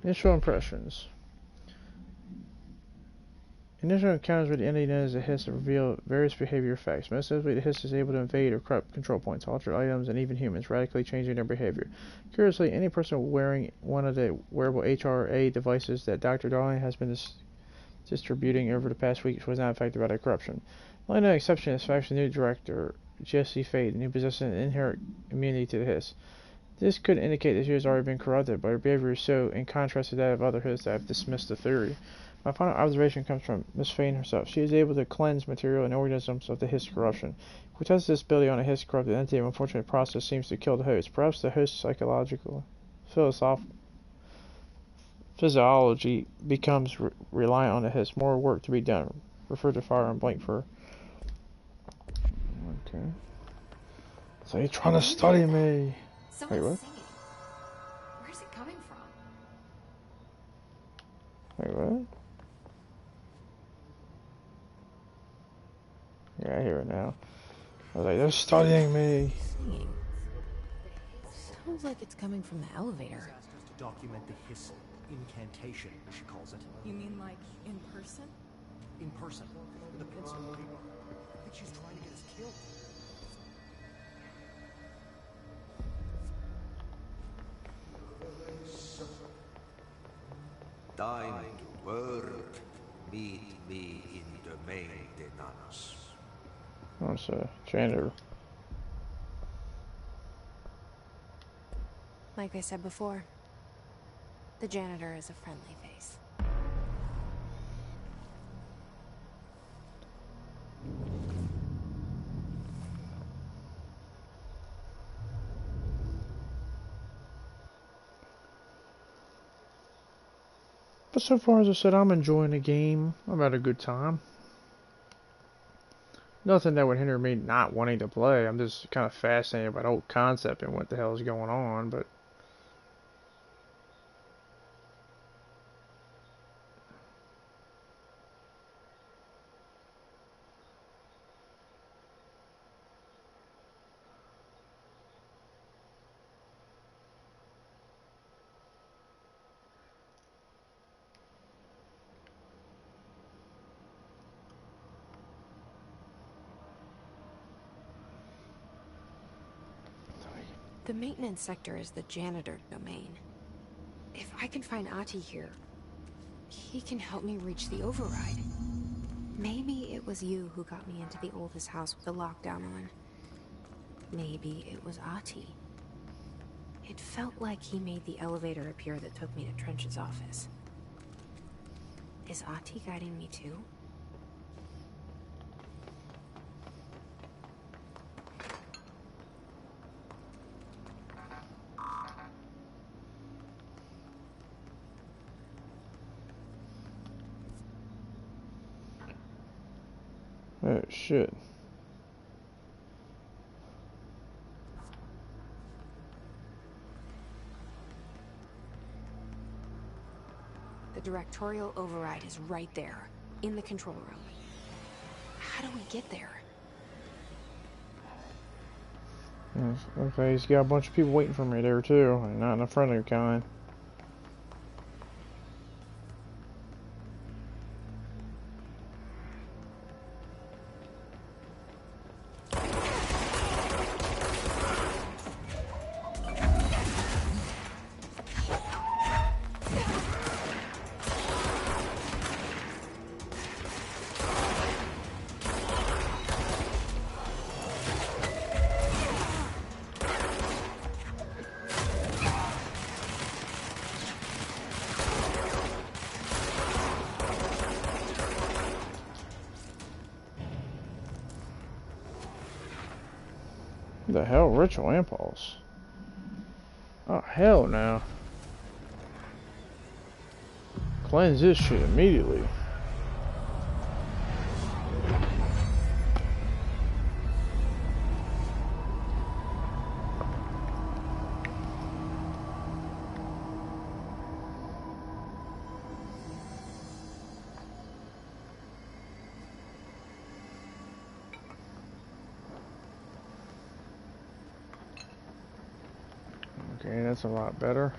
Initial impressions. Initial encounters with the entity known as the Hiss reveal various behavior effects. Most notably, the Hiss is able to invade or corrupt control points, alter items, and even humans, radically changing their behavior. Curiously, any person wearing one of the wearable HRA devices that Dr. Darling has been distributing over the past weeks was not affected by the corruption. The only exception is Faction's new director, Jesse Faden, who possesses an inherent immunity to the Hiss. This could indicate that she has already been corrupted, but her behavior is so in contrast to that of other Hiss that I have dismissed the theory. My final observation comes from Miss Faden herself. She is able to cleanse material and organisms of the Hiss corruption. If we test this ability on a Hiss corrupted entity, the unfortunate process seems to kill the host. Perhaps the host's psychological, physiology becomes reliant on the Hiss. More work to be done. Refer to fire and blank for. Okay. So you're trying to study me. Someone's Wait, what? singing. Where's it coming from? Wait, what? Yeah, I hear it now. I was like, they're studying me. Singing. Sounds like it's coming from the elevator. Asked us to document the Hiss incantation, she calls it. You mean like in person? In person, with a pencil and paper. I think she's trying to get us killed. Time to work. Meet me in the maintenance. Oh, it's a janitor. Like I said before, the janitor is a friendly face. But so far, as I said, I'm enjoying the game. I've had a good time. Nothing that would hinder me not wanting to play. I'm just kind of fascinated by the whole concept and what the hell is going on, but... The maintenance sector is the janitor domain. If I can find Ahti here, he can help me reach the override. Maybe it was you who got me into the oldest house with the lockdown on. Maybe it was Ahti. It felt like he made the elevator appear that took me to Trench's office. Is Ahti guiding me too? Oh, shit. The directorial override is right there, in the control room. How do we get there? Yes, okay, he's got a bunch of people waiting for me there too, and not in the friendly kind. The hell, ritual impulse. Oh hell no. Cleanse this shit immediately. Okay, that's a lot better.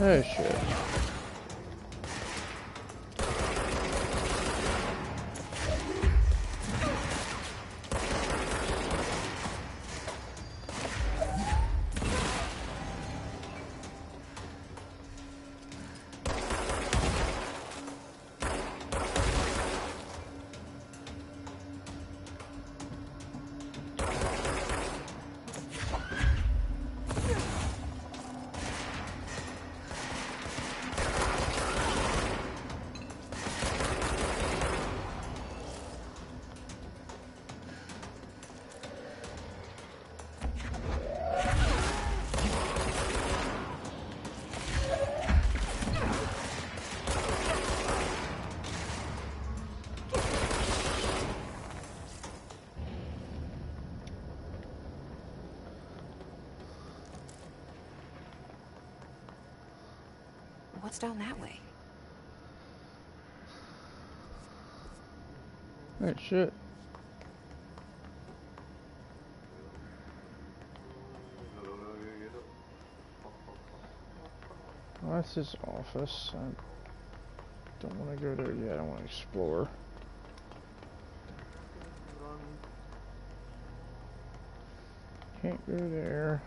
Oh shit. What's down that way? Oh shit. Well, that's his office. I don't want to go there yet. I want to explore. Can't go there.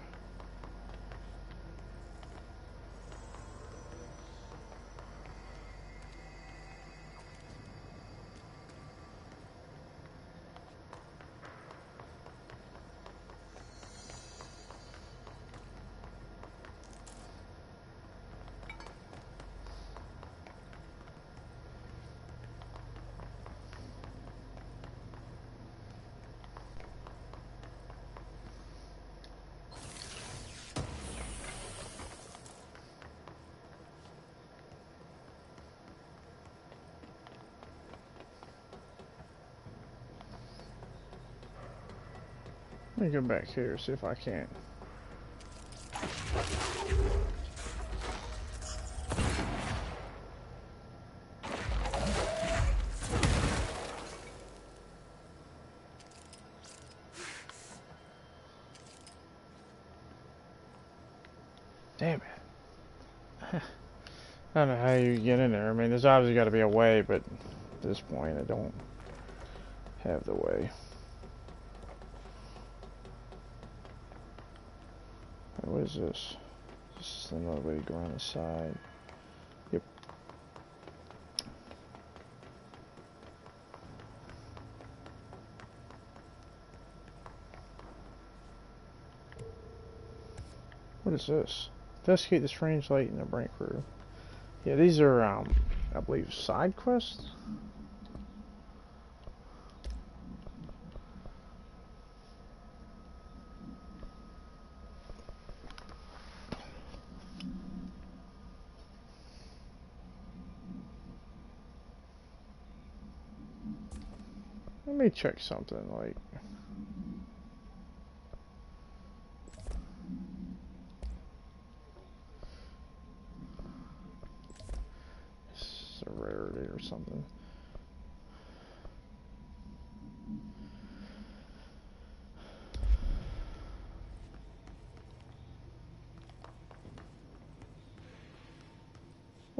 Let me go back here, see if I can. Damn it. I don't know how you get in there. I mean, there's obviously got to be a way, but at this point, I don't have the way. What is this? This is another way to go around the side. Yep. What is this? Investigate the strange light in the break room. Yeah, these are, I believe, side quests? Let me check something, like... This is a rarity or something.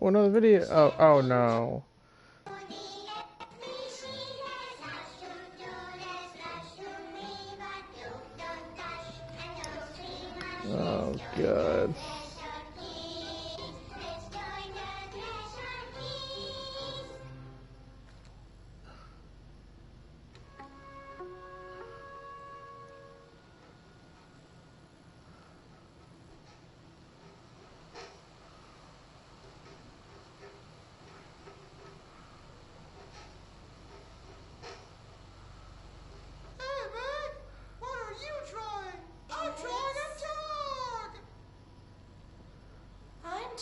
Oh, another video. Oh no. Oh god.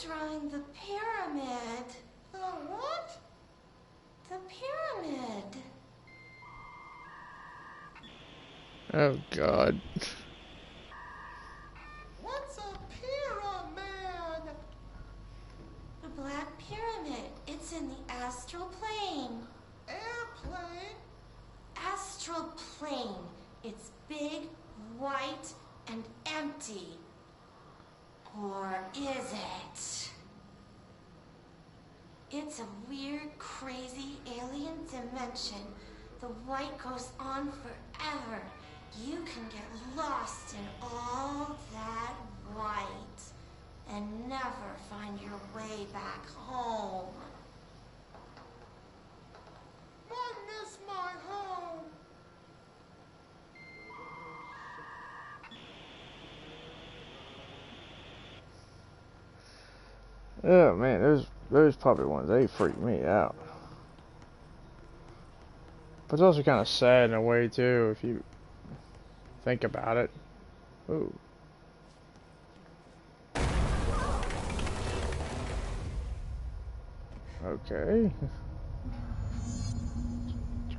Drawing the pyramid. The what? The pyramid. Oh god. What's a pyramid? astral plane. It's big, white, and empty. Or is it? It's a weird, crazy alien dimension. The white goes on forever. You can get lost in all that white and never find your way back home. I miss my home. Oh man, those puppy ones, they freak me out. But it's also kind of sad in a way too, if you think about it. Ooh. Okay.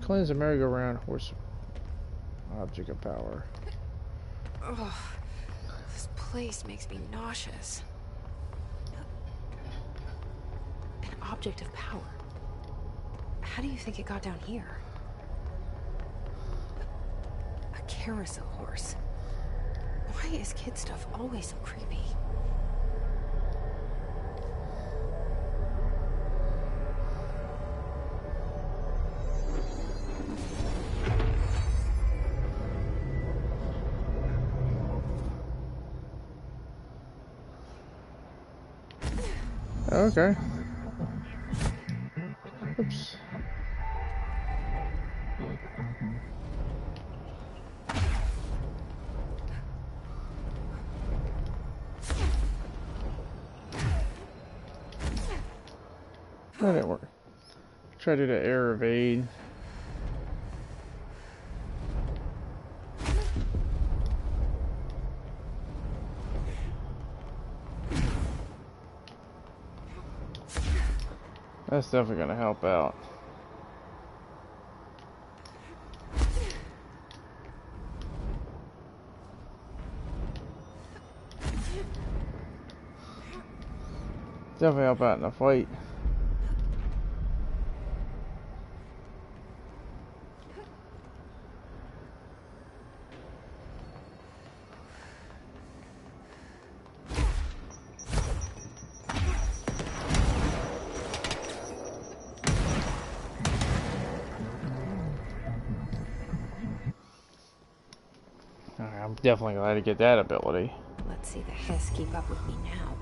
Cleanse the merry-go-round horse object of power. Ugh, this place makes me nauseous. An object of power. How do you think it got down here? A carousel horse. Why is kid stuff always so creepy? Okay. Oops. That didn't work. Try to do the air evade. That's definitely gonna help out. Definitely help out in the fight. I'm definitely glad to get that ability. Let's see the hiss keep up with me now.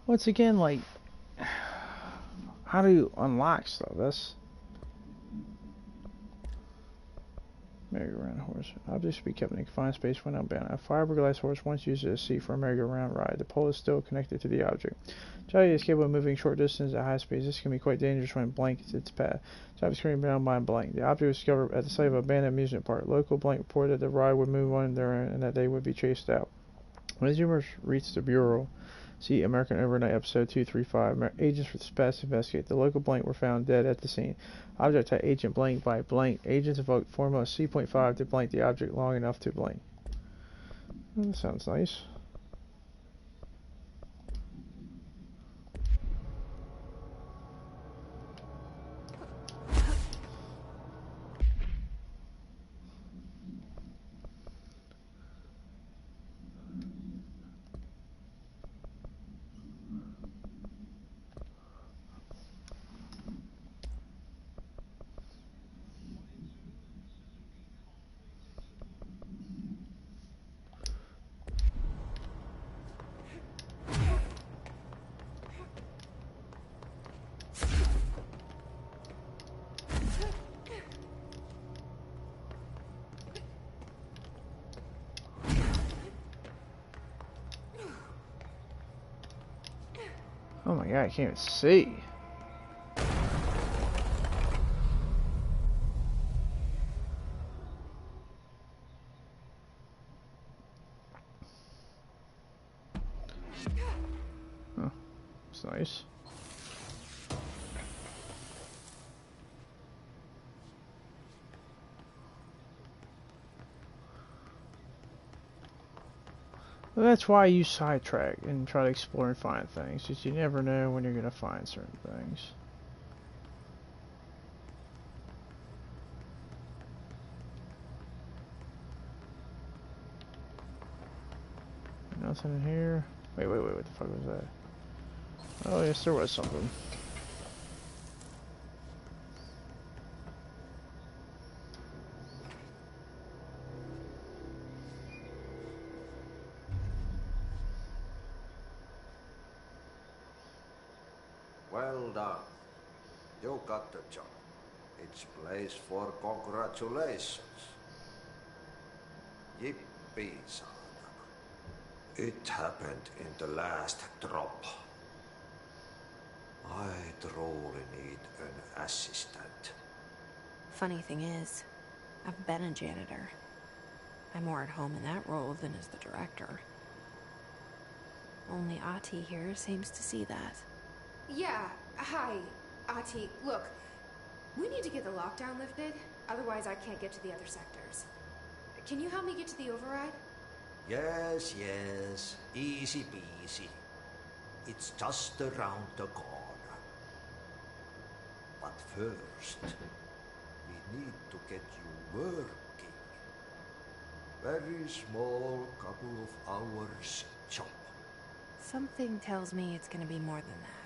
Once again, like, how do you unlock stuff? That's merry-go-round horse. Objects should be kept in a confined space when unbound. A fiberglass horse once used as a seat for a merry-go-round ride. The pole is still connected to the object. Child is capable of moving short distance at high speeds. This can be quite dangerous when blank its path. Child is currently bound by blank. The object was discovered at the site of an abandoned amusement park. Local blank reported that the ride would move on their own and that they would be chased out. When the rumors reached the Bureau, see American Overnight episode 235. Agents for the Spats investigate. The local blank were found dead at the scene. Object type Agent Blank by blank. Agents invoked formula C.5 to blank the object long enough to blank. That sounds nice. Oh my god, I can't even see. Oh, that's nice. Well, that's why you sidetrack and try to explore and find things, because you never know when you're going to find certain things. Nothing in here. Wait, what the fuck was that? Oh, yes, there was something. Well done. You got the job. It's place for congratulations. Yippee, saatana. It happened in the last drop. I truly need an assistant. Funny thing is, I've been a janitor. I'm more at home in that role than as the director. Only Ati here seems to see that. Yeah, hi, Ati. Look, we need to get the lockdown lifted, otherwise I can't get to the other sectors. Can you help me get to the override? Yes, yes. Easy peasy. It's just around the corner. But first, we need to get you working. Very small, couple of hours job. Something tells me it's gonna be more than that.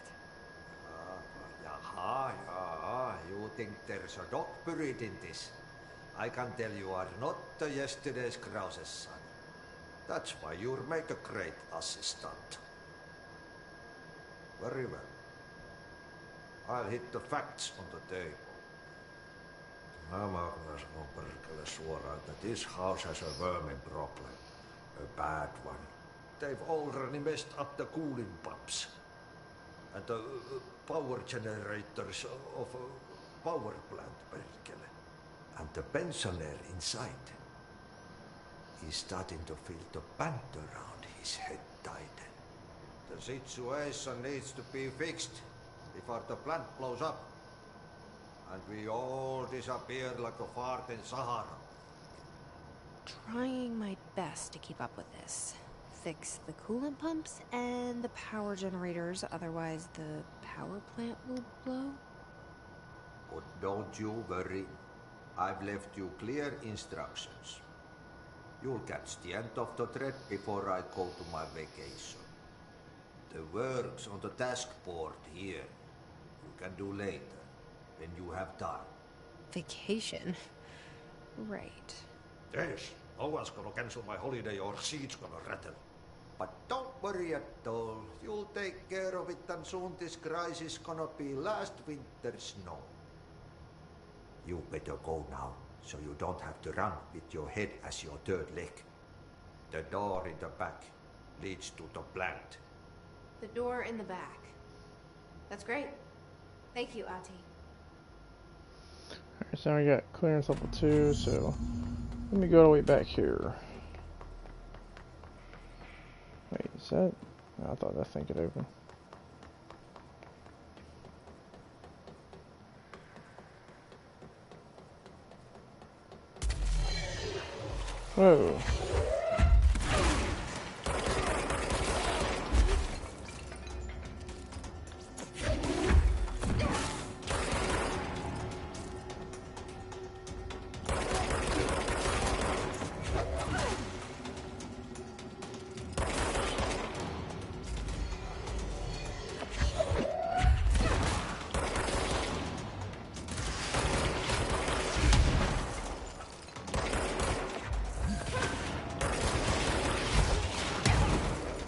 Yaha. You think there's a dog buried in this? I can tell you are not yesterday's Krause's son. That's why you'll make a great assistant. Very well. I'll hit the facts on the table. Mä kyllä sanon perkele suoraan, that this house has a vermin problem. A bad one. They've already messed up the cooling pumps. And the power generators of a power plant, perkele. And the pensioner inside. He's starting to feel the band around his head tighten. The situation needs to be fixed before the plant blows up. And we all disappear like a fart in Sahara. Trying my best to keep up with this. Fix the coolant pumps and the power generators, otherwise the power plant will blow. But don't you worry. I've left you clear instructions. You'll catch the end of the thread before I go to my vacation. The work's on the task board here. You can do later, when you have time. Vacation? Right. Yes, no one's gonna cancel my holiday or seat's gonna rattle. But don't worry at all. You'll take care of it, and soon this crisis gonna be last winter's snow. You better go now, so you don't have to run with your head as your third leg. The door in the back leads to the plant. The door in the back. That's great. Thank you, Ati. Alright, so we got clearance level 2, so let me go all the way back here. Wait, is that? No, I thought that thing could open. Whoa.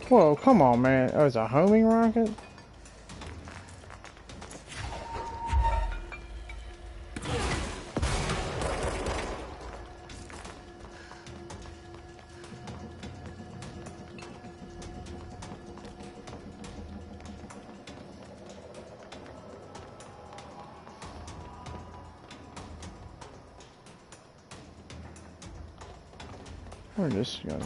Whoa, come on, man. Oh, it's a homing rocket? We're just gonna...